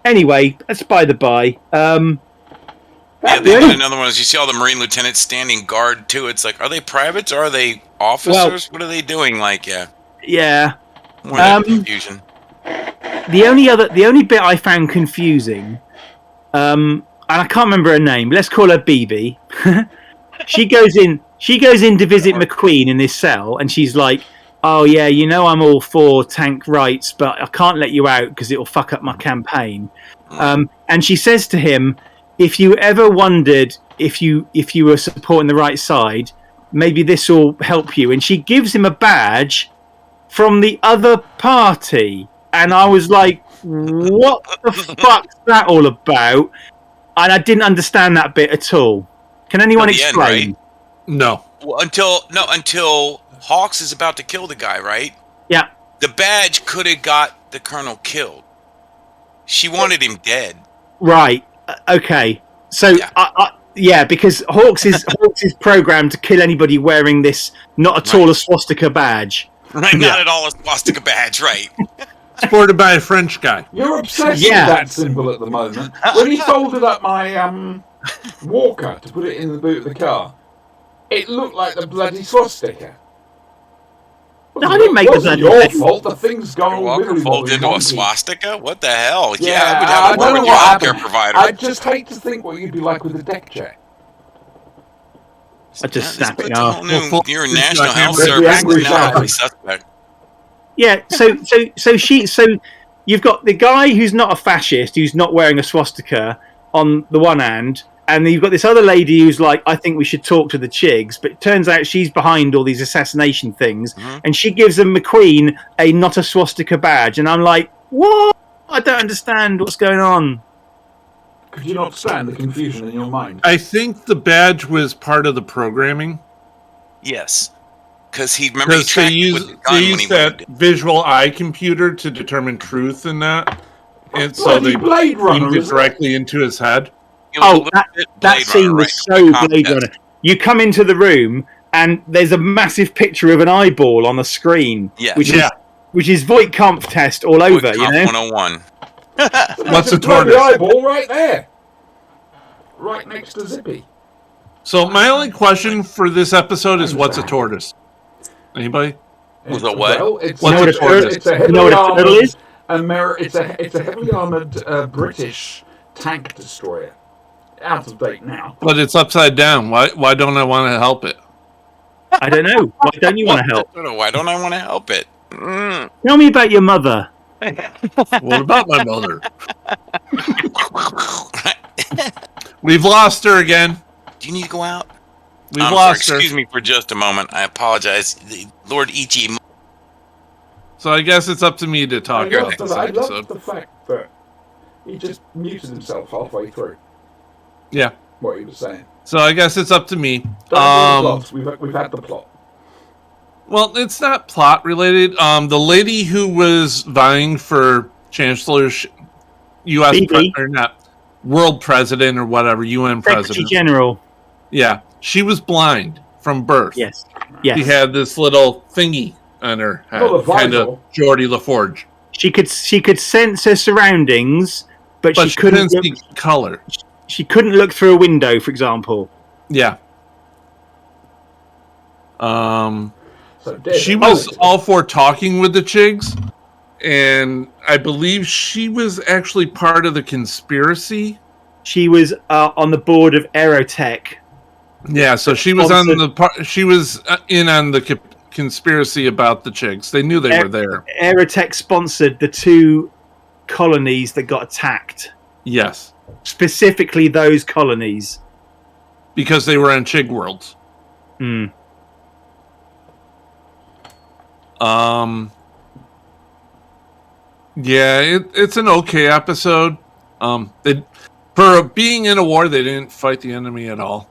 Anyway, that's by the by. Yeah, the they only- had another one. Is you see all the Marine lieutenants standing guard too. It's like, are they privates or are they officers? What are they doing? Like, yeah, Yeah. more of that confusion. The only bit I found confusing, and I can't remember her name. Let's call her BB. She goes in to visit McQueen in this cell, and she's like, "Oh yeah, you know I'm all for tank rights, but I can't let you out because it'll fuck up my campaign." And she says to him, "If you ever wondered if you were supporting the right side, maybe this will help you." And she gives him a badge from the other party, and I was like, "What the fuck's that all about?" And I didn't understand that bit at all. Can anyone At the end, explain? right? No. Well, until Hawks is about to kill the guy, right? Yeah. The badge could have got the colonel killed. She wanted him dead. Right. Okay. So, Yeah. yeah, because Hawks is programmed to kill anybody wearing this not at all a swastika badge. Right? Not at all a swastika badge, right? Sported by a French guy. You're obsessed Yeah. with that symbol at the moment. When he folded up my walker to put it in the boot of the car, it looked like the bloody swastika. No, I didn't make the Wasn't bloody your thing. fault. The thing's gone Walker wibbly folds wobbly into a wonky. swastika? What the hell? Yeah, I would have a I word don't know with your what healthcare happened. provider. I'd just hate to think what you'd be like with a deck check. I just Yeah, snap this it puts a off. whole new- Well, Your it's National like Health Hamburg. Service Angry is now Sally. a suspect. Yeah. So you've got the guy who's not a fascist, who's not wearing a swastika on the one hand, and you've got this other lady who's like, I think we should talk to the Chigs, but it turns out she's behind all these assassination things, and she gives them McQueen a not a swastika badge, and I'm like, what? I don't understand what's going on. Could you not understand the confusion in your mind? I think the badge was part of the programming. Yes. Because he remember he Because they tracked it with use the gun when he that moved. visual eye computer to determine truth in that. And so Bloody they Blade Runner, beamed it isn't it? directly into his head. It was a Oh, little that bit Blade scene Runner, was right? so The Blade contest. Runner. You come into the room, and there's a massive picture of an eyeball on the screen, Yes. which is Voight Kampf test all over, you Comp know? 101. What's a Bloody tortoise? eyeball right there. Right next to Zippy. So my only question for this episode is, what's a tortoise? Anybody? Was a what? Well, it's, What's a it's, tortoise? it's a You know heavily what a turtle armored is? it's a heavily armored British tank destroyer. Out of date now. But it's upside down. Why don't I want to help it? I don't know. Why don't you want to help? Why don't I want to help it? Tell me about your mother. What about my mother? We've lost her again. Do you need to go out? We've I'm lost sorry, her. excuse me for just a moment. I apologize. Lord Ichi. So I guess it's up to me to talk I about love this the episode. fact that he just muted himself halfway through Yeah. what he was saying. So I guess it's up to me. We've had the plot. Well, it's not plot related. The lady who was vying for Chancellor's U.S. BB. Or not world president or whatever, UN Secretary president. General. Yeah, she was blind from birth. Yes. She Yes. had this little thingy on her head, Not a kind visor. of Geordie LaForge, She could sense her surroundings, but but she couldn't see color. she couldn't look through a window, for example. Yeah. So dead. She was all for talking with the Chigs, and I believe she was actually part of the conspiracy. She was on the board of Aerotech. Yeah, so she was on Sponsored- she was in on the conspiracy about the Chigs. They knew they were there. Aerotech sponsored the 2 colonies that got attacked. Yes, Specifically those colonies. because they were on Chig worlds. Hmm. Yeah, it's an okay episode. For being in a war, they didn't fight the enemy at all.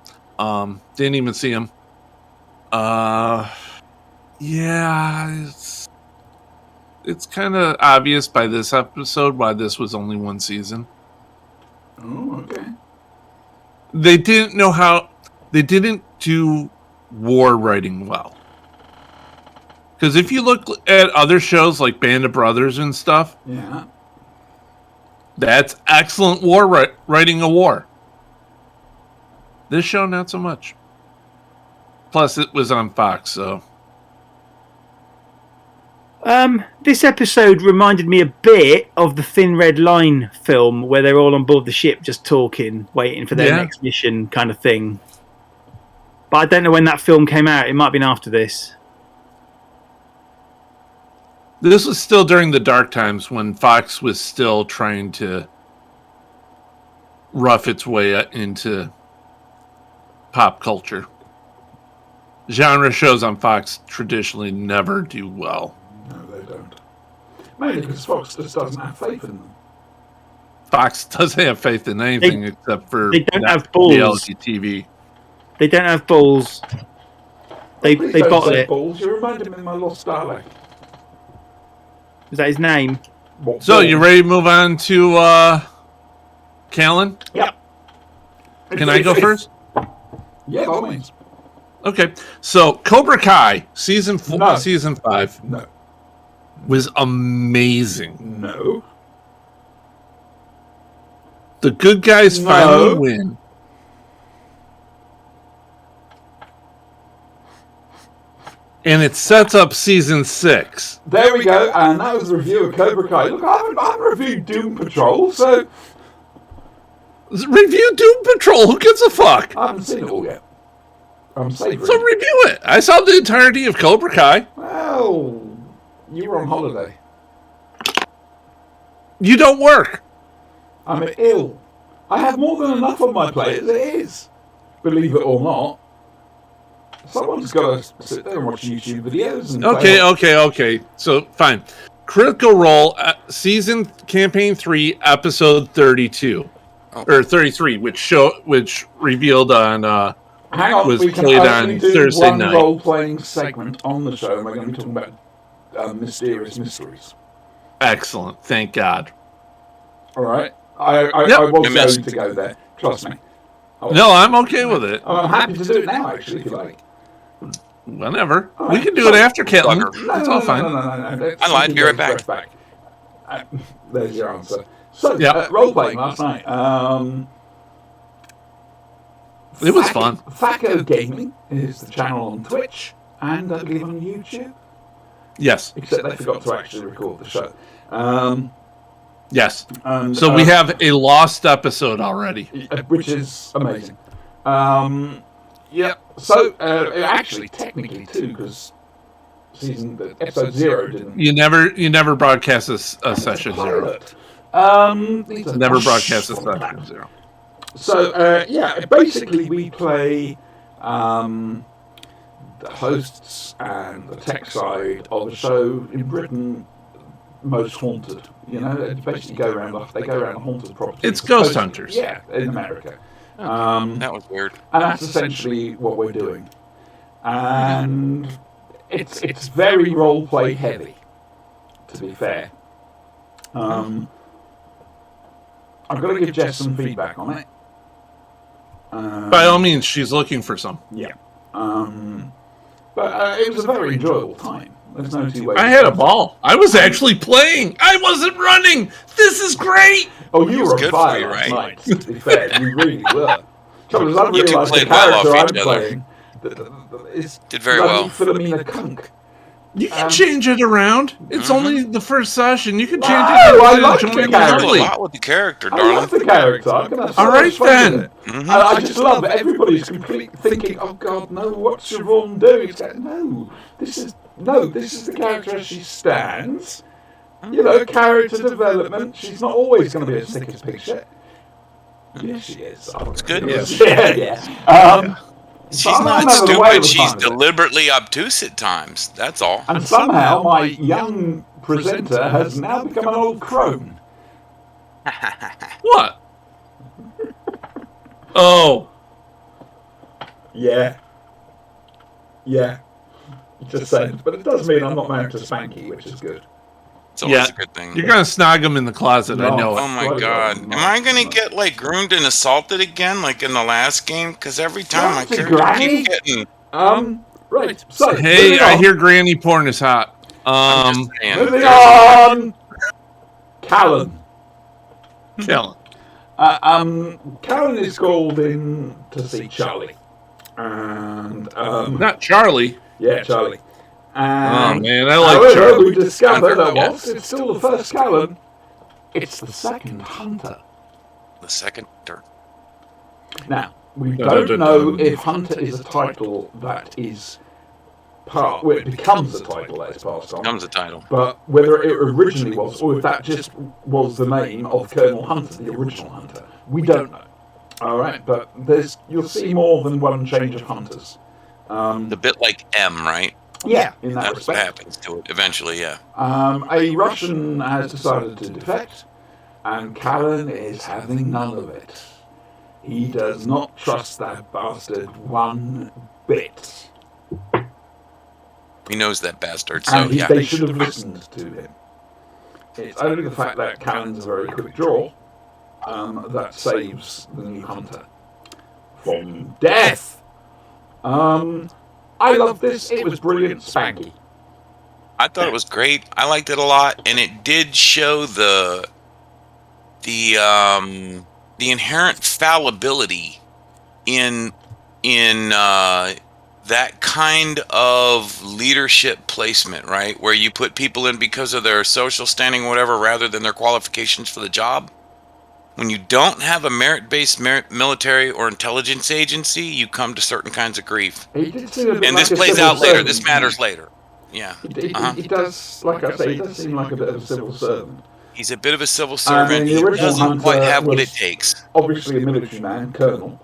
Didn't even see him. Yeah, it's kind of obvious by this episode why this was only 1 season. Oh, okay. They didn't know how. They didn't do war writing well. Because if you look at other shows like Band of Brothers and stuff, Yeah. that's excellent war writing a war. This show, not so much. Plus, it was on Fox, so. This episode reminded me a bit of the Thin Red Line film, where they're all on board the ship just talking, waiting for their Yeah. next mission, kind of thing. But I don't know when that film came out. It might have been after this. This was still during the dark times when Fox was still trying to rough its way into pop culture. Genre shows on Fox traditionally never do well. No, they don't. Mainly because Fox just doesn't have faith in them. Fox doesn't have faith in anything except for they don't have balls. reality TV. They don't have balls. They Please don't bottle say it. balls. You reminded me of my lost Dalek. Is that his name? What So, balls? you ready to move on to Callan? Yep. Can I go first? Yeah, by all means. Okay. So, Cobra Kai season No. season 5 No. was amazing. No. The good guys No. finally win. And it sets up season 6. There we go, and that was a review of Cobra Kai. Look, I haven't reviewed Doom Patrol, so Review Doom Patrol. Who gives a fuck? I haven't seen it all yet. I'm savoring. So review it. I saw the entirety of Cobra Kai. Well, you were on holiday. You don't work. I'm ill. I have more than enough on my plate as it is. Believe it or not. Someone's got to sit there and watch YouTube videos. And Okay. So, fine. Critical Role, season campaign 3, episode 32. Or 33, which revealed on... Hang on, was we can played only on do Thursday one night. role-playing segment on the show, and we're going to be talking about mysterious mysteries. Excellent. Thank God. All right? I Yep. was going to go there. Trust me. No, I'm okay with it. I'm happy to do it now, actually, if you like. Whenever. All We right. can do it after Caitlin. Bugger. It's all fine. No. I lied. Be right back. There's your answer. So, Yep. role-playing last night. It was fun. Thaco Gaming is the channel on Twitch and I believe on YouTube, Yes. except they forgot to actually record the show. Yes. And, So we have a lost episode already. which is amazing. Yep. So actually, technically too, because episode 0 didn't. You never broadcast a session 0. Pilot. Never broadcast a session 0. So basically we play the hosts and the tech side of the show in Britain most haunted. You know, they basically go around haunted properties. It's ghost hunters. Yeah, in America. That was weird. And that's essentially what we're doing. And it's very role play heavy, to be fair. I've got to give Jess some feedback on it. By all means, she's looking for some. Yeah. But it was a very enjoyable time. There's no two ways. I had a ball. I was actually playing. I wasn't running. This is great. Oh, you was were on good for fire you, last right? night, to be fair. You really were. Trouble is, I You two realised the played well off character I'm each other. playing is Did very bloody well. Philomena Kunk. You can change it around. It's only the first session. You can change No, it. I and like enjoy the it character. A lovely. lot with the character, I darling. love the character. I'm gonna have so All much right, fun then. with it. Mhm. And I just love that everybody's completely thinking, "Oh God, no! What's Siobhan doing?" It's like, no, this is the character as she stands. You know, character development. She's not always going to be as thick as pig shit. Yes, she is. It's good. Yeah. She's But not I'm having a whale stupid. of a She's time with it. deliberately obtuse at times. That's all. And somehow my young presenter has now become an old crone. What? Oh, Yeah. Just saying. But it does mean I'm not married to Spanky, which is good. It's always Yeah. a good thing. you're gonna snog him in the closet. I know Oh it. my god. Am I gonna get like groomed and assaulted again like in the last game? Because every time my That's a character granny. keeps getting Right. So, Hey, moving I on. hear granny porn is hot. I'm just saying, Moving there's- on. Callan. Kellen. Callan is called in to see Charlie. And, Not Charlie. yeah, Charlie. Oh And, man, I like however, Charlie. we discover that Yeah. whilst it's still the first Callan, it's the second Hunter. The second turn. Now, we Dun, dun, don't dun, know dun. if Hunter is a title that is well, it becomes a title that is passed on. Comes the title. But whether it originally was, or if that just was the name of Colonel Hunter, the original Hunter, we don't know. All right, but you'll see more than one change of Hunters. The bit like M, right? Yeah, in that That's what respect. happens to it eventually, yeah. A Russian has decided to defect, and Callan is having none of it. He does not trust that bastard one bit. He knows that bastard, so And yeah. they should have listened to him. It's only the fact that Callan's a very quick draw that saves the new Hunter from death. I love this. It was brilliant, Spanky. I thought it was great. I liked it a lot, and it did show the inherent fallibility in that kind of leadership placement, right? Where you put people in because of their social standing or whatever, rather than their qualifications for the job. When you don't have a merit-based military or intelligence agency, you come to certain kinds of grief. He did seem a bit And like this a plays civil out later. servant. This matters later. Yeah. He does, like I say, he does seem like a bit of a civil servant. He's a bit of a civil And servant. then the He original doesn't quite hunter have what was it takes. obviously a military man, colonel.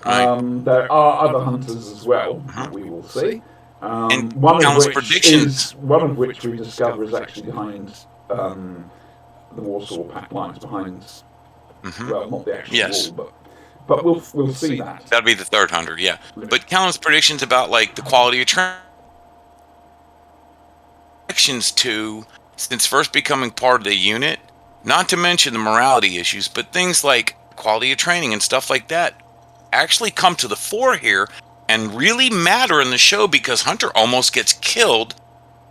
Right. There are other hunters as well, that we will see. And One Alan's of predictions. which we discover is actually behind the Warsaw Pact lines, behind. Well, not the actual wall, but we'll see that. That'd be the third hunter, yeah. But Callan's predictions about like the quality of predictions to since first becoming part of the unit, not to mention the morality issues, but things like quality of training and stuff like that actually come to the fore here and really matter in the show because Hunter almost gets killed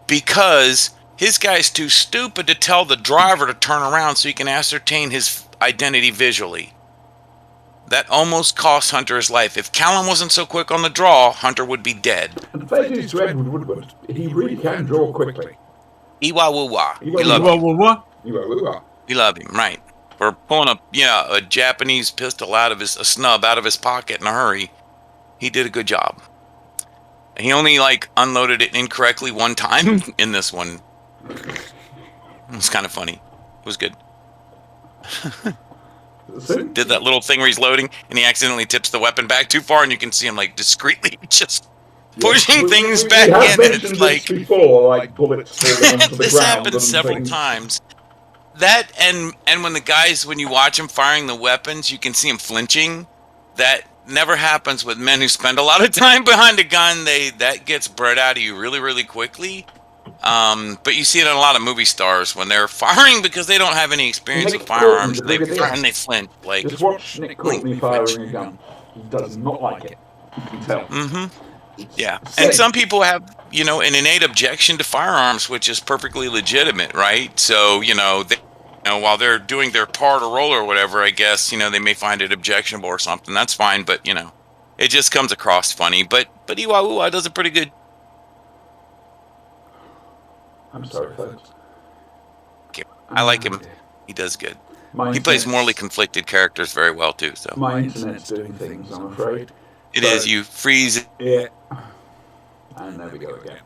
because his guy's too stupid to tell the driver to turn around so he can ascertain his identity visually. That almost cost Hunter his life. If Callan wasn't so quick on the draw, Hunter would be dead. And fair dues to Edward Woodward, he really can draw quickly. Iwa woo wah. We Iwa love woo him. What? We love him, right. For pulling a Japanese pistol out of a snub out of his pocket in a hurry. He did a good job. He only unloaded it incorrectly one time in this one. It was kind of funny. It was good. Did that little thing where he's loading and he accidentally tips the weapon back too far and you can see him discreetly just pushing things back in. It's this before, bullets falling onto the this ground happened and several things. times. That and when you watch him firing the weapons, you can see him flinching. That never happens with men who spend a lot of time behind a gun. That gets bred out of you really, really quickly. But you see it in a lot of movie stars when they're firing because they don't have any experience with firearms. They fire and they flinch. Just watch Nick Courtney firing a gun. He does not like it. You can tell. Yeah, and some people have, an innate objection to firearms, which is perfectly legitimate, right? So, while they're doing their part or role or whatever, I guess, they may find it objectionable or something. That's fine, but, it just comes across funny. But Iwa Uwa does a pretty good. I'm sorry, folks. I like him. He does good. He plays morally conflicted characters very well, too. So my internet's doing things, I'm afraid. It is. You freeze it. Yeah. And there we go again.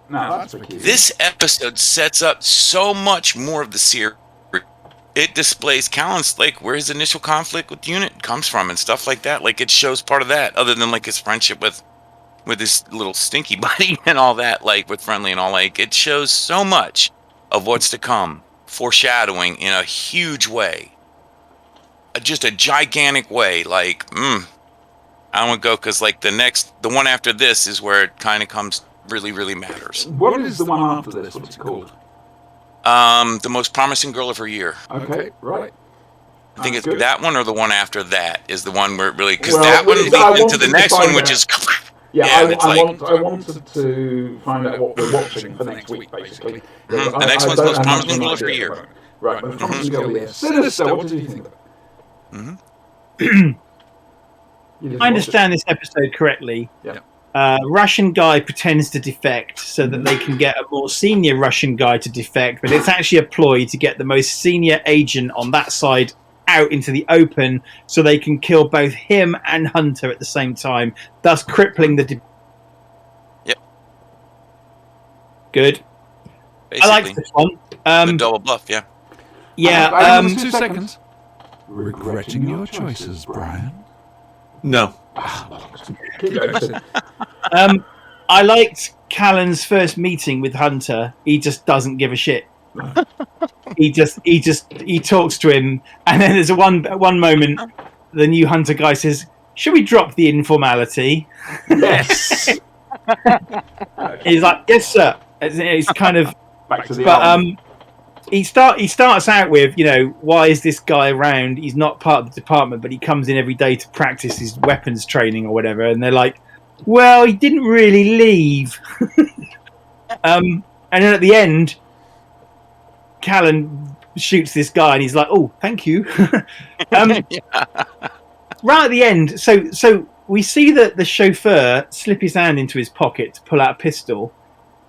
Now, that's peculiar. This episode sets up so much more of the series. It displays Callan's where his initial conflict with the unit comes from and stuff like that. It shows part of that, other than his friendship with his little stinky buddy and all that, with Friendly and all. It shows so much of what's to come, foreshadowing in a huge way. Just a gigantic way. I don't go because the one after this is where it kind of comes really, really matters. What is the one after this? What's it called? The most promising girl of her year. Okay, right. I think it's that one or the one after that is the one where it really, because Well, that one I leads into the wanted to next find one, which out. is Yeah, it's I wanted to find out what we're watching for next week, basically. The next one's the most promising girl of her year. Right, most promising girl of the year. Sinister, what did you think of it? I understand this episode correctly. Yeah. Russian guy pretends to defect so that they can get a more senior Russian guy to defect, but it's actually a ploy to get the most senior agent on that side out into the open so they can kill both him and Hunter at the same time, thus crippling the... Yep. Good. Basically, I like this one. the double bluff, yeah. Yeah. 2 seconds. Regretting your choices, Brian. No. Keep going. I liked Callan's first meeting with Hunter. He just doesn't give a shit. He talks to him, and then there's one moment the new Hunter guy says, "Should we drop the informality?" Yes. He's like, "Yes, sir." It's kind of, Back to the but he starts out with, why is this guy around? He's not part of the department, but he comes in every day to practice his weapons training or whatever. And they're like, well, he didn't really leave. And then at the end, Callan shoots this guy, and he's like, "Oh, thank you." Right at the end, so we see that the chauffeur slip his hand into his pocket to pull out a pistol.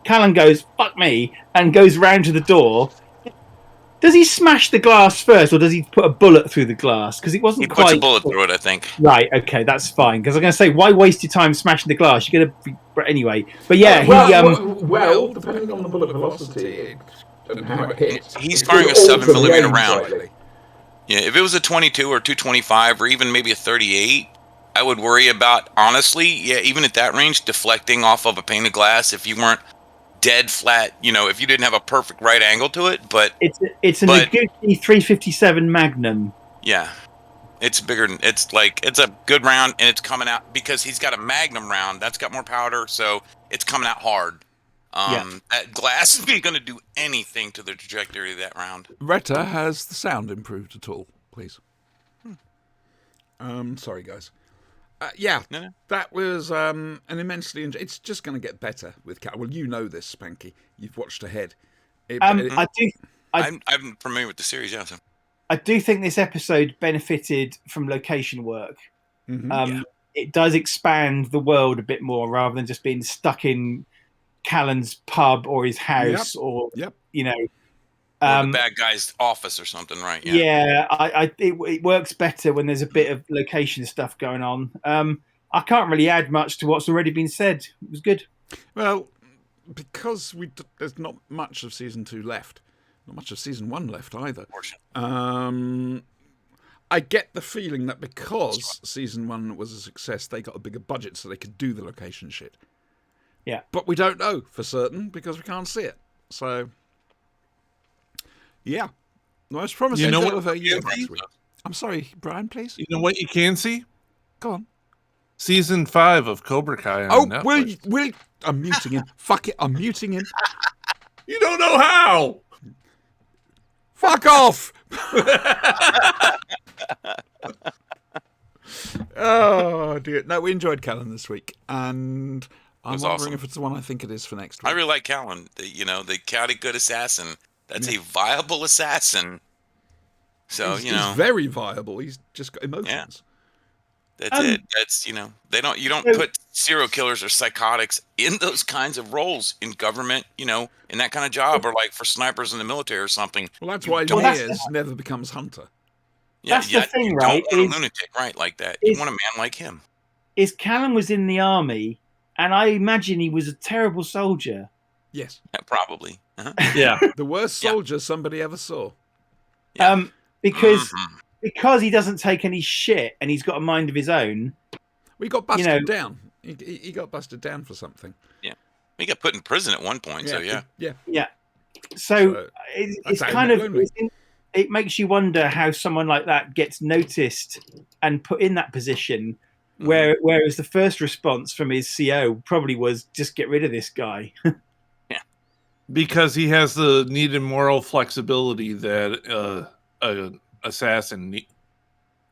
Callan goes, "Fuck me," and goes round to the door. Does he smash the glass first, or does he put a bullet through the glass? Because it wasn't He quite... puts a bullet through it, I think. Right, okay, that's fine. Because I'm going to say, why waste your time smashing the glass? You're going to be But anyway, but yeah, well, depending on the bullet velocity and how it hits, He's it firing could a 7mm alter the aim round. slightly. Yeah, if it was a 22 or 225 or even maybe a 38, I would worry about, honestly, yeah, even at that range, deflecting off of a pane of glass if you weren't dead flat, if you didn't have a perfect right angle to it. But it's a Noguchi 357 Magnum. yeah, it's bigger. It's a good round, and it's coming out because he's got a Magnum round that's got more powder, so it's coming out hard. That glass isn't going to do anything to the trajectory of that round. Retta, has the sound improved at all, please? Sorry, guys. No. That was an immensely... It's just going to get better with Cal. Well, you know this, Spanky. You've watched ahead. I'm familiar with the series, yeah. So. I do think this episode benefited from location work. Mm-hmm. It does expand the world a bit more rather than just being stuck in Callan's pub or his house or or the bad guy's office or something, right? It works better when there's a bit of location stuff going on. I can't really add much to what's already been said. It was good. Well, because there's not much of season 2 left, not much of season 1 left either. I get the feeling that because season 1 was a success, they got a bigger budget so they could do the location shit. Yeah. But we don't know for certain because we can't see it. So, yeah. Most promising. You know tale what of a year you can next week. I'm sorry, Brian, please. You know what you can see? Go on. Season 5 of Cobra Kai on Netflix. I'm muting him. Fuck it, I'm muting him. You don't know how! Fuck off! Oh, dear. No, we enjoyed Callan this week. And I'm wondering if it's the one I think it is for next week. I really like Callan. The chaotic good assassin. That's a viable assassin. So, he's very viable. He's just got emotions. Yeah. That's it. That's, you don't put serial killers or psychotics in those kinds of roles in government, in that kind of job, or like for snipers in the military or something. Well, that's why Mears never becomes Hunter. Yeah, that's the thing, you right? Don't want a lunatic, right, like that. You want a man like him. Callan was in the army, and I imagine he was a terrible soldier. Yes. Yeah, probably. Uh-huh. Yeah. The worst soldier somebody ever saw. Yeah. Because he doesn't take any shit and he's got a mind of his own. We got busted down. He got busted down for something. Yeah. He got put in prison at one point, so yeah. Yeah. So it's kind of... It makes you wonder how someone like that gets noticed and put in that position, whereas the first response from his CO probably was, just get rid of this guy. Yeah. Because he has the needed moral flexibility that an assassin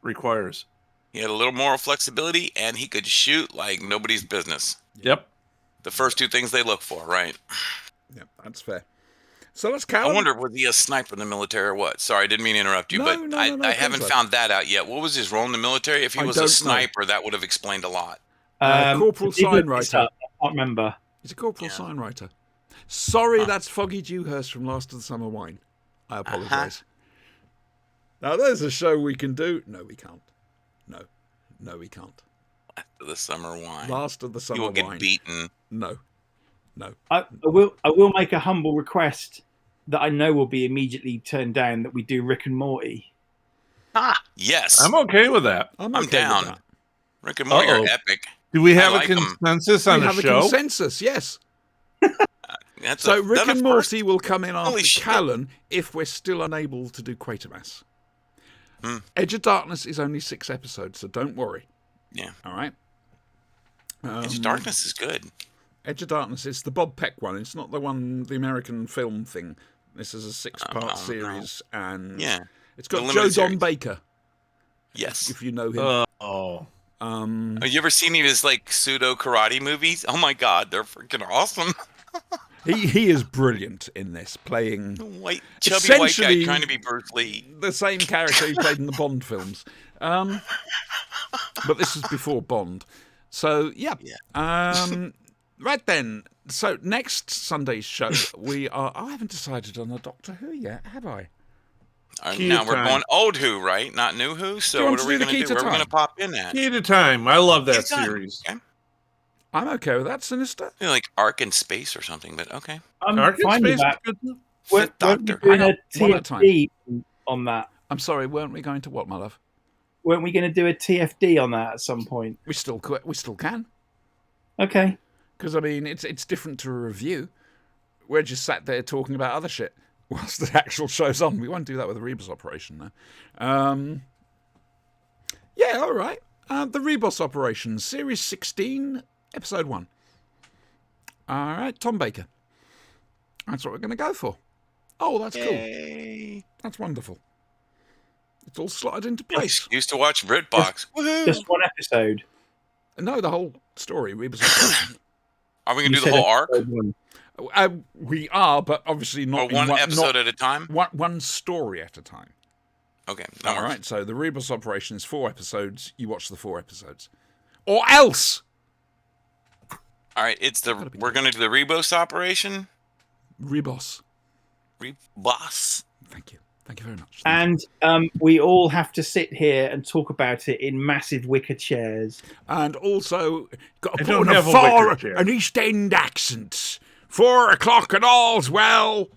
requires. He had a little moral flexibility, and he could shoot like nobody's business. Yep. The first two things they look for, right? Yep, that's fair. So let's count. I wonder, was he a sniper in the military or what? Sorry, I didn't mean to interrupt you, but I haven't found that out yet. What was his role in the military? If he was a sniper, that would have explained a lot. Corporal Signwriter. I can't remember. He's a Corporal Signwriter. Sorry, that's Foggy Dewhurst from Last of the Summer Wine. I apologise. Now, there's a show we can do. No, we can't. No, we can't. Last of the Summer Wine. Last of the Summer Wine. You will get beaten. No. I will make a humble request that I know will be immediately turned down, that we do Rick and Morty. Yes. I'm okay with that. I'm down. That. Rick and Morty are epic. Do we have a consensus on the show? We have a consensus, yes. So Rick and Morty will come in after Callan if we're still unable to do Quatermass. Edge of Darkness is only 6 episodes, so don't worry. Yeah. All right. Edge of Darkness is good. Edge of Darkness is the Bob Peck one. It's not the American film thing. This is a 6-part series, and it's got Joe Don Baker. Yes, if you know him. Have you ever seen any of his pseudo karate movies? Oh my god, they're freaking awesome. He is brilliant in this, playing chubby white guy trying to be Bruce Lee. The same character he played in the Bond films. But this is before Bond. So, yeah. Right then. So, next Sunday's show, we are... I haven't decided on a Doctor Who yet, have I? Now we're going old Who, right? Not new Who? So what are we going to do? Where are we going to pop in at? Key to Time. I love that series. Okay. I'm okay with that, Sinister. I feel like Ark in space or something, but okay. I'm Dark in fine with Space that. is good too. Fifth Weren't we Doctor. doing Hang a on, one at a time. TFD on that? I'm sorry, weren't we going to what, my love? Weren't we going to do a TFD on that at some point? We still can. Okay. Because, I mean, it's different to a review. We're just sat there talking about other shit whilst the actual show's on. We won't do that with the Rebus Operation, though. Yeah, all right. The Rebus Operation, Series 16, Episode 1. All right, Tom Baker. That's what we're going to go for. Oh, that's cool. Yay. That's wonderful. It's all slotted into place. Excuse to watch BritBox. Woohoo! Just one episode. No, the whole story, Rebus Operation. Are we going to You do the said whole arc? episode one. We are, but obviously Or not in one episode not at a time? one story at a time. Okay. That All works. right, so the Rebus Operation is 4 episodes. You watch the 4 episodes. Or else! All right. We're going to do the Rebus operation. Rebus. Rebus. Thank you. Thank you very much. And we all have to sit here and talk about it in massive wicker chairs. And also, got to I put don't on have a wicker chair. an East End accent. 4 o'clock and all's well.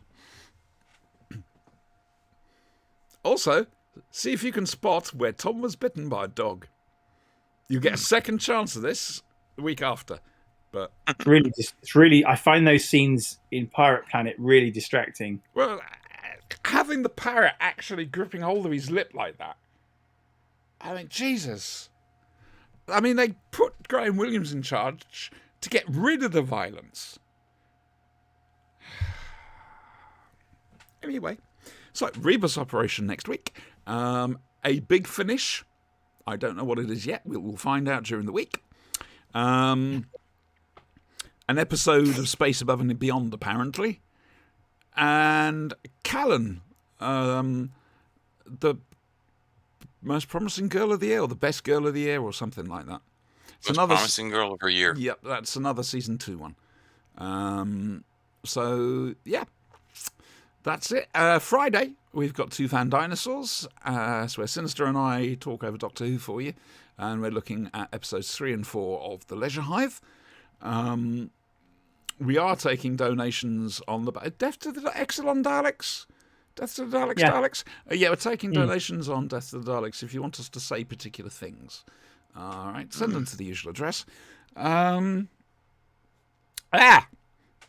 Also, see if you can spot where Tom was bitten by a dog. You get a second chance of this the week after. But, It's really. I find those scenes in Pirate Planet really distracting. well, having the parrot actually gripping hold of his lip like that. I mean, Jesus. I mean, they put Graham Williams in charge to get rid of the violence. Anyway, so Rebus Operation next week. A big finish. I don't know what it is yet. We'll find out during the week. An episode of Space Above and Beyond, apparently. And Callan, the most promising girl of the year, or the best girl of the year, or something like that. It's Most promising girl of her year. Yep, that's another season 2 one. So yeah, that's it. Friday we've got Two Fan Dinosaurs. So where Sinister and I talk over Doctor Who for you, and we're looking at episodes 3 and 4 of The Leisure Hive. We are taking donations on the Death to the Exelon Daleks. Death to the Daleks, Yeah. Daleks. Yeah, we're taking donations on Death to the Daleks if you want us to say particular things. All right, send them to the usual address.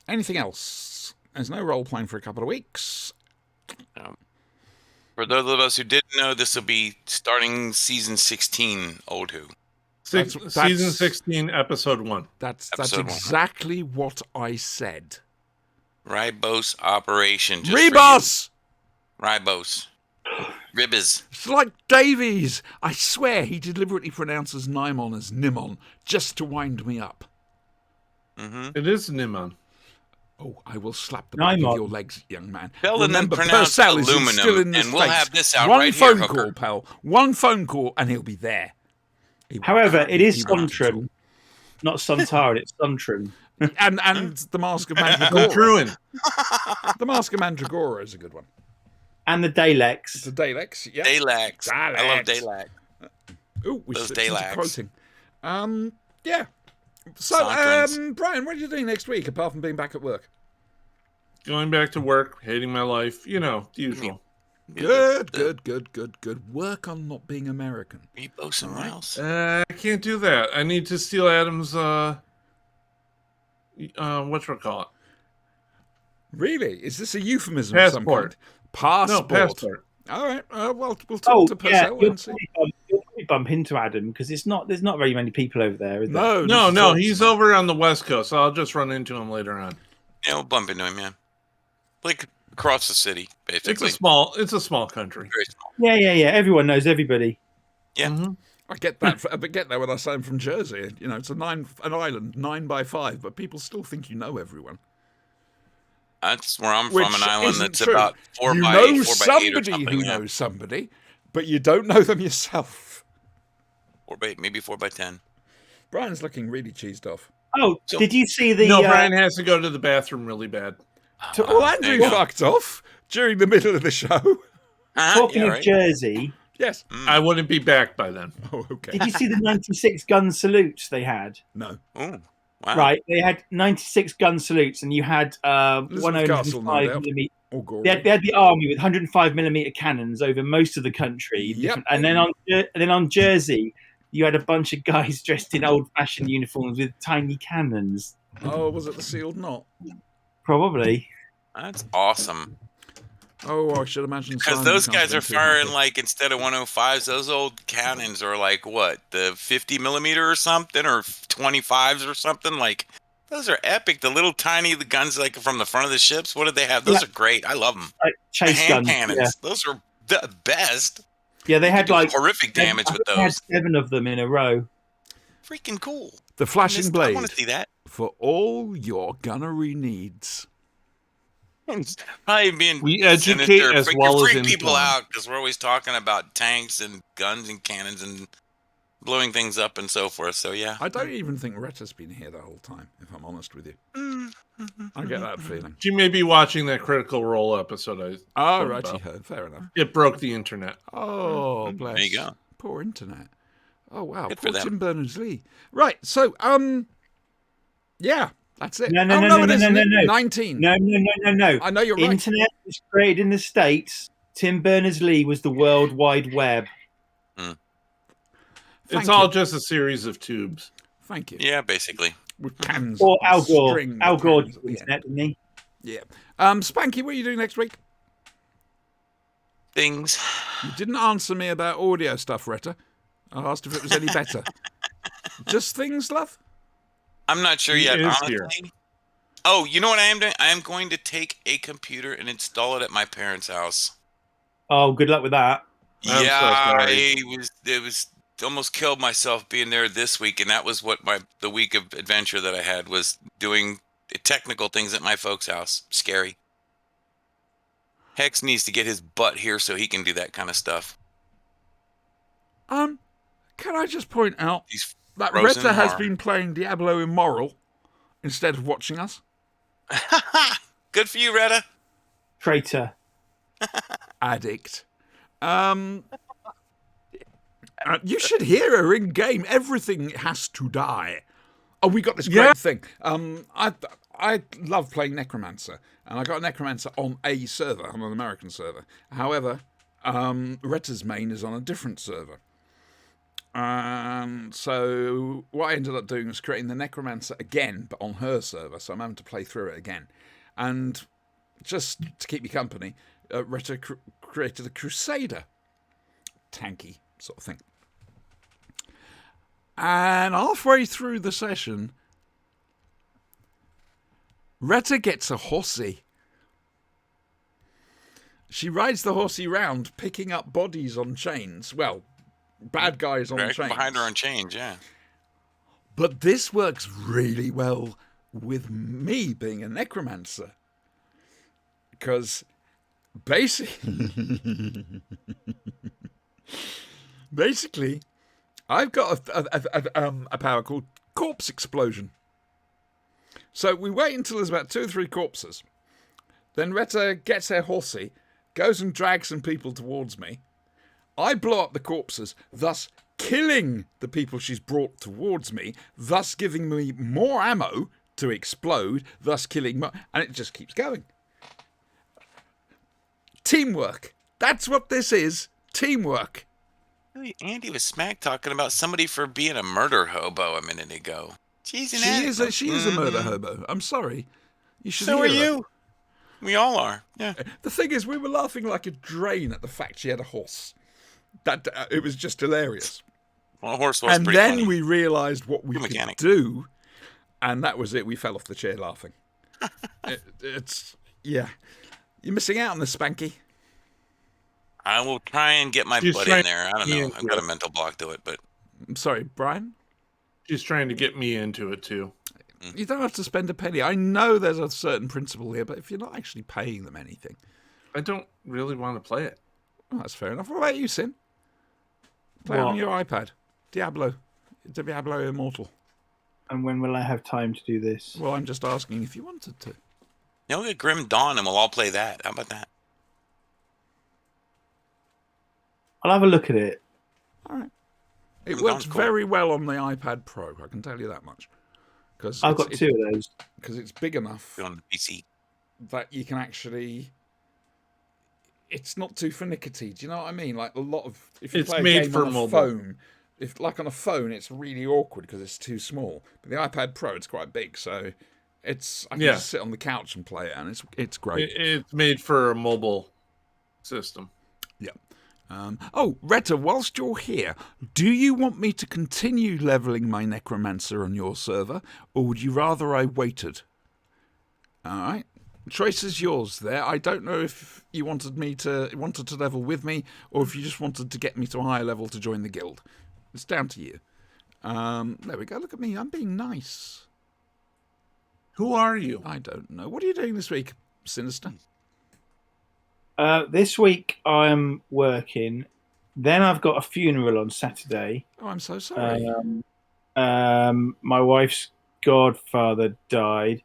Anything else? There's no role playing for a couple of weeks. For those of us who didn't know, this will be starting season 16, Old Who. That's- Season 16, episode 1. That's Episode 1. exactly what I said. Ribos operation. Just for Rebus! you. Ribos. Ribbers. It's like Davies. I swear he deliberately pronounces Nimon as Nimon just to wind me up. Mm-hmm. It is Nimon. Oh, I will slap the back Nimon. of your legs, young man. Tell them to Remember, pronounce Purcell is aluminum, still in the and we'll States. have this out One right here, phone hooker. call, pal. One phone call, and he'll be there. However, it is He won't Suntrum, not Suntaran. It's Suntrum. And the Mask of I'm Mandragora. Truin. The Mask of Mandragora is a good one. And the Daleks. The Daleks, yeah. Daylax. I love Daleks. Daylax. Ooh, we Those slipped into Daleks. quoting. Yeah. So, Saunterings. Brian, what are you doing next week apart from being back at work? Going back to work, hating my life. You know, the usual. Good. Work on not being American. Rebo somewhere else. I can't do that. I need to steal Adam's, whatchamacallit? Really? Is this a euphemism of some Passport. kind? Passport. No, passport. All right. Well, we'll talk Oh, to yeah. Purcell You'll and see. probably bump into Adam because there's not very many people over there, is there? No, No, not at all. he's over on the West Coast. So I'll just run into him later on. Yeah, we'll bump into him, yeah. Like across the city, basically. It's a small country. Very small. Yeah. Everyone knows everybody. Yeah. Mhm. I get that. I get that when I say I'm from Jersey. You know, it's an island, 9 by 5, but people still think you know everyone. That's where I'm Which from, an island isn't that's true. about 4 you by know 8 or somebody something. who Yeah. knows somebody, but you don't know them yourself. 4 by 8, maybe 4 by 10. Brian's looking really cheesed off. Oh, So- did you see the? No, Brian has to go to the bathroom really bad. Well, There Andrew you go. fucked off during the middle of the show. Talking yeah, of right. Jersey, Yes. I wouldn't be back by then. Oh, okay. did you see the '96 gun salutes they had? No. Ooh. Wow. Right, they had 96 gun salutes, and you had Elizabeth Castle, no 105 doubt. millimeter. Or Gory. They had the army with 105 millimeter cannons over most of the country. Yep. And then on Jersey, you had a bunch of guys dressed in old-fashioned uniforms with tiny cannons. Oh, was it the sealed knot? Probably. That's awesome. Oh, I should imagine. Because Simon those can't guys be are too firing happy. like, instead of 105s, those old cannons are like what, the 50 millimeter or something, or 25s or something. Like, those are epic. The little tiny guns like from the front of the ships. What did they have? Those Yeah. are great. I love them. Like chase Hand guns. cannons. Yeah. Those are the best. Yeah, they You had do like horrific damage with they had those. 7 of them in a row. Freaking cool. The flashing I blade want to see that. for all your gunnery needs. Probably being We educate sinister. as You're well as freaking people inform. out because we're always talking about tanks and guns and cannons and blowing things up and so forth. So yeah, I don't even think Retta's been here the whole time, if I'm honest with you. I get that feeling. She may be watching that Critical Role episode. Oh, What righty about? ho, fair enough. It broke the internet. Oh, bless. There you go. Poor internet. Oh wow, Good for poor them. Tim Berners-Lee. Right, so yeah, that's it. No, oh, no, it isn't. no. 19. No. I know you're right. Internet was created in the States. Tim Berners-Lee was the World Wide Web. Thank It's you. all just a series of tubes. Thank you. yeah, basically. With cans. Or and Al Gore. string Al with Gore cans did at the the end. internet, didn't he? Yeah. Spanky, what are you doing next week? Things. You didn't answer me about audio stuff, Retta. I asked if it was any better. Just things, love? I'm not sure He yet, is honestly. here. Oh, you know what I am doing? I am going to take a computer and install it at my parents' house. Oh, good luck with that. I'm so yeah, sorry. it was almost killed myself being there this week, and that was what the week of adventure that I had was doing technical things at my folks' house. Scary. Hex needs to get his butt here so he can do that kind of stuff. Can I just point out He's that frozen Retta has hard. been playing Diablo Immoral instead of watching us? Good for you, Retta. Traitor. Addict. You should hear her in game. Everything has to die. Oh, we got this great Yeah. thing. I love playing Necromancer, and I got Necromancer on a server, on an American server. However, Retta's main is on a different server. So what I ended up doing was creating the Necromancer again, but on her server. So I'm having to play through it again, and just to keep me company, Retta created a Crusader, tanky sort of thing. And halfway through the session, Retta gets a horsey. She rides the horsey round, picking up bodies on chains. Well, bad guys on Right chains. behind her on change, yeah. But this works really well with me being a necromancer. Because basically, I've got a power called Corpse Explosion. So we wait until there's about 2 or 3 corpses. Then Retta gets her horsey, goes and drags some people towards me. I blow up the corpses, thus killing the people she's brought towards me, thus giving me more ammo to explode, thus killing more, and it just keeps going. Teamwork. That's what this is. Teamwork. Andy was smack talking about somebody for being a murder hobo a minute ago. She's an She is a murder hobo. I'm sorry. You should So hear are her. you. We all are. Yeah. The thing is, we were laughing like a drain at the fact she had a horse. That it was just hilarious. Well, a horse was And pretty then funny. we realised what we Good could mechanic. do, and that was it. We fell off the chair laughing. Yeah. You're missing out on this, Spanky. I will try and get my She's butt trying in there. I don't to know. get I've got a into mental block to it, but I'm sorry, Brian. She's trying to get me into it too. You don't have to spend a penny. I know there's a certain principle here, but if you're not actually paying them anything, I don't really want to play it. well, that's fair enough. What about you, Sin? Play it on What? your iPad. Diablo Immortal. And when will I have time to do this? Well, I'm just asking if you wanted to. you'll get Grim Dawn and we'll all play that. How about that? I'll have a look at it. All right. It Sounds works cool. very well on the iPad Pro, I can tell you that much. because I've got two of those. because it's big enough on the PC. that you can actually. It's not too finicky. Do you know what I mean? Like a lot of if you It's play a made game for on a mobile. phone, if like on a phone, it's really awkward because it's too small. But the iPad Pro, it's quite big, so it's I can Yeah. just sit on the couch and play it, and it's great. It's made for a mobile system. Yeah. Oh, Retta, whilst you're here, do you want me to continue leveling my necromancer on your server, or would you rather I waited? All right. Choice is yours there. I don't know if you wanted to level with me, or if you just wanted to get me to a higher level to join the guild. It's down to you. There we go. Look at me. I'm being nice. Who are you? I don't know. What are you doing this week, Sinister? This week I'm working. Then I've got a funeral on Saturday. Oh, I'm so sorry. My wife's godfather died.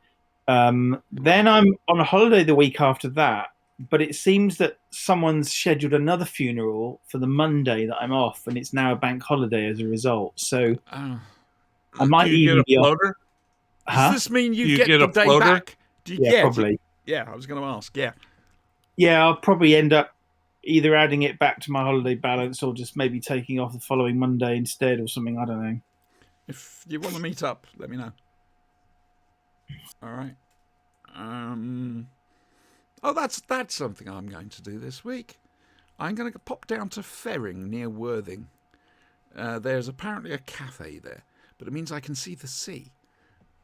Then I'm on a holiday the week after that. But it seems that someone's scheduled another funeral for the Monday that I'm off, and it's now a bank holiday as a result. So Oh. I might Do you even get a be off. floater? Does Huh? this mean you You get get the a day floater? back? Do you, Yeah, probably. Yeah, I was going to ask. Yeah. Yeah, I'll probably end up either adding it back to my holiday balance or just maybe taking off the following Monday instead or something. I don't know. If you want to meet up, let me know. All right. Oh, that's something I'm going to do this week. I'm going to pop down to Ferring near Worthing. There's apparently a cafe there, but it means I can see the sea.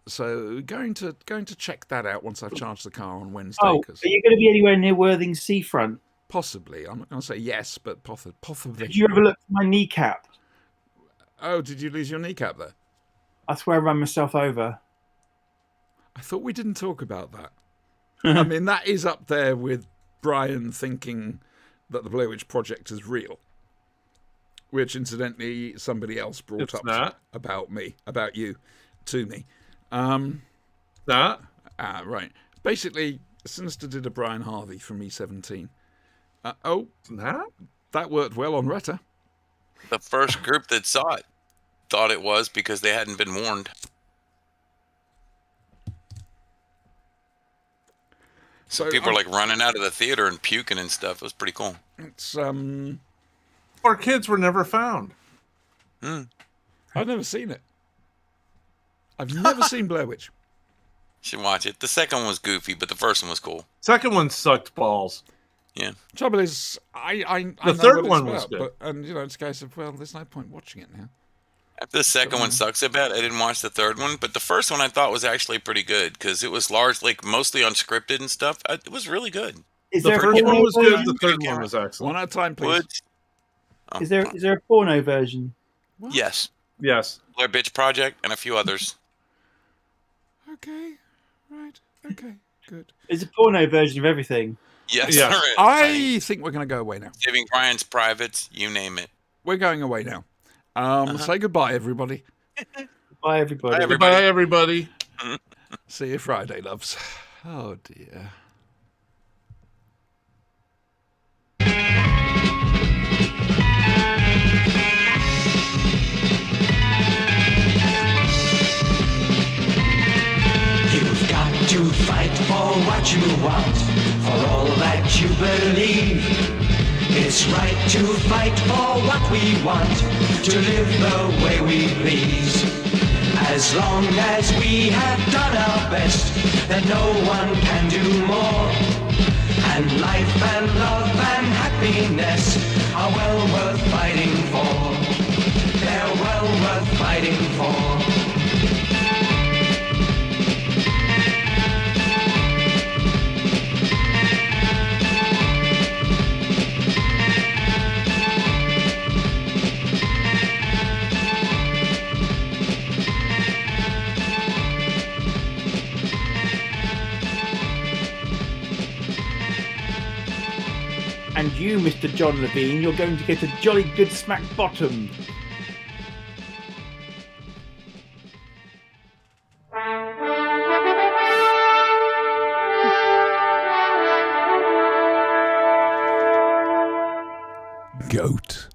So going to check that out once I've charged the car on Wednesday. Oh, Cause are you going to be anywhere near Worthing seafront? possibly, I'm not going to say yes, but possibly. Did you ever look at my kneecap? Oh, did you lose your kneecap there? I swear I ran myself over. I thought we didn't talk about that. I mean, that is up there with Brian thinking that the Blair Witch Project is real, which incidentally somebody else brought It's up not. about you, to me. That? Right. Basically, Sinister did a Brian Harvey from E17. It's not? That worked well on Retta. The first group that saw it thought it was because they hadn't been warned. So people were like running out of the theater and puking and stuff. It was pretty cool. It's Our kids were never found. I've never seen it. I've never seen Blair Witch. Should watch it. The second one was goofy, but the first one was cool. Second one sucked balls. Yeah. Trouble is, I The know third what it's one was about, good. but it's a case of, well, there's no point watching it now. After the second one sucks a bit, I didn't watch the third one, but the first one I thought was actually pretty good because it was mostly unscripted and stuff. It was really good. Is The there a first one porno was good. version? The third one was excellent. One at a time, please. Woods. Oh, Is there a porno version? What? Yes. Yes. Blair Bitch Project and a few others. Okay. Right. Okay. Good. There's a porno version of everything. Yes. Yes. there is. I think we're going to go away now. Saving Brian's Privates, you name it. We're going away now. Say goodbye, everybody. Bye, everybody. Bye, everybody. Goodbye, everybody. See you Friday, loves. Oh, dear. You've got to fight for what you want, for all that you believe. It's right to fight for what we want, to live the way we please. As long as we have done our best, then no one can do more. And life and love and happiness are well worth fighting for. They're well worth fighting for. And you, Mr. John Levine, you're going to get a jolly good smack bottom. Goat.